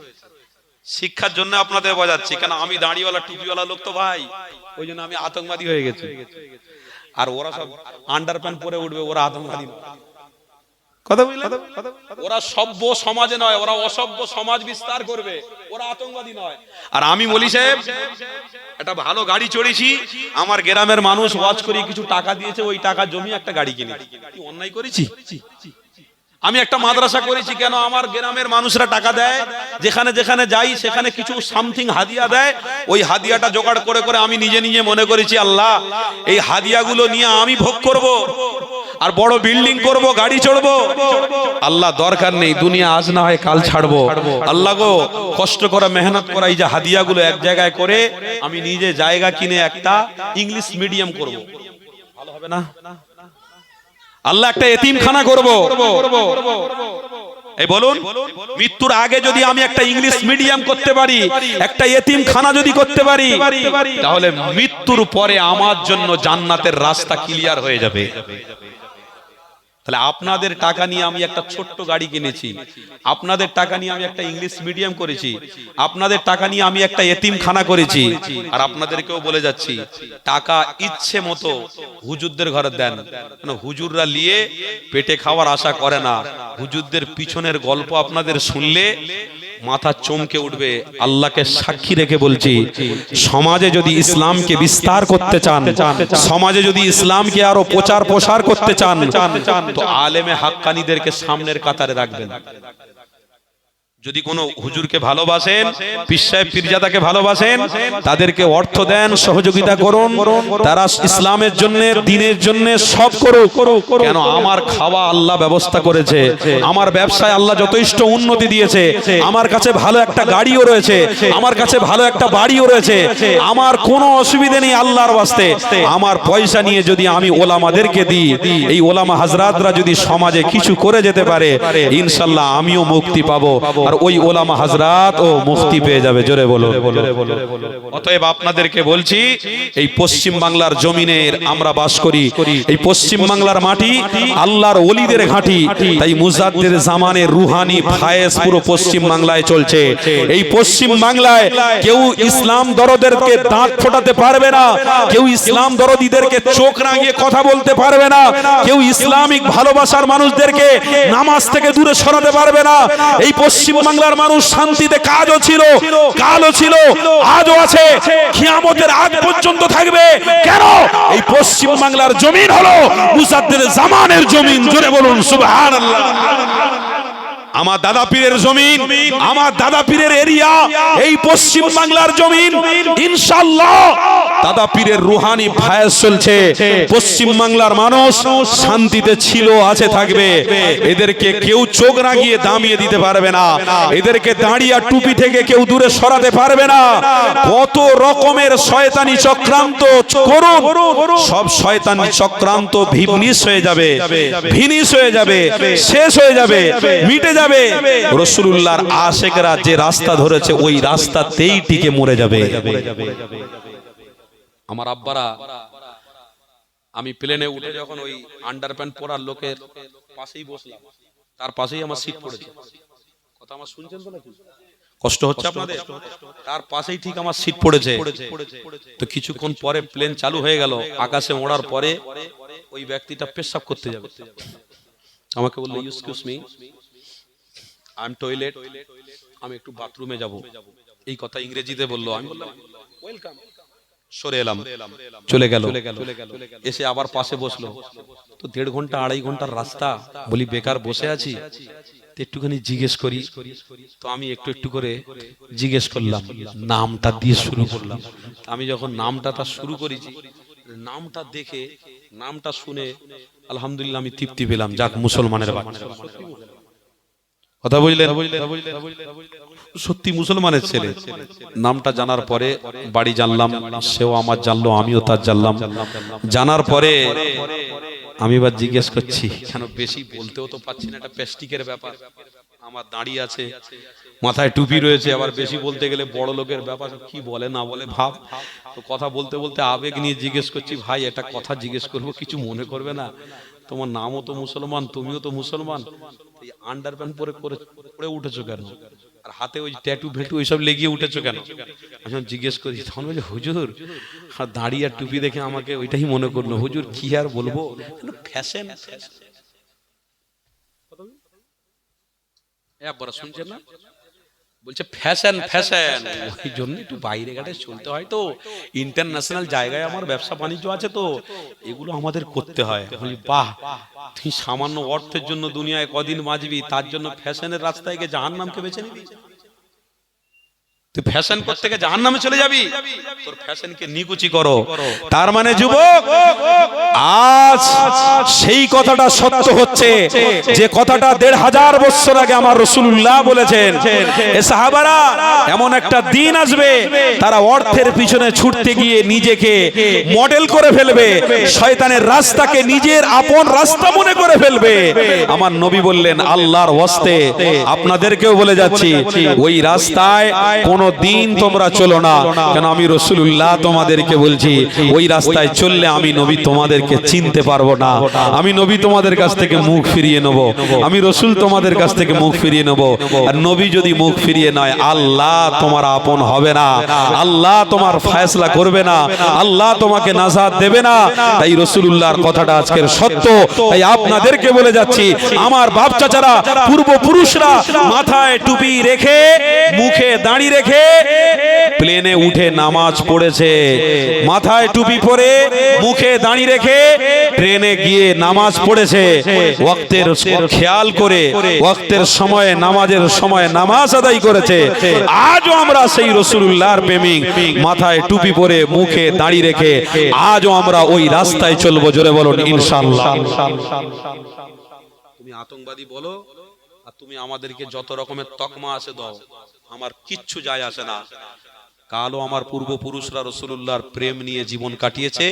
শিক্ষার জন্য আপনাদের বোঝাচ্ছি। কেন আমি দাড়িওয়ালা টুপিওয়ালা লোক তো ভাই, ওই জন্য আমি আতঙ্কবাদী হয়ে গেছি। আর ওরা সব আন্ডার প্যান্ট পরে উঠবে, ওরা আতঙ্কবাদী। কথা বুঝলেন? ওরা সভ্য সমাজে নয়, ওরা অসভ্য সমাজ বিস্তার করবে, ওরা আতঙ্কবাদী নয়। আর আমি বলি সাহেব, একটা ভালো গাড়ি চড়েছি, আমার গ্রামের মানুষ ওয়াজ করি কিছু টাকা দিয়েছে, ওই টাকা জমিয়ে একটা গাড়ি কিনে, কি অন্যায় করেছি? আমি একটা মাদ্রাসা করেছি, কেন আমার গ্রামের মানুষরা টাকা দেয়, যেখানে যেখানে যাই সেখানে কিছু সামথিং হাদিয়া দেয়, ওই হাদিয়াটা জোগাড় করে করে আমি নিজে নিজে মনে করেছি, আল্লাহ এই হাদিয়াগুলো নিয়ে আমি ভোগ করব, আর বড় বিল্ডিং করব, গাড়ি চড়বো। আল্লাহ দরকার নেই, দুনিয়া আজ না হয় কাল ছাড়বো। আল্লাহ গো, কষ্ট করা, মেহনত করা, এই যে হাদিয়াগুলো এক জায়গায় করে আমি নিজে জায়গা কিনে একটা ইংলিশ মিডিয়াম করব, ভালো হবে না? আল্লাহ একটা এতিমখানা করব। এই বলুন, মৃত্যুর আগে যদি আমি একটা ইংলিশ মিডিয়াম করতে পারি, একটা এতিমখানা যদি করতে পারি, তাহলে মৃত্যুর পরে আমার জন্য জান্নাতের রাস্তা ক্লিয়ার হয়ে যাবে। তাহলে আপনাদের টাকা নিয়ে আমি একটা ছোট্ট গাড়ি কিনেছি, আপনাদের টাকা নিয়ে আমি একটা ইংলিশ মিডিয়াম করেছি, আপনাদের টাকা নিয়ে আমি একটা এতিমখানা করেছি। আর আপনাদেরকেও বলে যাচ্ছি, টাকা ইচ্ছে মতো হুজুরদের ঘরে দেন, হুজুররা নিয়ে পেটে খাওয়ার আশা করে না। হুজুরদের পিছনের গল্প আপনাদের শুনলে মাথা চমকে উঠবে। আল্লাহকে সাক্ষী রেখে বলছি, সমাজে যদি ইসলামকে বিস্তার করতে চান, সমাজে যদি ইসলামকে আরো প্রচার প্রসার করতে চান, তো আলেমে হাক্কানীদেরকে সামনের কাতারে রাখবেন। যদি কোনো হুজুরকে ভালোবাসেন, পীর সাহেব পীরজাদাকে ভালোবাসেন, তাদেরকে অর্থ দেন, সহযোগিতা করুন, তারা ইসলামের জন্য, দ্বীনের জন্য সব করুক। কেন? আমার খাওয়া আল্লাহ ব্যবস্থা করেছে, আমার ব্যবসায় আল্লাহ যথেষ্ট উন্নতি দিয়েছে, আমার কাছে ভালো একটা গাড়িও রয়েছে, আমার কাছে ভালো একটা বাড়িও রয়েছে, আমার কোনো অসুবিধা নেই আল্লাহর ওয়াস্তে। আমার পয়সা নিয়ে যদি আমি ওলামাদেরকে দিই, এই ওলামা হাজরাতরা যদি সমাজে কিছু করে যেতে পারে, ইনশাআল্লাহ আমিও মুক্তি পাবো, ওই ওলামা হাজরাত ও মুক্তি পেয়ে যাবে। জোরে বলো। অতএব আপনাদেরকে বলছি, এই পশ্চিম বাংলার জমিনের আমরা বাস করি, এই পশ্চিম বাংলার মাটি আল্লাহর ওলিদের ঘাঁটি, তাই মুজাদ্দিদ জামানের রুহানি ফায়েজ পুরো পশ্চিম বাংলায় চলছে। এই পশ্চিম বাংলায় কেউ ইসলাম দরদেরকে দাঁত ফোটাতে পারবে না, কেউ ইসলাম দরদীদেরকে চোখ রাঙিয়ে কথা বলতে পারবে না, কেউ ইসলামিক ভালোবাসার মানুষদেরকে নামাজ থেকে দূরে সরাতে পারবে না। এই পশ্চিম বাংলার মানুষ শান্তিতে কাজও ছিল, কালও ছিল, আজও আছে, কিয়ামতের আগ পর্যন্ত থাকবে। কেন? এই পশ্চিম বাংলার জমিন হলো মুজাদ্দিদ জামানের জমিন। জোরে বলুন সুবহানাল্লাহ। আমার দাদা পীরের জমিন, আমার দাদা পীরের এরিয়া এই পশ্চিম বাংলার জমিন। ইনশাআল্লাহ দাদা পীরের রুহানি ফায়েজ চলছে। পশ্চিম বাংলার মানুষ শান্তিতে ছিল, আছে, থাকবে। এদেরকে কেউ চোখ রাঙিয়ে দামিয়ে দিতে পারবে না, এদেরকে দাঁড়িয়ে টুপি থেকে কেউ দূরে সরাতে পারবে না। কত রকমের শয়তানি চক্রান্ত করুন, সব শয়তানি চক্রান্ত ভিনিশ হয়ে যাবে, ভিনিশ হয়ে যাবে, শেষ হয়ে যাবে, মিটে যাবে। রাসূলুল্লাহর আশিকরা যে রাস্তা ধরেছে ওই রাস্তাতেই টিকে মরে যাবে। আমার আব্বারা, আমি প্লেনে উঠে যখন ওই আন্ডারপ্যান্ট পরার লোকের পাশেই বসলাম, তার পাশেই আমার সিট পড়েছে। কথা আমার শুনছেন তো নাকি? কষ্ট হচ্ছে আপনাদের? তার পাশেই ঠিক আমার সিট পড়েছে। তো কিছুক্ষণ পরে প্লেন চালু হয়ে গেল, আকাশে ওড়ার পরে ওই ব্যক্তিটা পেশাব করতে যাবে, আমাকে বললো excuse me, I am toilet, আমি একটু বাথরুমে যাব। এই কথা ইংরেজিতে বললো। আমি বললাম ওয়েলকাম, সরে এলাম, চলে গেল। এসে আবার পাশে বসলো। তো 1.5 ঘন্টা 2.5 ঘন্টার রাস্তা, বলি বেকার বসে আছি, একটুখানি জিজ্ঞেস করি। তো আমি একটু একটু করে জিজ্ঞেস করলাম, নামটা দিয়ে শুরু করলাম। আমি যখন নামটা শুরু করেছি, নামটা দেখে, নামটা শুনে আলহামদুলিল্লাহ আমি তৃপ্তি পেলাম, যাক মুসলমানের বাচ্চা। কথা বুঝলেন? সত্যি মুসলমানের ছেলে। নামটা জানার পরে বাড়ি জানলাম, সেও আমার জানলো, আমিও তার জানলাম। জানার পরে আমি এবার জিজ্ঞেস করছি, কেন বেশি বলতেও তো পাচ্ছি না, এটা প্লাস্টিকের ব্যাপার, আমার দাঁড়িয়ে আছে, মাথায় টুপি রয়েছে, আবার বেশি বলতে গেলে বড় লোকের ব্যাপার, কি বলে না বলে ভাব। তো কথা বলতে বলতে আবেগ নিয়ে জিজ্ঞেস করছি, ভাই এটা কথা জিজ্ঞেস করবো, কিছু মনে করবে না? তোমার নামও তো মুসলমান, তুমিও তো মুসলমান, আন্ডারপ্যান্ট পরে পরে উঠেছো কেন? আর হাতে ওই ট্যাটু ভেটু ওইসব লেগিয়ে উঠেছো কেন? আমি জিজ্ঞেস করি, তখন বলছে হুজুর, আর দাড়ি আর টুপি দেখে আমাকে ওইটাই মনে করলো। হুজুর কি আর বলবো, ফ্যাশন। একবার শুনছেন না? বলছে ফ্যাশন, ফ্যাশন। ওই জন্য একটু বাইরে ঘাটে চলতে হয়, তো ইন্টারন্যাশনাল জায়গায় আমার ব্যবসা বাণিজ্য আছে, তো এগুলো আমাদের করতে হয়। বলি বাহ, তুই সামান্য অর্থের জন্য দুনিয়ায় কদিন বাঁচবি, তার জন্য ফ্যাশনের রাস্তায় গিয়ে জাহান্নামকে বেছে নিবি? তুই ফ্যাশন করতে গিয়ে জাহান্নামে চলে যাবি? তোর ফ্যাশনকে নিকুচি করো। তার মানে যুবক, আজ সেই কথাটা সত্য হচ্ছে যে কথাটা 1500 বছর আগে আমার রাসূলুল্লাহ বলেছেন। এ সাহাবারা, এমন একটা দিন আসবে তারা অর্থের পিছনে ছুটতে গিয়ে নিজেকে মডেল করে ফেলবে, শয়তানের রাস্তাকে নিজের আপন রাস্তা মনে করে ফেলবে। আমার নবী বললেন, আল্লাহর ওয়াস্তে আপনাদেরকেও বলে যাচ্ছি, ওই রাস্তায় কোন কোনো দিন তোমরা চলো না, কেন আমি রাসূলুল্লাহ তোমাদেরকে বলছি ওই রাস্তায় চললে আমি নবী তোমাদেরকে চিনতে পারবো না, আমি নবী তোমাদের কাছ থেকে মুখ ফিরিয়ে নেব, আমি রাসূল তোমাদের কাছ থেকে মুখ ফিরিয়ে নেব। আর নবী যদি মুখ ফিরিয়ে নেয় আল্লাহ তোমার আপন হবে না, আল্লাহ তোমার ফয়সালা করবে না, আল্লাহ তোমাকে নাজাত দেবে না। তাই রাসূলুল্লাহর কথাটা আজকের সত্য। তাই আপনাদেরকে বলে যাচ্ছি, আমার বাপ চাচারা পূর্বপুরুষরা মাথায় টুপি রেখে মুখে দাড়ি রেখে প্লেনে উঠে নামাজ পড়েছে, মাথায় টুপি পরে মুখে দাড়ি রেখে ট্রেনে গিয়ে নামাজ পড়েছে, ওয়াক্তের খেয়াল করে ওয়াক্তের সময়ে নামাজের সময় নামাজ আদায় করেছে। আজও আমরা সেই রাসূলুল্লাহর প্রেমিক, মাথায় টুপি পরে মুখে দাড়ি রেখে আজও আমরা ওই রাস্তায় চলবো। জোরে বলুন ইনশাআল্লাহ। তুমি আতঙ্কবাদী বলো আর তুমি আমাদেরকে যত রকমের তকমা আছে দাও, আমার কিচ্ছু যায় আসে না। কালও আমার পূর্বপুরুষরা রাসূলুল্লাহর প্রেম নিয়ে জীবন কাটিয়েছে,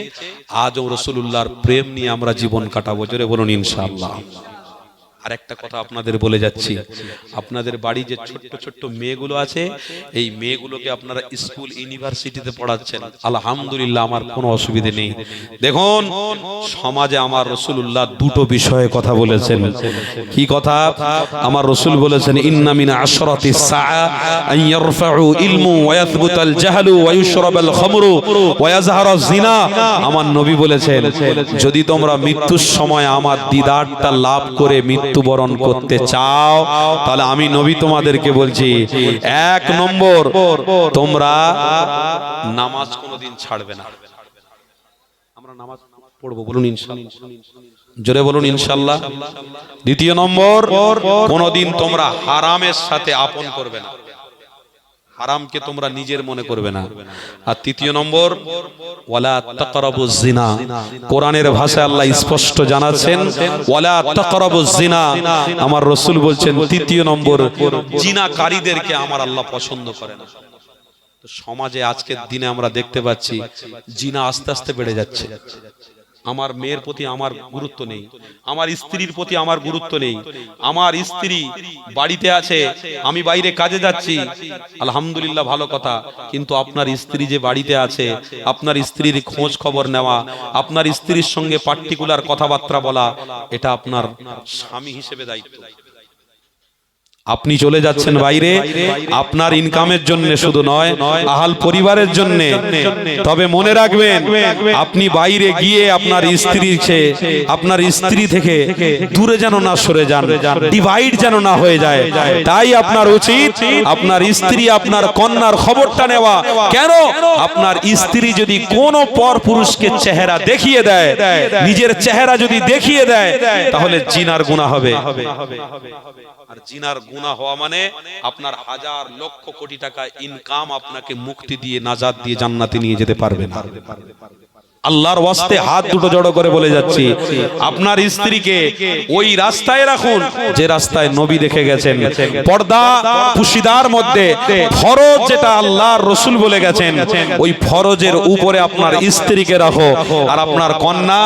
আজও রাসূলুল্লাহর প্রেম নিয়ে আমরা জীবন কাটাবো। জোরে বলুন ইনশাআল্লাহ। আর একটা কথা আপনাদের বলে যাচ্ছি, আপনাদের বাড়ি যে ছোট্ট ছোট্ট মেয়েগুলো আছে, এই মেয়েগুলোকে আপনারা স্কুল ইউনিভার্সিটিতে পড়াচ্ছেন, আলহামদুলিল্লাহ, আমার কোনো অসুবিধা নেই। দেখুন সমাজে আমার রাসূলুল্লাহ দুটো বিষয়ে কথা বলেছেন। কি কথা? আমার রাসূল বলেছেন, ইন্না মিন আশরাতিস সাআ আন ইয়ারফাউ ইলমু ওয়া ইয়াথবুতাল জাহলু ওয়া ইউশরাবাল খামরু ওয়া ইয়াজহারাজ জিনা। আমার নবী বলেছেন, যদি তোমরা মৃত্যুর সময় আমার দিদারটা লাভ করে মৃত্যুবরণ করতে চাও, তাহলে আমি নবী তোমাদেরকে বলছি, এক নম্বর, তোমরা নামাজ কোনোদিন ছাড়বে না। আমরা নামাজ পড়বো, বলুন ইনশাআল্লাহ। জোরে বলুন ইনশাআল্লাহ। দ্বিতীয় নম্বর, কোনোদিন তোমরা হারামের সাথে আপন করবে না, হারামকে তোমরা নিজের মনে করবে না। আর তৃতীয় নম্বর, ওয়ালা তাকরাবুজ জিনা। কোরআনের ভাষায় আল্লাহ স্পষ্ট জানাচ্ছেন, ওয়ালা তাকরাবুজ জিনা। আমার রাসূল বলছেন, তৃতীয় নম্বর, জিনাকারীদেরকে আমার আল্লাহ পছন্দ করে না। তো সমাজে আজকের দিনে আমরা দেখতে পাচ্ছি জিনা আস্তে আস্তে বেড়ে যাচ্ছে। আমার মেয়ের প্রতি আমার গুরুত্ব নেই, আমার স্ত্রীর প্রতি আমার গুরুত্ব নেই। আমার স্ত্রী বাড়িতে আছে, আমি বাইরে কাজে যাচ্ছি, আলহামদুলিল্লাহ, ভালো কথা। কিন্তু আপনার স্ত্রী যে বাড়িতে আছে, আপনার স্ত্রীর খোঁজ খবর নেওয়া, আপনার স্ত্রীর সঙ্গে পার্টিকুলার কথাবার্তা বলা, এটা আপনার স্বামী হিসেবে দায়িত্ব। আপনি চলে যাচ্ছেন বাইরে আপনার ইনকামের জন্য, শুধু নয় আহাল পরিবারের জন্য। তবে মনে রাখবেন, আপনি বাইরে গিয়ে আপনার স্ত্রী থেকে দূরে যেন না সরে যান, ডিভাইড যেন না হয়ে যায়। তাই আপনার উচিত আপনার স্ত্রী, আপনার কন্যার খবরটা নেওয়া। কেন? আপনার স্ত্রী যদি কোনো পর পুরুষকে চেহারা দেখিয়ে দেয়, নিজের চেহারা যদি দেখিয়ে দেয়, তাহলে জিনার গুনাহ হবে। আর জিনার গুনাহ হওয়া মানে আপনার হাজার লক্ষ কোটি টাকা ইনকাম আপনাকে মুক্তি দিয়ে, নাজাত দিয়ে জান্নাতে নিয়ে যেতে পারবে না। আল্লাহর ওয়াস্তে হাত দুটো জড়ো করে বলে যাচ্ছি, আপনার স্ত্রীকে ওই রাস্তায় রাখুন যে রাস্তায় নবী দেখে গেছেন। পর্দা পুশিদার মধ্যে ফরজ যেটা আল্লাহর রাসূল বলে গেছেন, ওই ফরজের উপরে আপনার স্ত্রীকে রাখো। আর আপনার কন্যা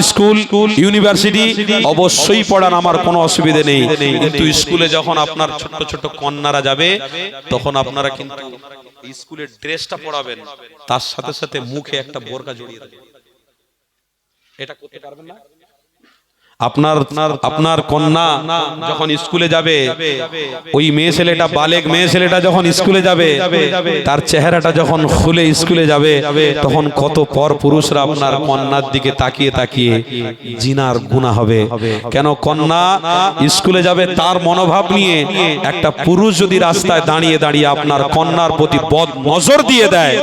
স্কুল ইউনিভার্সিটি অবশ্যই পড়ান, আমার কোনো অসুবিধা নেই। কিন্তু স্কুলে যখন আপনার ছোট ছোট কন্যারা যাবে, তখন আপনারা কিন্তু স্কুলের ড্রেসটা পরাবেন, তার সাথে সাথে মুখে একটা বোরকা জড়িয়ে দেবেন। এটা করতে পারবেন না? আপনার কন্যা যখন স্কুলে যাবে, ওই মেয়ে ছেলেটা, বালেগ মেয়ে ছেলেটা যখন স্কুলে যাবে, তার চেহারাটা যখন খুলে স্কুলে যাবে, তখন কত পর পুরুষরা আপনার কন্যার দিকে তাকিয়ে তাকিয়ে জিনার গুনাহ হবে। কেন? কন্যা স্কুলে যাবে তার মনোভাব নিয়ে। একটা পুরুষ যদি রাস্তায় দাঁড়িয়ে দাঁড়িয়ে আপনার কন্যার প্রতি বদ নজর দিয়ে দেয়,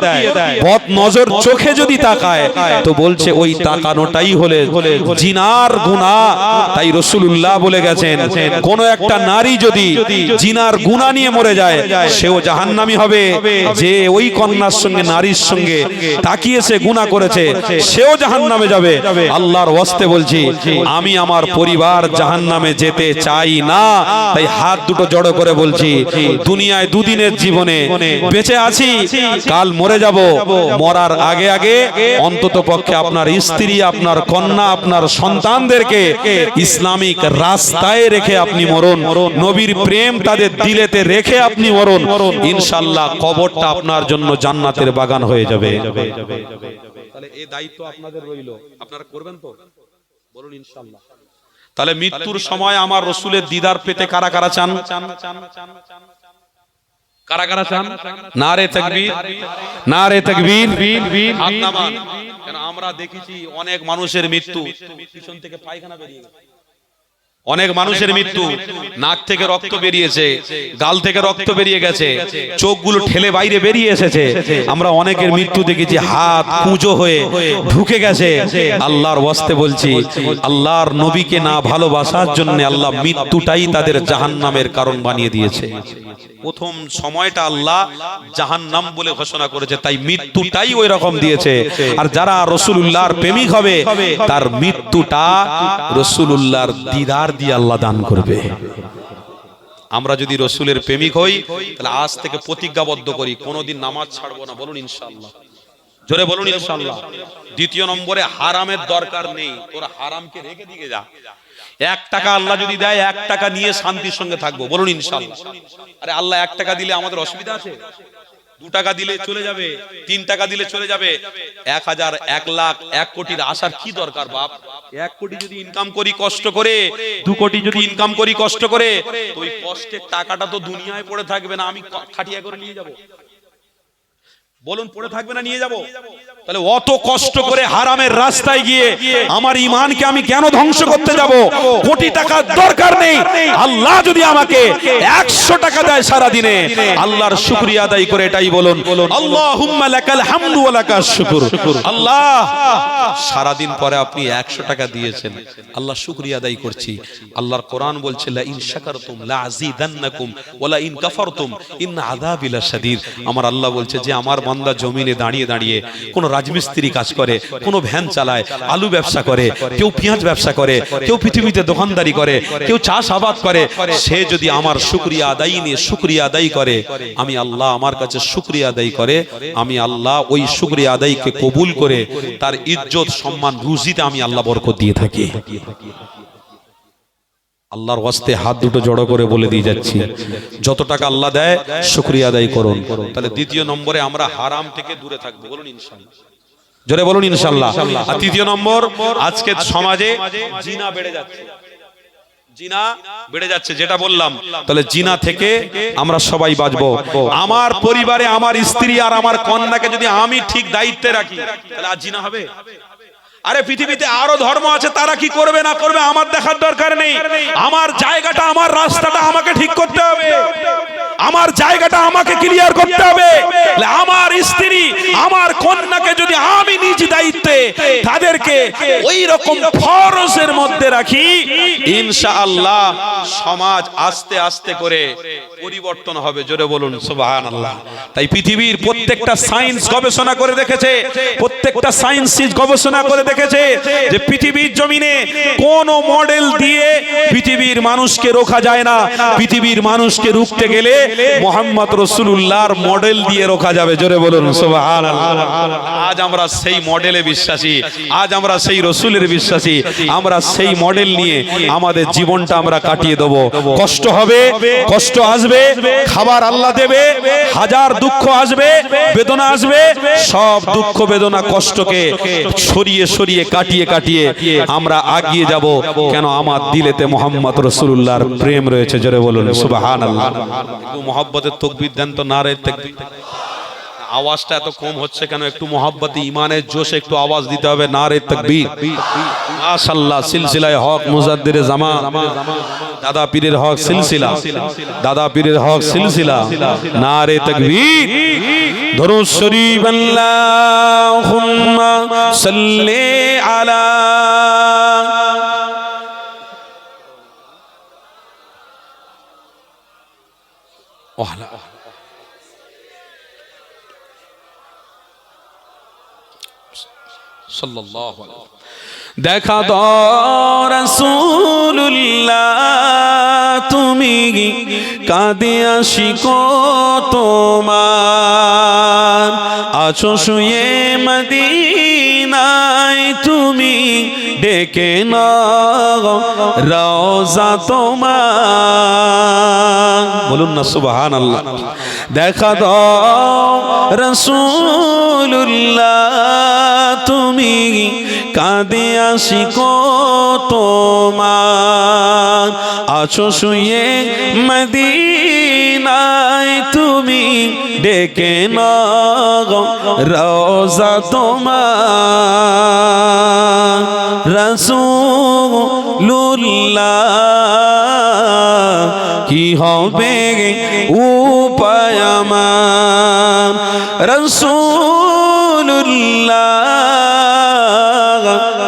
বদ নজর চোখে যদি তাকায়, তো বলছে ওই তাকানোটাই হলে জিনার গুনাহ। তাই রাসূলুল্লাহ বলে গেছেন, কোন একটা নারী যদি জিনার গুনাহ নিয়ে মরে যায়, সেও জাহান্নামী হবে। যে ওই কন্যার সঙ্গে, নারীর সঙ্গে তাকিয়েছে, গুনাহ করেছে, সেও জাহান্নামে যাবে। আল্লাহর ওয়াস্তে বলছি, আমি আমার পরিবার জাহান্নামে যেতে চাই না। তাই হাত দুটো জড়ো করে বলছি, দুনিয়ায় দুদিনের জীবনে বেঁচে আছি, কাল মরে যাব। মরার আগে আগে অন্তত পক্ষে আপনার স্ত্রী, আপনার কন্যা, আপনার সন্তানদেরকে ইসলামিক রাস্তায় রেখে আপনি মরণ, নবীর প্রেম তাদের দিলেতে রেখে আপনি মরণ, ইনশাআল্লাহ কবরটা আপনার জন্য জান্নাতের বাগান হয়ে যাবে। তাহলে এই দায়িত্ব আপনাদের রইল, আপনারা করবেন তো? বলুন ইনশাআল্লাহ। তাহলে মৃত্যুর সময় আমার রাসূলের দিদার পেতে কারা কারা চান? কারা কারা চান? নারে তাকবীর, নারে তাকবীর। হাত নামান। কেন আমরা দেখেছি অনেক মানুষের মৃত্যু পিছন থেকে পায়খানা বেরিয়ে গেছে, অনেক মানুষের মৃত্যু নাক থেকে রক্ত বেরিয়েছে, গাল থেকে রক্ত বেরিয়ে গেছে, চোখগুলো ঠেলে বাইরে বেরিয়ে এসেছে। আমরা অনেকের মৃত্যু দেখেছি হাত কুঁজো হয়ে ঢুকে গেছে। আল্লাহর ওয়াস্তে বলছি, আল্লাহর নবীকে না ভালোবাসার জন্য আল্লাহ মৃত্যুটাই তাদের জাহান্নামের কারণ বানিয়ে দিয়েছে। প্রথম সময়টা আল্লাহ জাহান্নাম বলে ঘোষণা করেছে, তাই মৃত্যুটাই ওই রকম দিয়েছে। আর যারা রাসূলুল্লাহর প্রেমিক হবে তার মৃত্যুটা রাসূলুল্লাহর দিদার দিয়ে আল্লাহ দান করবে। আমরা যদি রাসূলের প্রেমিক হই তাহলে আজ থেকে প্রতিজ্ঞাবদ্ধ করি কোনোদিন নামাজ ছাড়বো না। বলুন ইনশাআল্লাহ, জোরে বলুন ইনশাআল্লাহ। দ্বিতীয় নম্বরে হারামের দরকার নেই, তোরা হারামকে রেখে দিকে যা। 1 টাকা আল্লাহ যদি দেয় 1 টাকা নিয়ে শান্তির সঙ্গে থাকবো। বলুন ইনশাআল্লাহ। আরে আল্লাহ 1 টাকা দিলে আমাদের অসুবিধা আছে? 2 টাকা দিলে চলে যাবে, 3 টাকা দিলে চলে যাবে। 1000, 1 লাখ, 1 কোটির আসার কি দরকার বাপ? 1 কোটি যদি ইনকাম করি কষ্ট করে, 2 কোটি যদি ইনকাম করি কষ্ট করে, তো ওই কষ্টের টাকাটা তো দুনিয়ায় পড়ে থাকবে না, আমি খাটিয়া করে নিয়ে যাব। বলুন পড়ে থাকবে না নিয়ে যাব? তাহলে অত কষ্ট করে হারামের রাস্তায় গিয়ে আমার ঈমানকে আমি কেন ধ্বংস করতে যাব? কোটি টাকার দরকার নেই। আল্লাহ যদি আমাকে 100 টাকা দেয় সারা দিনে, আল্লাহর শুকরিয়া আদায় করে এটাই বলুন, আল্লাহুম্মা লাকাল হামদু ওয়া লাকাশ শুকর। আল্লাহ সারা দিন পরে আপনি 100 টাকা দিয়েছেন, আল্লাহ শুকরিয়া আদায় করছি। আল্লাহর কোরআন বলছে লা ইন শাকারতুম লা আযীদান্নাকুম ওয়া লা ইন কাফারতুম ইন্না আযাবি লাশাদীদ। আমার আল্লাহ বলছে যে আমার বান্দা জমিনে দাঁড়িয়ে দাঁড়িয়ে কোন রাজমিস্ত্রি কাজ করে, কোন ভ্যান চালায়, আলু ব্যবসা করে, কেউ পেঁয়াজ ব্যবসা করে, কেউ পৃথিবীতে দোকানদারি করে, কেউ চাষাবাদ করে, সে যদি আমার শুকরিয়া আদায় নিয়ে শুকরিয়া আদায় করে, আমি আল্লাহ আমার কাছে শুকরিয়া আদায় করে, আমি আল্লাহ ওই শুকরিয়া আদায়কে কবুল করে তার ইজ্জত সম্মান রুজিতে আমি আল্লাহ বরকত দিয়ে থাকি। আল্লাহর ওয়াস্তে হাত দুটো জড়ো করে বলে দিয়ে যাচ্ছি, যত টাকা আল্লাহ দেয় শুকরিয়া আদায় করুন। তাহলে দ্বিতীয় নম্বরে আমরা হারাম থেকে দূরে থাকবো। বলুন ইনশাআল্লাহ, জোরে বলুন ইনশাআল্লাহ। আর তৃতীয় নম্বর, আজকে সমাজে জিনা বেড়ে যাচ্ছে, জিনা বেড়ে যাচ্ছে যেটা বললাম। তাহলে জিনা থেকে আমরা সবাই বাঁচবো। আমার পরিবারে আমার স্ত্রী আর আমার কন্যাকে যদি আমি ঠিক দায়িত্বে রাখি তাহলে আর জিনা হবে? আরে পৃথিবীতে আরো ধর্ম আছে, তারা কি করবে না করবে আমার দেখার দরকার নেই। আমার জায়গাটা, আমার রাস্তাটা আমাকে ঠিক করতে হবে, আমার জায়গাটা আমাকে ক্লিয়ার করতে হবে। আমার স্ত্রী আমার কন্যাকে যদি আমি নিজ দায়িত্বে তাদেরকে ওই রকম ফরজের মধ্যে রাখি, ইনশাআল্লাহ সমাজ আস্তে আস্তে করে পরিবর্তন হবে। জোরে বলুন সুবহানাল্লাহ। তাই পৃথিবীর প্রত্যেকটা সায়েন্স গবেষণা করে দেখেছে, প্রত্যেকটা সায়েন্সিস্ট গবেষণা করে দেখেছে যে পৃথিবীর জমিনে কোন মডেল দিয়ে পৃথিবীর মানুষকে রোখা যায় না। পৃথিবীর মানুষকে রুখতে গেলে মুহাম্মদ রাসূলুল্লাহর মডেল দিয়ে রোখা যাবে। জোরে বলুন সুবহানাল্লাহ। আজ আমরা সেই মডেলে বিশ্বাসী, আজ আমরা সেই রাসূলের বিশ্বাসী, আমরা সেই মডেল নিয়ে আমাদের জীবনটা আমরা কাটিয়ে দেব। কষ্ট হবে, কষ্ট আসবে, খাবার আল্লাহ দেবে, হাজার দুঃখ আসবে, বেদনা আসবে, সব দুঃখ বেদনা কষ্টকে সরিয়ে সরিয়ে কাটিয়ে কাটিয়ে আমরা আগিয়ে যাব। কেন? আমার দিলেতে মুহাম্মদ রাসূলুল্লাহর প্রেম রয়েছে। জোরে বলুন সুবহানাল্লাহ। একটু মুহাব্বতের তাকবীর দেন তো, নারে তাকবীর। আওয়াজটা এত কম হচ্ছে কেন? একটু মুহাব্বতে ঈমানের জোশে একটু আওয়াজ দিতে হবে। নারে তাকবীর। মাশাআল্লাহ। সিলসিলায়ে হক মুজাদ্দিদে জামান, দাদা পীরের হক সিলসিলা, দাদা পীরের হক সিলসিলা। নারে তাকবীর। দরুদ শরীফ। আল্লাহুম্মা সাল্লি আলা ওয়ালা সাল্লাল্লাহু আলাইহি। দেখা দাও রাসূলুল্লাহ তুমি তুমি কাঁদে আশিক তোমার আছো শুয়ে মদিনায় তুমি ডেকে নাও রওজা তোমার বলুন না সুবহানাল্লাহ দেখা দাও রাসূলুল্লাহ তুমি কাঁদে আশিক তোমার আছো শুয়ে মদিনায় তুমি ডেকে নাও রওজা তোমার রাসূলুল্লাহ কি হবে উপায় আমার রাসূলুল্লাহ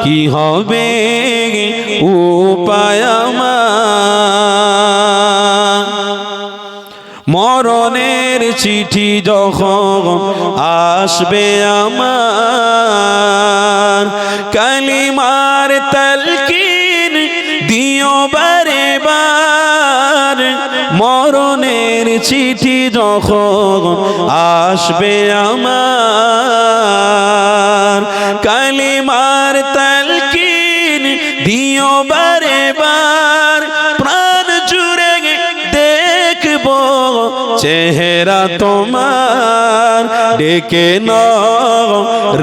কি হবে উপায় আমার মরণের চিঠি যখন আসবে আমার কালিমার তালকিন দিও বারে বার মরণের চিঠি যখন আসবে আমার কালিমার তালকিন দিও বারে বার প্রাণ জুড়ে দেখবো চেহারা তোমার ডেকে নাও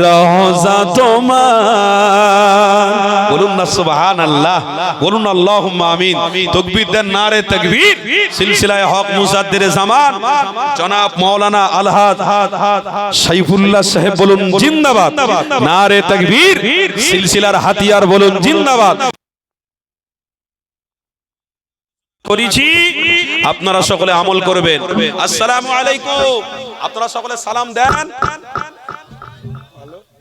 রওজা তোমার বলুন না সুবহানাল্লাহ বলুন আল্লাহুম্মা আমিন তাকবীর দেন নারে তাকবীর সিলসিলায়ে হক মুজাদ্দিদ জামান জনাব মাওলানা আলহাজ সাইফুল্লাহ সাহেব বলুন জিন্দাবাদ নারে তাকবীর সিলসিলার হাতিয়ার বলুন জিন্দাবাদ করেছি আপনারা সকলে আমল করবেন আসসালামু আলাইকুম আপনারা সকলে সালাম দেন